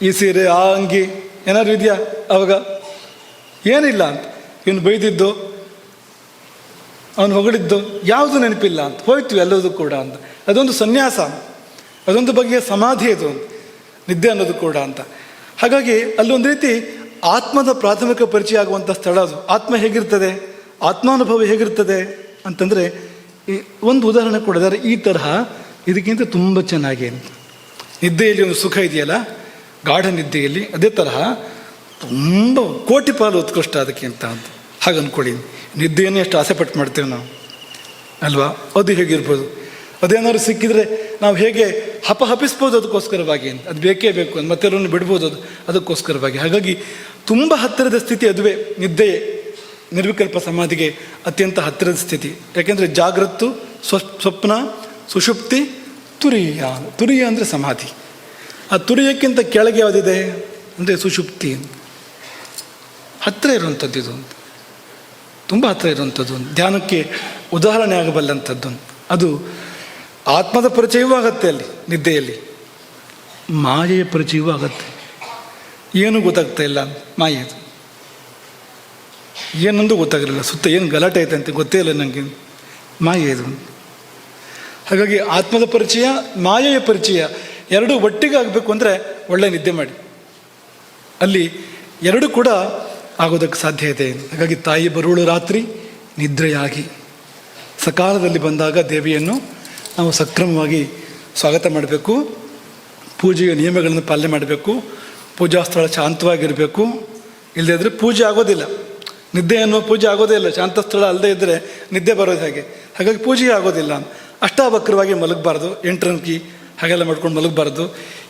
ಈ ಸೀರೆ, ಆ ಅಂಗಿ ಏನಾದರೂ ಇದೆಯಾ ಅವಾಗ? ಏನಿಲ್ಲ ಅಂತ. ಇವನು ಬೈದಿದ್ದು, ಅವನು ಹೊಗಳಿದ್ದು ಯಾವುದು ನೆನಪಿಲ್ಲ ಅಂತ, ಹೋಯ್ತು ಎಲ್ಲದೂ ಕೂಡ ಅಂತ. ಅದೊಂದು ಸನ್ಯಾಸ, ಅದೊಂದು ಬಗೆಯ ಸಮಾಧಿ ಅದು ನಿದ್ದೆ ಅನ್ನೋದು ಕೂಡ ಅಂತ. ಹಾಗಾಗಿ ಅಲ್ಲೊಂದು ರೀತಿ ಆತ್ಮದ ಪ್ರಾಥಮಿಕ ಪರಿಚಯ ಆಗುವಂಥ ಸ್ಥಳ ಅದು. ಆತ್ಮ ಹೇಗಿರ್ತದೆ, ಆತ್ಮಾನುಭವ ಹೇಗಿರ್ತದೆ ಅಂತಂದರೆ ಒಂದು ಉದಾಹರಣೆ ಕೊಡಿದ್ದಾರೆ. ಈ ತರಹ ಇದಕ್ಕಿಂತ ತುಂಬ ಚೆನ್ನಾಗಿ ಅಂತ. ನಿದ್ದೆಯಲ್ಲಿ ಒಂದು ಸುಖ ಇದೆಯಲ್ಲ, ಗಾಢ ನಿದ್ದೆಯಲ್ಲಿ, ಅದೇ ತರಹ ತುಂಬ ಕೋಟಿ ಪಾಲು ಉತ್ಕೃಷ್ಟ ಅದಕ್ಕಿಂತ ಅಂತ ಹಾಗೆ ಅಂದ್ಕೊಳ್ಳಿ. ನಿದ್ದೆಯನ್ನೇ ಎಷ್ಟು ಆಸೆ ಪಟ್ಟು ಮಾಡ್ತೇವೆ ನಾವು ಅಲ್ವಾ? ಅದು ಹೇಗಿರ್ಬೋದು? ಅದೇನಾದ್ರು ಸಿಕ್ಕಿದರೆ ನಾವು ಹೇಗೆ ಹಪಿಸ್ಬೋದು ಅದಕ್ಕೋಸ್ಕರವಾಗಿ ಅಂತ. ಅದು ಬೇಕೇ ಬೇಕು ಅಂತ ಮತ್ತೆಲ್ಲವನ್ನು ಬಿಡ್ಬೋದು ಅದಕ್ಕೋಸ್ಕರವಾಗಿ. ಹಾಗಾಗಿ ತುಂಬ ಹತ್ತಿರದ ಸ್ಥಿತಿ ಅದುವೇ ನಿದ್ದೆಯೇ. ನಿರ್ವಿಕಲ್ಪ ಸಮಾಧಿಗೆ ಅತ್ಯಂತ ಹತ್ತಿರದ ಸ್ಥಿತಿ. ಯಾಕೆಂದರೆ ಜಾಗೃತ್ತು, ಸ್ವಪ್ನ, ಸುಷುಪ್ತಿ, ತುರಿಯ. ತುರಿಯ ಅಂದರೆ ಸಮಾಧಿ. ಆ ತುರಿಯಕ್ಕಿಂತ ಕೆಳಗೆ ಯಾವುದಿದೆ ಅಂದರೆ ಸುಷುಪ್ತಿ. ಹತ್ತಿರ ಇರುವಂಥದ್ದು ಇದು, ತುಂಬ ಹತ್ತಿರ ಇರುವಂಥದ್ದು, ಧ್ಯಾನಕ್ಕೆ ಉದಾಹರಣೆ ಆಗಬಲ್ಲಂಥದ್ದು. ಅದು ಆತ್ಮದ ಪರಿಚಯವೂ ಆಗತ್ತೆ ಅಲ್ಲಿ ನಿದ್ದೆಯಲ್ಲಿ, ಮಾಯೆಯ ಪರಿಚಯವೂ ಆಗತ್ತೆ. ಏನೂ ಗೊತ್ತಾಗ್ತಾ ಇಲ್ಲ, ಮಾಯೆದು ಏನೊಂದು ಗೊತ್ತಾಗಿರಲಿಲ್ಲ. ಸುತ್ತ ಏನು ಗಲಾಟೆ ಐತೆ ಅಂತ ಗೊತ್ತೇ ಇಲ್ಲ ನನಗೆ, ಮಾಯೆದು. ಹಾಗಾಗಿ ಆತ್ಮದ ಪರಿಚಯ, ಮಾಯೆಯ ಪರಿಚಯ ಎರಡೂ ಒಟ್ಟಿಗೆ ಆಗಬೇಕು ಅಂದರೆ ಒಳ್ಳೆ ನಿದ್ದೆ ಮಾಡಿ. ಅಲ್ಲಿ ಎರಡೂ ಕೂಡ ಆಗೋದಕ್ಕೆ ಸಾಧ್ಯ ಇದೆ. ಹಾಗಾಗಿ ತಾಯಿ ಬರುವಳು ರಾತ್ರಿ ನಿದ್ರೆಯಾಗಿ, ಸಕಾಲದಲ್ಲಿ ಬಂದಾಗ ದೇವಿಯನ್ನು ನಾವು ಸಕ್ರಮವಾಗಿ ಸ್ವಾಗತ ಮಾಡಬೇಕು. ಪೂಜೆಯ ನಿಯಮಗಳನ್ನು ಪಾಲನೆ ಮಾಡಬೇಕು. ಪೂಜಾ ಸ್ಥಳ ಶಾಂತವಾಗಿರಬೇಕು. ಇಲ್ಲದೇ ಇದ್ದರೆ ಪೂಜೆ ಆಗೋದಿಲ್ಲ. ನಿದ್ದೆ ಅನ್ನೋ ಪೂಜೆ ಆಗೋದೇ ಇಲ್ಲ. ಶಾಂತ ಸ್ಥಳ ಅಲ್ಲದೆ ಇದ್ದರೆ ನಿದ್ದೆ ಬರೋದು ಹಾಗೆ. ಹಾಗಾಗಿ ಪೂಜೆ ಆಗೋದಿಲ್ಲ. ಅಷ್ಟಾವಕ್ರವಾಗಿ ಮಲಗಬಾರ್ದು, ಎಂಟ್ರಂಕಿ ಹಾಗೆಲ್ಲ ಮಾಡ್ಕೊಂಡು ಮಲಗಬಾರ್ದು.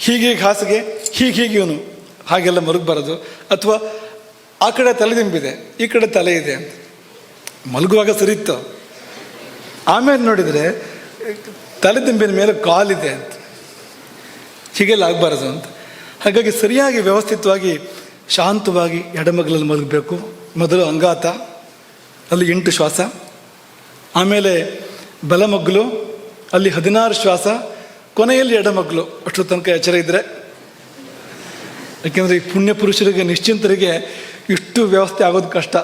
ಹೀಗೆ ಹಾಸಿಗೆ ಹೀಗೆ ಇವನು ಹಾಗೆಲ್ಲ ಮಲಗಬಾರ್ದು. ಅಥವಾ ಆ ಕಡೆ ತಲೆ ದಿಂಬಿದೆ, ಈ ಕಡೆ ತಲೆ ಇದೆ ಅಂತ ಮಲಗುವಾಗ ಸರಿಯಿತ್ತು. ಆಮೇಲೆ ನೋಡಿದರೆ ತಲೆ ದಿಂಬಿನ ಮೇಲೆ ಕಾಲಿದೆ ಅಂತ, ಹೀಗೆಲ್ಲ ಆಗಬಾರ್ದು ಅಂತ. ಹಾಗಾಗಿ ಸರಿಯಾಗಿ ವ್ಯವಸ್ಥಿತವಾಗಿ ಶಾಂತವಾಗಿ ಎಡಮಗ್ಲಲ್ಲಿ ಮಲಗಬೇಕು. ಮೊದಲು ಅಂಗಾತ, ಅಲ್ಲಿ 8 ಶ್ವಾಸ. ಆಮೇಲೆ ಬಲಮಗ್ಲು, ಅಲ್ಲಿ 16 ಶ್ವಾಸ. ಕೊನೆಯಲ್ಲಿ ಎಡಮಗ್ಲು. ಅಷ್ಟು ತನಕ ಎಚ್ಚರ ಇದ್ದರೆ, ಯಾಕೆಂದರೆ ಈ ಪುಣ್ಯ ಪುರುಷರಿಗೆ, ನಿಶ್ಚಿಂತರಿಗೆ ಇಷ್ಟು ವ್ಯವಸ್ಥೆ ಆಗೋದು ಕಷ್ಟ.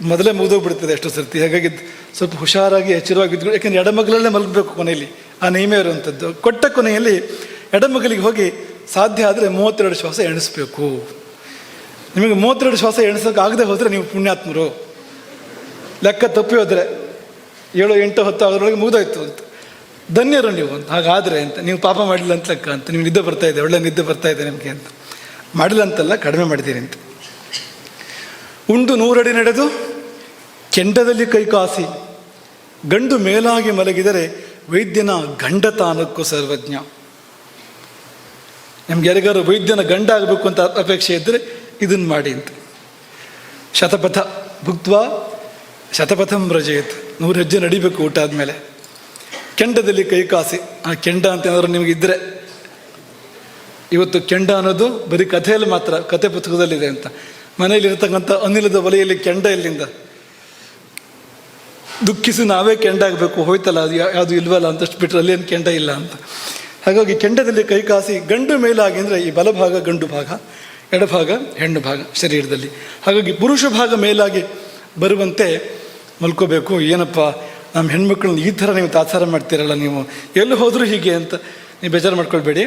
ಮೊದಲೇ ಮುಗಿದೋಗ್ಬಿಡ್ತದೆ ಎಷ್ಟೋ ಸರ್ತಿ. ಹಾಗಾಗಿ ಸ್ವಲ್ಪ ಹುಷಾರಾಗಿ ಎಚ್ಚರವಾಗಿದ್ದು, ಯಾಕೆಂದರೆ ಎಡಮಗ್ಲಲ್ಲೇ ಮಲಗಬೇಕು ಕೊನೆಯಲ್ಲಿ. ಆ ನಿಯಮ ಇರುವಂಥದ್ದು. ಕೊಟ್ಟ ಕೊನೆಯಲ್ಲಿ ಎಡಮಗಲಿಗೆ ಹೋಗಿ ಸಾಧ್ಯ ಆದರೆ 32 ಶ್ವಾಸ ಎಣಿಸ್ಬೇಕು. ನಿಮಗೆ 32 ಶ್ವಾಸ ಎಣಿಸೋಕೆ ಆಗದೆ ಹೋದರೆ ನೀವು ಪುಣ್ಯಾತ್ಮರು. ಲೆಕ್ಕ ತಪ್ಪಿ ಹೋದರೆ 7, 8, 10 ಅದರೊಳಗೆ ಮುಗಿದೋಯ್ತು ಅಂತ, ಧನ್ಯರು ನೀವು ಅಂತ. ಹಾಗಾದರೆ ಅಂತ ನೀವು ಪಾಪ ಮಾಡಿಲ್ಲ ಅಂತ ಲೆಕ್ಕ ಅಂತ. ನೀವು ನಿದ್ದೆ ಬರ್ತಾ ಇದೆ, ಒಳ್ಳೆ ನಿದ್ದೆ ಬರ್ತಾ ಇದೆ ನಿಮಗೆ ಅಂತ. ಮಾಡಿಲ್ಲ ಅಂತಲ್ಲ, ಕಡಿಮೆ ಮಾಡಿದ್ದೀರಿ ಅಂತ. ಉಂಡು 100 ಅಡಿ ನಡೆದು ಕೆಂಡದಲ್ಲಿ ಕೈ ಕಾಸಿ, ಗಂಡು ಮೇಲಾಗಿ ಮಲಗಿದರೆ ವೈದ್ಯನ ಗಂಡ ತಾನಕ್ಕೂ ಸರ್ವಜ್ಞ. ನಿಮ್ಗೆ ಯಾರಿಗಾರು ವೈದ್ಯನ ಗಂಡ ಆಗಬೇಕು ಅಂತ ಅಪೇಕ್ಷೆ ಇದ್ದರೆ ಇದನ್ನು ಮಾಡಿ ಅಂತ. ಶತಪಥ ಭುಕ್ತ್ವಾ ಶತಪಥಂ ವ್ರಜೇತ್, 100 ಹೆಜ್ಜೆ ನಡಿಬೇಕು ಊಟ ಆದಮೇಲೆ. ಕೆಂಡದಲ್ಲಿ ಕೈ ಕಾಸಿ, ಆ ಕೆಂಡ ಅಂತ ಏನಾದ್ರು ನಿಮಗೆ ಇದ್ದರೆ, ಇವತ್ತು ಕೆಂಡ ಅನ್ನೋದು ಬರೀ ಕಥೆಯಲ್ಲಿ ಮಾತ್ರ, ಕಥೆ ಪುಸ್ತಕದಲ್ಲಿದೆ ಅಂತ. ಮನೆಯಲ್ಲಿರ್ತಕ್ಕಂಥ ಅನಿಲದ ಒಲೆಯಲ್ಲಿ ಕೆಂಡ ಎಲ್ಲಿಂದ? ದುಃಖಿಸಿ ನಾವೇ ಕೆಂಡ ಆಗಬೇಕು, ಹೋಯ್ತಲ್ಲ ಅದು ಯಾವುದು ಇಲ್ವಲ್ಲ ಅಂತಷ್ಟು ಬಿಟ್ಟರೆ ಅಲ್ಲೇನು ಕೆಂಡ ಇಲ್ಲ ಅಂತ. ಹಾಗಾಗಿ ಕೆಂಡದಲ್ಲಿ ಕೈ ಕಾಸಿ ಗಂಡು ಮೇಲಾಗಿ ಅಂದರೆ ಈ ಬಲಭಾಗ ಗಂಡು ಭಾಗ, ಎಡಭಾಗ ಹೆಣ್ಣು ಭಾಗ ಶರೀರದಲ್ಲಿ. ಹಾಗಾಗಿ ಪುರುಷ ಭಾಗ ಮೇಲಾಗಿ ಬರುವಂತೆ ಮಲ್ಕೋಬೇಕು. ಏನಪ್ಪ ನಮ್ಮ ಹೆಣ್ಮಕ್ಳನ್ನ ಈ ಥರ ನೀವು ತಾತ್ಸಾರ ಮಾಡ್ತೀರಲ್ಲ, ನೀವು ಎಲ್ಲಿ ಹೋದರೂ ಹೀಗೆ ಅಂತ ನೀವು ಬೇಜಾರು ಮಾಡ್ಕೊಳ್ಬೇಡಿ.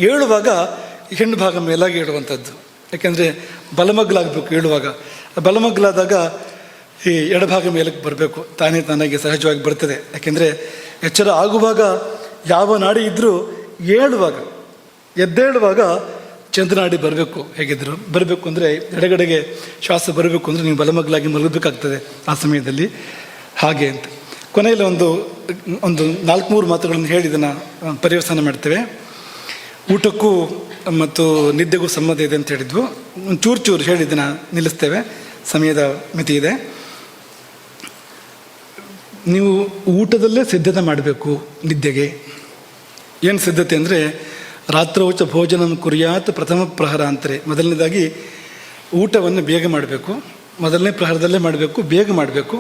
ಏಳುವಾಗ ಹೆಣ್ಣು ಭಾಗ ಮೇಲಾಗಿ ಏಳುವಂಥದ್ದು. ಯಾಕೆಂದರೆ ಬಲಮಗ್ಲಾಗಬೇಕು ಏಳುವಾಗ. ಬಲಮಗ್ಲಾದಾಗ ಈ ಎಡಭಾಗ ಮೇಲಕ್ಕೆ ಬರಬೇಕು, ತಾನೇ ತಾನಾಗಿ ಸಹಜವಾಗಿ ಬರ್ತದೆ. ಯಾಕೆಂದರೆ ಎಚ್ಚರ ಆಗುವಾಗ ಯಾವ ನಾಡಿ ಇದ್ದರೂ ಏಳುವಾಗ, ಎದ್ದೇಳುವಾಗ ಚಂದ್ರನಾಡಿ ಬರಬೇಕು. ಹೇಗಿದ್ರು ಬರಬೇಕು ಅಂದರೆ ಎಡಗಡೆಗೆ ಶ್ವಾಸ ಬರಬೇಕು ಅಂದರೆ ನೀವು ಬಲಮಗ್ಲಾಗಿ ಮಲಗಬೇಕಾಗ್ತದೆ ಆ ಸಮಯದಲ್ಲಿ. ಹಾಗೆ ಅಂತ ಕೊನೆಯಲ್ಲಿ ಒಂದು 4-3 ಮಾತುಗಳನ್ನು ಹೇಳಿ ಇದನ್ನು ಪರ್ಯವಸಾನ ಮಾಡ್ತೇವೆ. ಊಟಕ್ಕೂ ಮತ್ತು ನಿದ್ದೆಗೂ ಸಂಬಂಧ ಇದೆ ಅಂತ ಹೇಳಿದ್ವು. ಚೂರು ಹೇಳಿ ಇದನ್ನು ನಿಲ್ಲಿಸ್ತೇವೆ, ಸಮಯದ ಮಿತಿ ಇದೆ. ನೀವು ಊಟದಲ್ಲೇ ಸಿದ್ಧತೆ ಮಾಡಬೇಕು ನಿದ್ದೆಗೆ. ಏನು ಸಿದ್ಧತೆ ಅಂದರೆ ರಾತ್ರೋಚ ಭೋಜನ ಕುರ್ಯಾತ್ ಪ್ರಥಮ ಪ್ರಹರಾಂತರೆ. ಮೊದಲನೇದಾಗಿ ಊಟವನ್ನು ಬೇಗ ಮಾಡಬೇಕು, ಮೊದಲನೇ ಪ್ರಹರದಲ್ಲೇ ಮಾಡಬೇಕು, ಬೇಗ ಮಾಡಬೇಕು.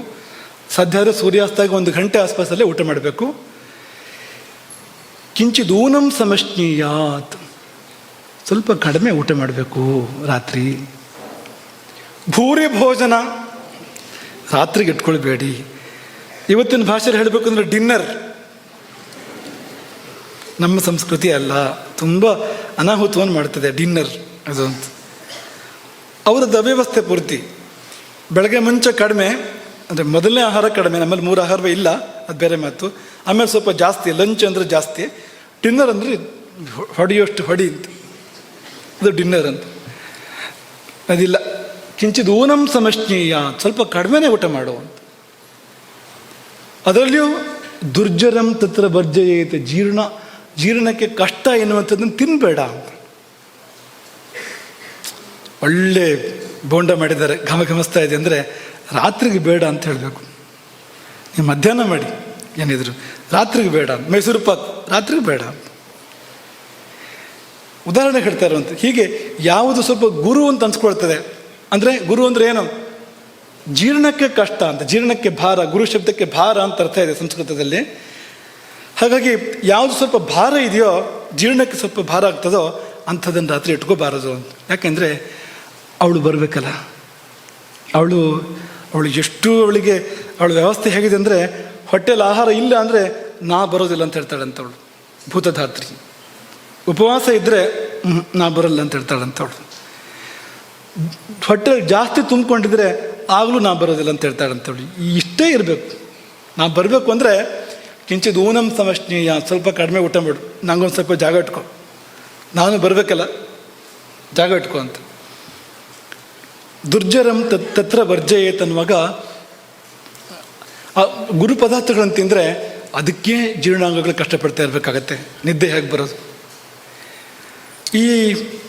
ಸಾಧ್ಯ ಆದರೆ ಸೂರ್ಯಾಸ್ತಾಗ 1 ಗಂಟೆ ಆಸ್ಪಾಸಲ್ಲೇ ಊಟ ಮಾಡಬೇಕು. ಕಿಂಚಿದೂನಂ ಸಮಶ್ನೀಯಾತ್, ಸ್ವಲ್ಪ ಕಡಿಮೆ ಊಟ ಮಾಡಬೇಕು ರಾತ್ರಿ. ಭೂರಿ ಭೋಜನ ರಾತ್ರಿಗೆ ಇಟ್ಕೊಳ್ಬೇಡಿ. ಇವತ್ತಿನ ಭಾಷೆಯಲ್ಲಿ ಹೇಳಬೇಕು ಅಂದರೆ ಡಿನ್ನರ್. ನಮ್ಮ ಸಂಸ್ಕೃತಿ ಅಲ್ಲ, ತುಂಬ ಅನಾಹುತವನ್ನು ಮಾಡ್ತದೆ ಡಿನ್ನರ್ ಅದು ಅಂತ. ಅವರದ್ದು ಅವ್ಯವಸ್ಥೆ ಪೂರ್ತಿ. ಬೆಳಗ್ಗೆ ಮುಂಚೆ ಕಡಿಮೆ ಅಂದರೆ ಮೊದಲನೇ ಆಹಾರ ಕಡಿಮೆ, ನಮ್ಮಲ್ಲಿ 3 ಆಹಾರವೇ ಇಲ್ಲ, ಅದು ಬೇರೆ ಮಾತು. ಆಮೇಲೆ ಸ್ವಲ್ಪ ಜಾಸ್ತಿ, ಲಂಚ್ ಅಂದರೆ ಜಾಸ್ತಿ, ಡಿನ್ನರ್ ಅಂದರೆ ಹೊಡೆಯೋಷ್ಟು ಹೊಡಿ ಅಂತ, ಅದು ಡಿನ್ನರ್ ಅಂತ. ಅದಿಲ್ಲ. ಕಿಂಚಿತ್ ಊನಂ ಸಮಶ್ನೀಯ, ಸ್ವಲ್ಪ ಕಡಿಮೆನೇ ಊಟ ಮಾಡುವಂತ. ಅದರಲ್ಲಿಯೂ ದುರ್ಜರಂ ತತ್ರ ವರ್ಜಯೇತ್, ಜೀರ್ಣಕ್ಕೆ ಕಷ್ಟ ಎನ್ನುವಂಥದ್ದನ್ನು ತಿನ್ನಬೇಡ ಅಂತ. ಒಳ್ಳೆ ಬೋಂಡ ಮಾಡಿದ್ದಾರೆ, ಘಮಘಮಿಸ್ತಾ ಇದೆ ಅಂದರೆ ರಾತ್ರಿಗೆ ಬೇಡ ಅಂತ ಹೇಳಬೇಕು. ನೀವು ಮಧ್ಯಾಹ್ನ ಮಾಡಿ ಏನಿದ್ರು, ರಾತ್ರಿಗೆ ಬೇಡ. ಮೈಸೂರು ಪಾಕ್ ರಾತ್ರಿಗೆ ಬೇಡ. ಉದಾಹರಣೆ ಹೇಳ್ತಾ ಇರುವಂಥ ಹೀಗೆ ಯಾವುದು ಸ್ವಲ್ಪ ಗುರು ಅಂತ ಅನ್ಸ್ಕೊಳ್ತದೆ. ಅಂದರೆ ಗುರು ಅಂದರೆ ಏನು? ಜೀರ್ಣಕ್ಕೆ ಕಷ್ಟ ಅಂತ, ಜೀರ್ಣಕ್ಕೆ ಭಾರ, ಗುರು ಶಬ್ದಕ್ಕೆ ಭಾರ ಅಂತ ಅರ್ಥ ಇದೆ ಸಂಸ್ಕೃತದಲ್ಲಿ. ಹಾಗಾಗಿ ಯಾವುದು ಸ್ವಲ್ಪ ಭಾರ ಇದೆಯೋ, ಜೀರ್ಣಕ್ಕೆ ಸ್ವಲ್ಪ ಭಾರ ಆಗ್ತದೋ ಅಂಥದ್ದನ್ನು ರಾತ್ರಿ ಇಟ್ಕೋಬಾರದು ಅಂತ. ಯಾಕೆಂದರೆ ಅವಳು ಬರಬೇಕಲ್ಲ, ಅವಳು ಎಷ್ಟು ಅವಳ ವ್ಯವಸ್ಥೆ ಹೇಗಿದೆ ಅಂದರೆ, ಹೊಟ್ಟೆಲಿ ಆಹಾರ ಇಲ್ಲ ಅಂದರೆ ನಾ ಬರೋದಿಲ್ಲ ಅಂತ ಹೇಳ್ತಾಳಂತವಳು, ಭೂತಧಾತ್ರಿ. ಉಪವಾಸ ಇದ್ದರೆ ನಾ ಬರಲ್ಲ ಅಂತ ಹೇಳ್ತಾಳಂತವಳು. ಹೊಟ್ಟೆ ಜಾಸ್ತಿ ತುಂಬಿಕೊಂಡಿದ್ರೆ ಆಗಲೂ ನಾ ಬರೋದಿಲ್ಲ ಅಂತ ಹೇಳ್ತಾಳಂತವಳು. ಇಷ್ಟೇ ಇರಬೇಕು. ನಾ ಬರಬೇಕು ಅಂದರೆ ಕಿಂಚಿತ್ ಊನಂ ಸಮಶ್ನೀಯ, ಸ್ವಲ್ಪ ಕಡಿಮೆ ಊಟ ಮಾಡು, ನಂಗೊಂದು ಸ್ವಲ್ಪ ಜಾಗ ಇಟ್ಕೊ, ನಾನು ಬರಬೇಕಲ್ಲ, ಜಾಗ ಇಟ್ಕೊ ಅಂತ. ದುರ್ಜರಂ ತತ್ರ ವರ್ಜಯೇತ್ ಅನ್ನುವಾಗ ಗುರು ಪದಾರ್ಥಗಳನ್ನು ತಿಂದರೆ ಅದಕ್ಕೆ ಜೀರ್ಣಾಂಗಗಳು ಕಷ್ಟಪಡ್ತಾ ಇರಬೇಕಾಗತ್ತೆ. ನಿದ್ದೆ ಹೇಗೆ ಬರೋದು?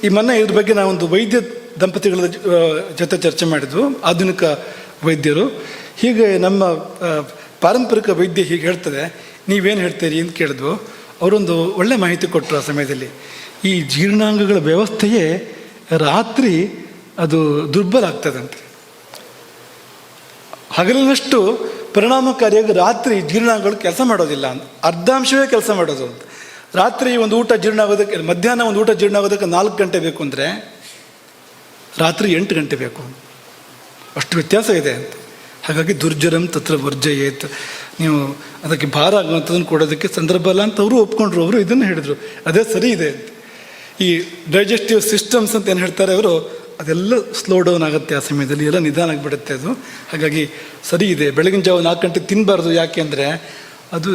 ಈ ಮೊನ್ನೆ ಇದ್ರ ಬಗ್ಗೆ ನಾವೊಂದು ವೈದ್ಯ ದಂಪತಿಗಳ ಜೊತೆ ಚರ್ಚೆ ಮಾಡಿದ್ವು, ಆಧುನಿಕ ವೈದ್ಯರು. ಹೀಗೆ ನಮ್ಮ ಪಾರಂಪರಿಕ ವೈದ್ಯ ಹೀಗೆ ಹೇಳ್ತದೆ, ನೀವೇನು ಹೇಳ್ತೀರಿ ಅಂತ ಕೇಳಿದ್ವು. ಅವರೊಂದು ಒಳ್ಳೆ ಮಾಹಿತಿ ಕೊಟ್ಟರು ಆ ಸಮಯದಲ್ಲಿ. ಈ ಜೀರ್ಣಾಂಗಗಳ ವ್ಯವಸ್ಥೆಯೇ ರಾತ್ರಿ ಅದು ದುರ್ಬಲ ಆಗ್ತದಂತೆ. ಹಗಲಿನಷ್ಟು ಪರಿಣಾಮಕಾರಿಯಾಗಿ ರಾತ್ರಿ ಜೀರ್ಣಾಂಗಗಳು ಕೆಲಸ ಮಾಡೋದಿಲ್ಲ ಅಂತ, ಅರ್ಧಾಂಶವೇ ಕೆಲಸ ಮಾಡೋದು ಅಂತ. ರಾತ್ರಿ ಒಂದು ಊಟ ಜೀರ್ಣ ಆಗೋದಕ್ಕೆ, ಮಧ್ಯಾಹ್ನ ಒಂದು ಊಟ ಜೀರ್ಣ ಆಗೋದಕ್ಕೆ 4 ಗಂಟೆ ಬೇಕು ಅಂದರೆ ರಾತ್ರಿ 8 ಗಂಟೆ ಬೇಕು, ಅಷ್ಟು ವ್ಯತ್ಯಾಸ ಇದೆ ಅಂತ. ಹಾಗಾಗಿ ದುರ್ಜರಂ ತತ್ರ ವರ್ಜಯೇತ್, ನೀವು ಅದಕ್ಕೆ ಭಾರ ಆಗುವಂಥದ್ದನ್ನು ಕೊಡೋದಕ್ಕೆ ಸಂದರ್ಭ ಅಲ್ಲ ಅಂತ ಅವರು ಒಪ್ಕೊಂಡ್ರು. ಅವರು ಇದನ್ನು ಹೇಳಿದರು, ಅದೇ ಸರಿ ಇದೆ ಅಂತ. ಈ ಡೈಜೆಸ್ಟಿವ್ ಸಿಸ್ಟಮ್ಸ್ ಅಂತ ಏನು ಹೇಳ್ತಾರೆ ಅವರು, ಅದೆಲ್ಲ ಸ್ಲೋ ಡೌನ್ ಆಗುತ್ತೆ ಆ ಸಮಯದಲ್ಲಿ, ಎಲ್ಲ ನಿಧಾನ ಆಗಿಬಿಡುತ್ತೆ ಅದು. ಹಾಗಾಗಿ ಸರಿ ಇದೆ. ಬೆಳಗಿನ ಜಾವ 4 ಗಂಟೆಗೆ ತಿನ್ನಬಾರ್ದು. ಯಾಕೆ ಅಂದರೆ ಅದು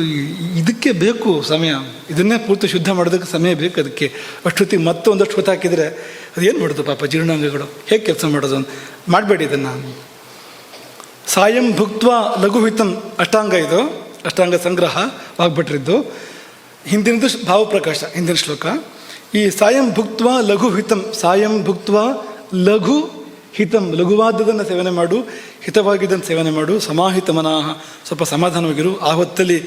ಇದಕ್ಕೆ ಬೇಕು ಸಮಯ, ಇದನ್ನೇ ಪೂರ್ತಿ ಶುದ್ಧ ಮಾಡೋದಕ್ಕೆ ಸಮಯ ಬೇಕು ಅದಕ್ಕೆ. ಅಷ್ಟೊತ್ತಿಗೆ ಮತ್ತೊಂದಷ್ಟು ಹೊತ್ತು ಹಾಕಿದರೆ ಅದೇನು ಮಾಡೋದು ಪಾಪ ಜೀರ್ಣಾಂಗಗಳು, ಹೇಗೆ ಕೆಲಸ ಮಾಡೋದು ಅಂತ ಮಾಡಬೇಡಿ ಇದನ್ನು. ಸಾಯಂ ಭುಕ್ತ್ವ ಲಘುಹಿತಂ ಅಷ್ಟಾಂಗ ಇದು, ಅಷ್ಟಾಂಗ ಸಂಗ್ರಹ ವಾಗ್ಭಟ್ರಿದ್ದು. ಹಿಂದಿನದು ಭಾವಪ್ರಕಾಶ, ಹಿಂದಿನ ಶ್ಲೋಕ. ಈ ಸಾಯಂ ಭುಕ್ತ್ವ ಲಘು ಹಿತಂ, ಸಾಯಂ ಭುಕ್ತ್ವ ಲಘು ಹಿತಂ, ಲಘುವಾದದನ್ನು ಸೇವನೆ ಮಾಡು, ಹಿತವಾಗಿದ್ದನ್ನು ಸೇವನೆ ಮಾಡು. ಸಮಾಹಿತ ಮನಃ, ಸ್ವಲ್ಪ ಸಮಾಧಾನವಾಗಿರು. ಆ ಹೊತ್ತಲ್ಲಿ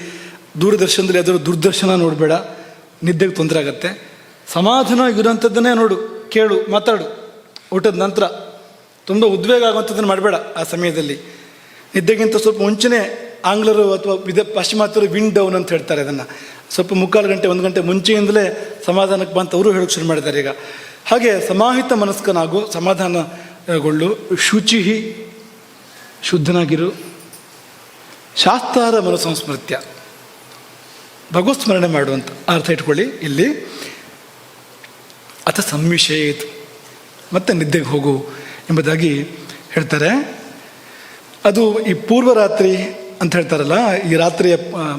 ದೂರದರ್ಶನದಲ್ಲಿ ಅದರ ದುರ್ದರ್ಶನ ನೋಡಬೇಡ, ನಿದ್ದೆಗೆ ತೊಂದರೆ ಆಗತ್ತೆ. ಸಮಾಧಾನವಾಗಿರೋಂಥದ್ದನ್ನೇ ನೋಡು, ಕೇಳು, ಮಾತಾಡು. ಊಟದ ನಂತರ ತುಂಬ ಉದ್ವೇಗ ಆಗುವಂಥದ್ದನ್ನು ಮಾಡಬೇಡ. ಆ ಸಮಯದಲ್ಲಿ ನಿದ್ದೆಗಿಂತ ಸ್ವಲ್ಪ ಮುಂಚೆನೇ ಆಂಗ್ಲರು ಅಥವಾ ಪಾಶ್ಚಿಮಾತ್ಯರು ವಿಂಡ್ ಡೌನ್ ಅಂತ ಹೇಳ್ತಾರೆ. ಅದನ್ನು ಸ್ವಲ್ಪ 3/4 ಗಂಟೆ 1 ಗಂಟೆ ಮುಂಚೆಯಿಂದಲೇ ಸಮಾಧಾನಕ್ಕೆ ಬಂತು ಅವರು ಹೇಳೋಕ್ಕೆ ಶುರು ಮಾಡಿದ್ದಾರೆ ಈಗ. ಹಾಗೆ ಸಮಾಹಿತ ಮನಸ್ಕನಾಗು, ಸಮಾಧಾನಗೊಳ್ಳು. ಶುಚಿಹಿ, ಶುದ್ಧನಾಗಿರು. ಶಾಸ್ತಾರ ಮನಸ್ಸಂಸ್ಮೃತ್ಯ, ಭಗವತ್ ಸ್ಮರಣೆ ಮಾಡುವಂಥ ಅರ್ಥ ಇಟ್ಕೊಳ್ಳಿ ಇಲ್ಲಿ. ಅಥ ಸಂವಿಷೇತ್, ಮತ್ತೆ ನಿದ್ದೆಗೆ ಹೋಗು ಎಂಬುದಾಗಿ ಹೇಳ್ತಾರೆ. ಅದು ಈ ಪೂರ್ವರಾತ್ರಿ ಅಂತ ಹೇಳ್ತಾರಲ್ಲ, ಈ ರಾತ್ರಿಯ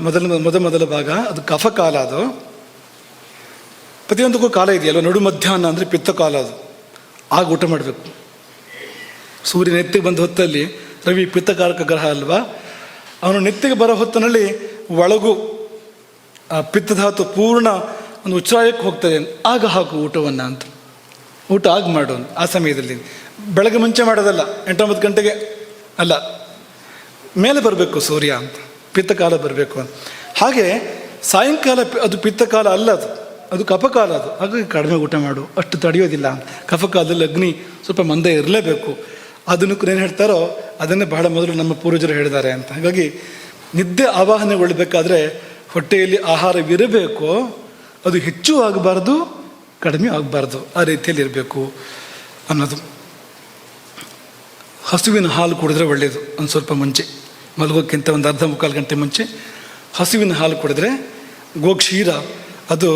ಮೊದಲ ಭಾಗ, ಅದು ಕಫಕಾಲ. ಅದು ಪ್ರತಿಯೊಂದಕ್ಕೂ ಕಾಲ ಇದೆಯಲ್ವ. ನಡು ಮಧ್ಯಾಹ್ನ ಅಂದರೆ ಪಿತ್ತಕಾಲ, ಅದು ಆಗ ಊಟ ಮಾಡಬೇಕು. ಸೂರ್ಯ ನೆತ್ತಿಗೆ ಬಂದ ಹೊತ್ತಲ್ಲಿ, ರವಿ ಪಿತ್ತಕಾರಕ ಗ್ರಹ ಅಲ್ವಾ, ಅವನು ನೆತ್ತಿಗೆ ಬರೋ ಹೊತ್ತಿನಲ್ಲಿ ಒಳಗು ಆ ಪಿತ್ತಧಾತು ಪೂರ್ಣ ಒಂದು ಉಚ್ಛ್ರಾಯಕ್ಕೆ ಹೋಗ್ತದೆ. ಆಗ ಹಾಕು ಊಟವನ್ನು ಅಂತ, ಊಟ ಆಗ ಮಾಡು ಆ ಸಮಯದಲ್ಲಿ. ಬೆಳಗ್ಗೆ ಮುಂಚೆ ಮಾಡೋದಲ್ಲ, 8-9 ಗಂಟೆಗೆ ಅಲ್ಲ, ಮೇಲೆ ಬರಬೇಕು ಸೂರ್ಯ ಅಂತ, ಪಿತ್ತಕಾಲ ಬರಬೇಕು ಅಂತ. ಹಾಗೆ ಸಾಯಂಕಾಲ ಅದು ಪಿತ್ತಕಾಲ ಅಲ್ಲ, ಅದು ಕಫಕಾಲ. ಅದು ಹಾಗಾಗಿ ಕಡಿಮೆ ಊಟ ಮಾಡು, ಅಷ್ಟು ತಡೆಯೋದಿಲ್ಲ. ಕಫಕಾಲದಲ್ಲಿ ಅಗ್ನಿ ಸ್ವಲ್ಪ ಮಂದ ಇರಲೇಬೇಕು. ಅದನ್ನು ಏನು ಹೇಳ್ತಾರೋ ಅದನ್ನೇ ಬಹಳ ಮೊದಲು ನಮ್ಮ ಪೂರ್ವಜರು ಹೇಳಿದ್ದಾರೆ ಅಂತ. ಹಾಗಾಗಿ ನಿದ್ದೆ ಆವಾಹನೆಗೊಳ್ಳಬೇಕಾದ್ರೆ ಹೊಟ್ಟೆಯಲ್ಲಿ ಆಹಾರವಿರಬೇಕು, ಅದು ಹೆಚ್ಚು ಆಗಬಾರ್ದು, ಕಡಿಮೆ ಆಗಬಾರ್ದು, ಆ ರೀತಿಯಲ್ಲಿ ಇರಬೇಕು ಅನ್ನೋದು. ಹಸುವಿನ ಹಾಲು ಕುಡಿದ್ರೆ ಒಳ್ಳೆಯದು. ಒಂದು ಸ್ವಲ್ಪ ಮುಂಚೆ ಮಲಗೋಕ್ಕಿಂತ ಒಂದು 1/2-3/4 ಗಂಟೆ ಮುಂಚೆ ಹಸುವಿನ ಹಾಲು ಕುಡಿದ್ರೆ, ಗೋಕ್ಷೀರ, ಅದು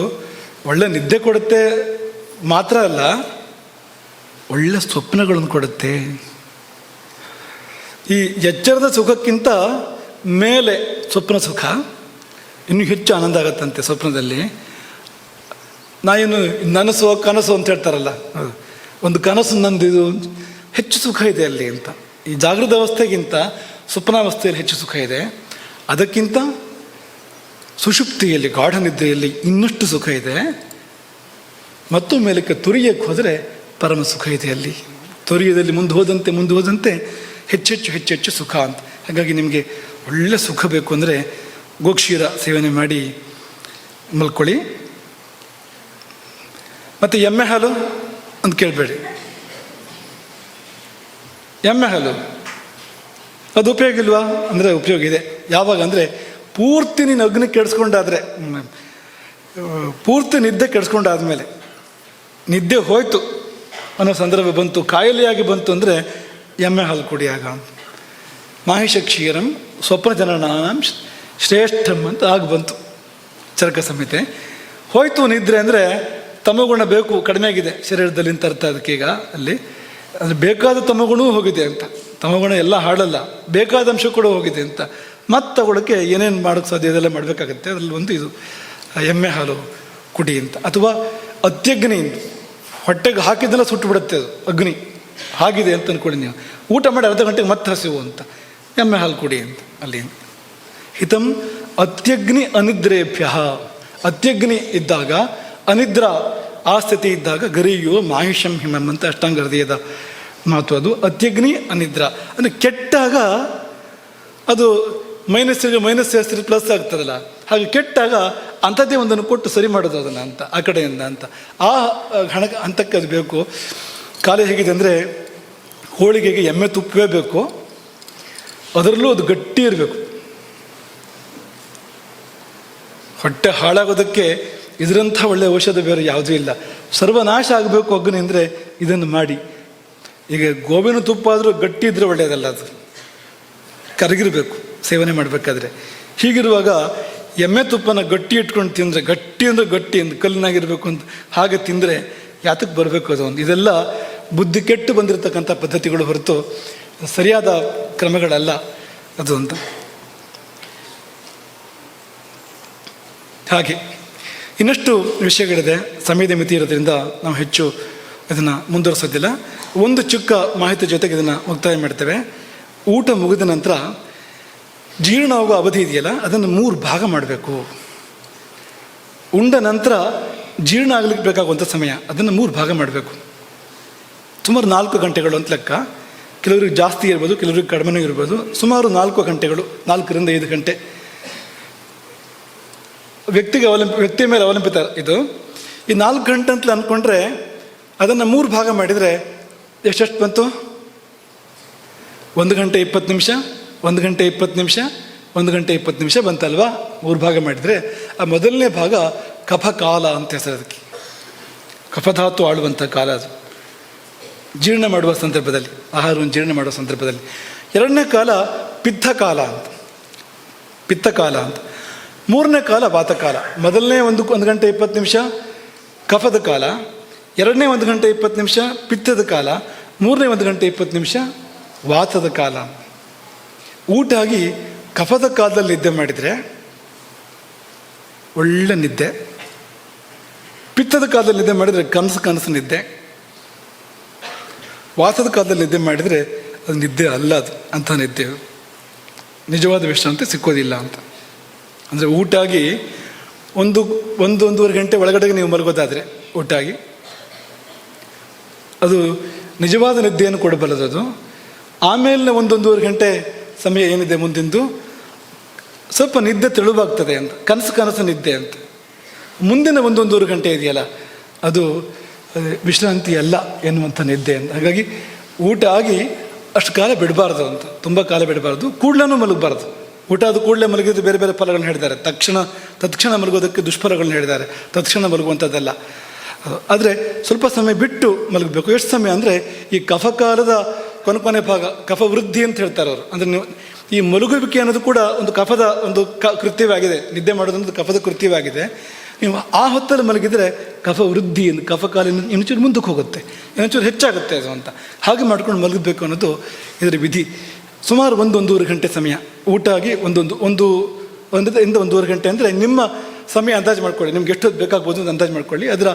ಒಳ್ಳೆ ನಿದ್ದೆ ಕೊಡುತ್ತೆ ಮಾತ್ರ ಅಲ್ಲ, ಒಳ್ಳೆ ಸ್ವಪ್ನಗಳನ್ನು ಕೊಡುತ್ತೆ. ಈ ಎಚ್ಚರದ ಸುಖಕ್ಕಿಂತ ಮೇಲೆ ಸ್ವಪ್ನ ಸುಖ ಇನ್ನೂ ಹೆಚ್ಚು ಆನಂದ ಆಗತ್ತಂತೆ ಸ್ವಪ್ನದಲ್ಲಿ. ನನಸು ಕನಸು ಅಂತ ಹೇಳ್ತಾರಲ್ಲ, ಒಂದು ಕನಸು ನಂದಿದು ಹೆಚ್ಚು ಸುಖ ಇದೆ ಅಲ್ಲಿ ಅಂತ. ಈ ಜಾಗೃತ ಅವಸ್ಥೆಗಿಂತ ಸ್ವಪ್ನಾವಸ್ಥೆಯಲ್ಲಿ ಹೆಚ್ಚು ಸುಖ ಇದೆ. ಅದಕ್ಕಿಂತ ಸುಷುಪ್ತಿಯಲ್ಲಿ, ಗಾಢ ನಿದ್ರೆಯಲ್ಲಿ ಇನ್ನಷ್ಟು ಸುಖ ಇದೆ. ಮತ್ತು ಮೇಲಕ್ಕೆ ತುರಿಯಕ್ಕೆ ಹೋದರೆ ಪರಮ ಸುಖ ಇದೆ ಅಲ್ಲಿ. ತುರಿಯದಲ್ಲಿ ಮುಂದೆ ಹೋದಂತೆ ಹೆಚ್ಚೆಚ್ಚು ಸುಖ ಅಂತ. ಹಾಗಾಗಿ ನಿಮಗೆ ಒಳ್ಳೆ ಸುಖ ಬೇಕು ಅಂದರೆ ಗೋಕ್ಷೀರ ಸೇವನೆ ಮಾಡಿ ಮಲ್ಕೊಳ್ಳಿ. ಮತ್ತು ಎಮ್ಮೆ ಹಾಲು ಅಂತ ಕೇಳಬೇಡಿ. ಎಮ್ಮೆ ಹಾಲು ಅದು ಉಪಯೋಗ ಇಲ್ವಾ ಅಂದರೆ ಉಪಯೋಗ ಇದೆ. ಯಾವಾಗ ಅಂದರೆ ಪೂರ್ತಿ ನೀನು ಅಗ್ನಿ ಕೆಡಿಸ್ಕೊಂಡಾದರೆ, ಪೂರ್ತಿ ನಿದ್ದೆ ಕೆಡಿಸ್ಕೊಂಡಾದ್ಮೇಲೆ, ನಿದ್ದೆ ಹೋಯ್ತು ಅನ್ನೋ ಸಂದರ್ಭ ಬಂತು, ಕಾಯಿಲೆಯಾಗಿ ಬಂತು ಅಂದರೆ ಎಮ್ಮೆ ಹಾಲು ಕುಡಿಯಾಗ. ಮಾಹಿಷ ಕ್ಷೀರಂ ಸ್ವಪ್ನ ಜನನಾಂ ಶ್ರೇಷ್ಠಂ ಅಂತ ಆಗ ಬಂತು ಚರಕ ಸಂಹಿತೆ. ಹೋಯ್ತು ನಿದ್ರೆ ಅಂದರೆ ತಮಗುಣ ಬೇಕು, ಕಡಿಮೆ ಆಗಿದೆ ಶರೀರದಲ್ಲಿ ಅಂತ ಅರ್ಥ. ಅದಕ್ಕೀಗ ಅಲ್ಲಿ ಅಂದರೆ ಬೇಕಾದ ತಮಗುಣವೂ ಹೋಗಿದೆ ಅಂತ. ತಮಗುಣ ಎಲ್ಲ ಹಾಳಲ್ಲ, ಬೇಕಾದ ಅಂಶ ಕೂಡ ಹೋಗಿದೆ ಅಂತ. ಮತ್ತೆ ತಗೊಳ್ಳೋಕ್ಕೆ ಏನೇನು ಮಾಡೋಕ್ಕೆ ಸಾಧ್ಯ ಇದೆಲ್ಲ ಮಾಡಬೇಕಾಗತ್ತೆ. ಅದರಲ್ಲಿ ಒಂದು ಇದು ಎಮ್ಮೆ ಹಾಲು ಕುಡಿ ಅಂತ. ಅಥವಾ ಅತ್ಯಗ್ನಿ, ಹೊಟ್ಟೆಗೆ ಹಾಕಿದ್ದೆಲ್ಲ ಸುಟ್ಟು ಬಿಡುತ್ತೆ ಅದು ಅಗ್ನಿ, ಹಾಗಿದೆ ಅಂತ ಅಂದ್ಕೊಳ್ಳಿ. ನೀವು ಊಟ ಮಾಡಿ 1/2 ಗಂಟೆಗೆ ಮತ್ತೆ ಹಸಿವು ಅಂತ, ಎಮ್ಮೆ ಹಾಲು ಕುಡಿ ಅಂತ. ಅಲ್ಲಿ ಹಿತಂ ಅತ್ಯಗ್ನಿ ಅನಿದ್ರೇಭ್ಯ, ಅತ್ಯಗ್ನಿ ಇದ್ದಾಗ, ಅನಿದ್ರಾ ಆ ಸ್ಥಿತಿ ಇದ್ದಾಗ ಗರಿಯು ಮಾಹಿಷಂ ಹಿಮಂ ಅಂತ ಅಷ್ಟಾಂಗ ಹೃದಯದ ಮಾತು. ಅದು ಅತ್ಯಗ್ನಿ ಅನಿದ್ರಾ ಅಂದರೆ ಕೆಟ್ಟಾಗ ಅದು ಮೈನಸ್ ಜಾಸ್ತಿ ಪ್ಲಸ್ ಆಗ್ತದಲ್ಲ, ಹಾಗೆ ಕೆಟ್ಟಾಗ ಅಂಥದ್ದೇ ಒಂದನ್ನು ಕೊಟ್ಟು ಸರಿ ಮಾಡೋದು ಅದನ್ನು ಅಂತ, ಆ ಕಡೆಯಿಂದ ಅಂತ. ಆ ಹಂತಕ್ಕೆ ಅದು ಬೇಕು. ಕಾಲ ಹೇಗಿದೆ ಅಂದರೆ ಹೋಳಿಗೆಗೆ ಎಮ್ಮೆ ತುಪ್ಪವೇ ಬೇಕು, ಅದರಲ್ಲೂ ಅದು ಗಟ್ಟಿ ಇರಬೇಕು. ಹೊಟ್ಟೆ ಹಾಳಾಗೋದಕ್ಕೆ ಇದರಂಥ ಒಳ್ಳೆಯ ಔಷಧ ಬೇರೆ ಯಾವುದೂ ಇಲ್ಲ. ಸರ್ವನಾಶ ಆಗಬೇಕು ಅಗ್ನಿ ಅಂದರೆ ಇದನ್ನು ಮಾಡಿ. ಈಗ ಗೋವಿನ ತುಪ್ಪ ಆದರೂ ಗಟ್ಟಿ ಇದ್ದರೆ ಒಳ್ಳೆಯದಲ್ಲ, ಅದು ಕರಗಿರಬೇಕು ಸೇವನೆ ಮಾಡಬೇಕಾದ್ರೆ. ಹೀಗಿರುವಾಗ ಎಮ್ಮೆ ತುಪ್ಪನ ಗಟ್ಟಿ ಇಟ್ಕೊಂಡು ತಿಂದರೆ, ಗಟ್ಟಿ ಅಂದರೆ ಗಟ್ಟಿ ಅಂತ ಕಲ್ಲಿನಾಗಿರಬೇಕು ಅಂತ ಹಾಗೆ ತಿಂದರೆ ಯಾತಕ್ಕೆ ಬರಬೇಕು ಅದು ಒಂದು. ಇದೆಲ್ಲ ಬುದ್ಧಿ ಕೆಟ್ಟು ಬಂದಿರತಕ್ಕಂಥ ಪದ್ಧತಿಗಳು ಹೊರತು ಸರಿಯಾದ ಕ್ರಮಗಳಲ್ಲ ಅದು ಅಂತ. ಹಾಗೆ ಇನ್ನಷ್ಟು ವಿಷಯಗಳಿದೆ, ಸಮಯದ ಮಿತಿ ಇರೋದ್ರಿಂದ ನಾವು ಹೆಚ್ಚು ಇದನ್ನು ಮುಂದುವರಿಸೋದಿಲ್ಲ. ಒಂದು ಚಿಕ್ಕ ಮಾಹಿತಿ ಜೊತೆಗೆ ಇದನ್ನು ಮುಕ್ತಾಯ ಮಾಡ್ತೇವೆ. ಊಟ ಮುಗಿದ ನಂತರ ಜೀರ್ಣ ಆಗೋ ಅವಧಿ ಇದೆಯಲ್ಲ ಅದನ್ನು 3 ಭಾಗ ಮಾಡಬೇಕು. ಉಂಡ ನಂತರ ಜೀರ್ಣ ಆಗ್ಲಿಕ್ಕೆ ಬೇಕಾಗುವಂಥ ಸಮಯ ಅದನ್ನು 3 ಭಾಗ ಮಾಡಬೇಕು. ಸುಮಾರು 4 ಗಂಟೆಗಳು ಅಂತ ಲೆಕ್ಕ. ಕೆಲವರಿಗೆ ಜಾಸ್ತಿ ಇರ್ಬೋದು, ಕೆಲವರಿಗೆ ಕಡಿಮೆನೂ ಇರ್ಬೋದು. ಸುಮಾರು 4 ಗಂಟೆಗಳು, 4ರಿಂದ 5 ಗಂಟೆ ವ್ಯಕ್ತಿಯ ಮೇಲೆ ಅವಲಂಬಿತ ಇದು. ಈ 4 ಗಂಟೆ ಅಂತ ಅಂದ್ಕೊಂಡ್ರೆ ಅದನ್ನು 3 ಭಾಗ ಮಾಡಿದರೆ ಎಷ್ಟೆಷ್ಟು ಬಂತು? 1 ಗಂಟೆ 20 ನಿಮಿಷ, 1 ಗಂಟೆ 20 ನಿಮಿಷ, 1 ಗಂಟೆ 20 ನಿಮಿಷ ಬಂತಲ್ವಾ? 3 ಭಾಗ ಮಾಡಿದರೆ ಆ ಮೊದಲನೇ ಭಾಗ ಕಫಕಾಲ ಅಂತ ಹೆಸರು. ಅದಕ್ಕೆ ಕಫಧಾತು ಆಳುವಂಥ ಕಾಲ ಅದು, ಜೀರ್ಣ ಮಾಡುವ ಸಂದರ್ಭದಲ್ಲಿ, ಆಹಾರವನ್ನು ಜೀರ್ಣ ಮಾಡುವ ಸಂದರ್ಭದಲ್ಲಿ. ಎರಡನೇ ಕಾಲ ಪಿತ್ತಕಾಲ ಅಂತ. ಮೂರನೇ ಕಾಲ ವಾತಕಾಲ. ಮೊದಲನೇ 1 ಗಂಟೆ 20 ನಿಮಿಷ ಕಫದ ಕಾಲ, ಎರಡನೇ 1 ಗಂಟೆ 20 ನಿಮಿಷ ಪಿತ್ತದ ಕಾಲ, ಮೂರನೇ 1 ಗಂಟೆ 20 ನಿಮಿಷ ವಾತದ ಕಾಲ. ಊಟ ಆಗಿ ಕಫದ ಕಾಲದಲ್ಲಿ ನಿದ್ದೆ ಮಾಡಿದರೆ ಒಳ್ಳೆ ನಿದ್ದೆ, ಪಿತ್ತದ ಕಾಲದಲ್ಲಿ ನಿದ್ದೆ ಮಾಡಿದರೆ ಕನಸು ನಿದ್ದೆ, ವಾತದ ಕಾಲದಲ್ಲಿ ನಿದ್ದೆ ಮಾಡಿದರೆ ಅದು ನಿದ್ದೆ ಅಲ್ಲ, ಅದು ಅಂಥ ನಿದ್ದೆ, ನಿಜವಾದ ವಿಶ್ರಾಂತಿ ಸಿಕ್ಕೋದಿಲ್ಲ ಅಂತ. ಅಂದರೆ ಊಟ ಆಗಿ 1-1.5 ಗಂಟೆ ಒಳಗಡೆಗೆ ನೀವು ಮಲಗೋದಾದರೆ ಊಟ ಆಗಿ ಅದು ನಿಜವಾದ ನಿದ್ದೆಯನ್ನು ಕೊಡಬಲ್ಲದು. ಆಮೇಲೆ 1-1.5 ಗಂಟೆ ಸಮಯ ಏನಿದೆ ಮುಂದಿಂದು ಸ್ವಲ್ಪ ನಿದ್ದೆ ತೆಳುವಾಗ್ತದೆ ಅಂತ, ಕನಸು ನಿದ್ದೆ ಅಂತ. ಮುಂದಿನ 1-1.5 ಗಂಟೆ ಇದೆಯಲ್ಲ ಅದು ವಿಶ್ರಾಂತಿ ಅಲ್ಲ ಎನ್ನುವಂಥ ನಿದ್ದೆ ಅಂತ. ಹಾಗಾಗಿ ಊಟ ಆಗಿ ಅಷ್ಟು ಕಾಲ ಬಿಡಬಾರ್ದು ಅಂತ, ತುಂಬ ಕಾಲ ಬಿಡಬಾರ್ದು, ಕೂಡಲೂ ಮಲಗಬಾರ್ದು. ಊಟ ಆದ ಕೂಡಲೇ ಮಲಗಿದ್ರೆ ಬೇರೆ ಬೇರೆ ಫಲಗಳನ್ನ ಹೇಳಿದ್ದಾರೆ. ತತ್ಕ್ಷಣ ಮಲಗೋದಕ್ಕೆ ದುಷ್ಫಲಗಳನ್ನ ಹೇಳಿದ್ದಾರೆ, ತತ್ಕ್ಷಣ ಮಲಗುವಂಥದ್ದಲ್ಲ. ಆದರೆ ಸ್ವಲ್ಪ ಸಮಯ ಬಿಟ್ಟು ಮಲಗಬೇಕು. ಎಷ್ಟು ಸಮಯ ಅಂದರೆ ಈ ಕಫಕಾಲದ ಕೊನೆ ಭಾಗ ಕಫ ವೃದ್ಧಿ ಅಂತ ಹೇಳ್ತಾರೆ ಅವರು. ಅಂದರೆ ನೀವು ಈ ಮಲಗುವಿಕೆ ಅನ್ನೋದು ಕೂಡ ಒಂದು ಕಫದ ಒಂದು ಕೃತ್ಯವಾಗಿದೆ. ನಿದ್ದೆ ಮಾಡೋದು ಅನ್ನೋದು ಕಫದ ಕೃತ್ಯವಾಗಿದೆ. ನೀವು ಆ ಹೊತ್ತಲ್ಲಿ ಮಲಗಿದರೆ ಕಫ ವೃದ್ಧಿ, ಕಫಕಾಲ ಇನ್ನೊಂಚೂರು ಮುಂದಕ್ಕೆ ಹೋಗುತ್ತೆ, ಇನ್ನೊಂಚೂರು ಹೆಚ್ಚಾಗುತ್ತೆ ಅದು ಅಂತ. ಹಾಗೆ ಮಾಡ್ಕೊಂಡು ಮಲಗಬೇಕು ಅನ್ನೋದು ಇದರ ವಿಧಿ. ಸುಮಾರು 1-1.5 ಗಂಟೆ ಸಮಯ ಊಟ ಆಗಿ 1-1.5 ಗಂಟೆ ಅಂದರೆ ನಿಮ್ಮ ಸಮಯ ಅಂದಾಜು ಮಾಡ್ಕೊಳ್ಳಿ. ನಿಮ್ಗೆ ಎಷ್ಟೊತ್ತು ಬೇಕಾಗ್ಬೋದು ಅಂತ ಅಂದಾಜು ಮಾಡ್ಕೊಳ್ಳಿ. ಅದರ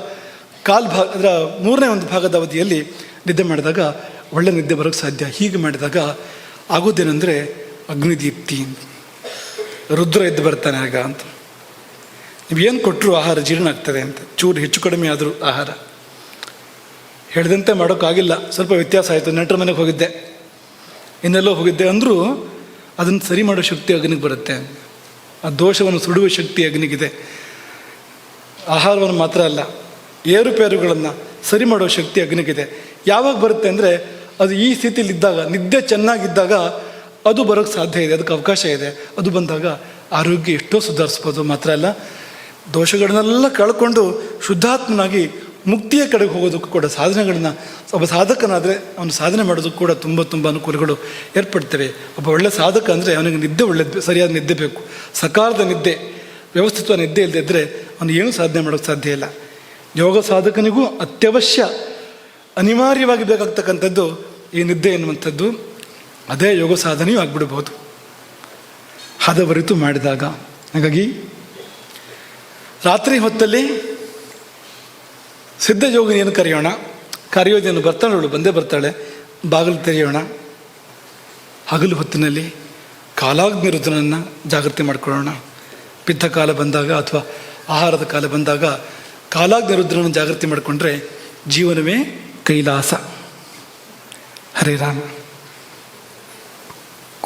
ಅದರ 3ನೇ ಒಂದು ಭಾಗದ ಅವಧಿಯಲ್ಲಿ ನಿದ್ದೆ ಮಾಡಿದಾಗ ಒಳ್ಳೆ ನಿದ್ದೆ ಬರೋಕ್ಕೆ ಸಾಧ್ಯ. ಹೀಗೆ ಮಾಡಿದಾಗ ಆಗೋದೇನೆಂದರೆ ಅಗ್ನಿದೀಪ್ತಿ, ರುದ್ರ ಎದ್ದು ಬರ್ತಾನೆ ಆಗ ಅಂತ. ನೀವೇನು ಕೊಟ್ಟರು ಆಹಾರ ಜೀರ್ಣ ಆಗ್ತದೆ ಅಂತ. ಚೂರು ಹೆಚ್ಚು ಕಡಿಮೆ ಆದರೂ ಆಹಾರ ಹೇಳಿದಂತೆ ಮಾಡೋಕ್ಕಾಗಿಲ್ಲ, ಸ್ವಲ್ಪ ವ್ಯತ್ಯಾಸ ಆಯಿತು, ನೆಂಟರ ಮನೆಗೆ ಹೋಗಿದ್ದೆ, ಇನ್ನೆಲ್ಲೋ ಹೋಗಿದ್ದೆ ಅಂದರೂ ಅದನ್ನು ಸರಿ ಮಾಡೋ ಶಕ್ತಿ ಅಗ್ನಿಗೆ ಬರುತ್ತೆ. ಆ ದೋಷವನ್ನು ಸುಡುವ ಶಕ್ತಿ ಅಗ್ನಿಗಿದೆ. ಆಹಾರವನ್ನು ಮಾತ್ರ ಅಲ್ಲ, ಏರುಪೇರುಗಳನ್ನು ಸರಿ ಮಾಡೋ ಶಕ್ತಿ ಅಗ್ನಿಗಿದೆ. ಯಾವಾಗ ಬರುತ್ತೆ ಅಂದರೆ ಅದು ಈ ಸ್ಥಿತಿಲಿದ್ದಾಗ, ನಿದ್ದೆ ಚೆನ್ನಾಗಿದ್ದಾಗ ಅದು ಬರೋಕ್ಕೆ ಸಾಧ್ಯ ಇದೆ, ಅದಕ್ಕೆ ಅವಕಾಶ ಇದೆ. ಅದು ಬಂದಾಗ ಆರೋಗ್ಯ ಎಷ್ಟೋ ಸುಧಾರಿಸ್ಬೋದು. ಮಾತ್ರ ಅಲ್ಲ, ದೋಷಗಳನ್ನೆಲ್ಲ ಕಳ್ಕೊಂಡು ಶುದ್ಧಾತ್ಮನಾಗಿ ಮುಕ್ತಿಯ ಕಡೆಗೆ ಹೋಗೋದಕ್ಕೂ ಕೂಡ ಸಾಧನೆಗಳನ್ನ ಒಬ್ಬ ಸಾಧಕನಾದರೆ ಅವನು ಸಾಧನೆ ಮಾಡೋದಕ್ಕೂ ಕೂಡ ತುಂಬ ಅನುಕೂಲಗಳು ಏರ್ಪಡ್ತವೆ. ಒಬ್ಬ ಒಳ್ಳೆ ಸಾಧಕ ಅಂದರೆ ಅವನಿಗೆ ನಿದ್ದೆ ಸರಿಯಾದ ನಿದ್ದೆ ಬೇಕು. ಸಕಾಲದ ನಿದ್ದೆ, ವ್ಯವಸ್ಥಿತ ನಿದ್ದೆ ಇಲ್ಲದೆ ಇದ್ದರೆ ಅವನು ಏನೂ ಸಾಧನೆ ಮಾಡೋಕ್ಕೆ ಸಾಧ್ಯ ಇಲ್ಲ. ಯೋಗ ಸಾಧಕನಿಗೂ ಅತ್ಯವಶ್ಯ ಅನಿವಾರ್ಯವಾಗಿ ಬೇಕಾಗ್ತಕ್ಕಂಥದ್ದು ಈ ನಿದ್ದೆ ಎನ್ನುವಂಥದ್ದು. ಅದೇ ಯೋಗ ಸಾಧನೆಯೂ ಆಗಿಬಿಡ್ಬೋದು ಹದವರಿತು ಮಾಡಿದಾಗ. ಹಾಗಾಗಿ ರಾತ್ರಿ ಹೊತ್ತಲ್ಲಿ ಸಿದ್ಧ ಯೋಗಿನಿಯನ್ನು ಕರೆಯೋಣ. ಕರೆಯೋದೇನು ಬರ್ತಾಳೆ, ಅವಳು ಬಂದೇ ಬರ್ತಾಳೆ. ಬಾಗಿಲು ತೆರೆಯೋಣ. ಹಗಲು ಹೊತ್ತಿನಲ್ಲಿ ಕಾಲಾಗ್ನಿ ರುದ್ರನನ್ನು ಜಾಗೃತಿ ಮಾಡಿಕೊಳ್ಳೋಣ. ಪಿತ್ತ ಕಾಲ ಬಂದಾಗ ಅಥವಾ ಆಹಾರದ ಕಾಲ ಬಂದಾಗ ಕಾಲಾಗ್ನಿ ರುದ್ರನನ್ನು ಜಾಗೃತಿ ಮಾಡಿಕೊಂಡ್ರೆ ಜೀವನವೇ ಕೈಲಾಸ. ಹರೇ ರಾಮ.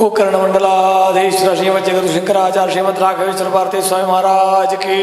गोकर्ण मंडलाधीश्वर श्रीमद जगत शंकराचार्य श्रीमद राघवेश्वर भारती स्वामी महाराज की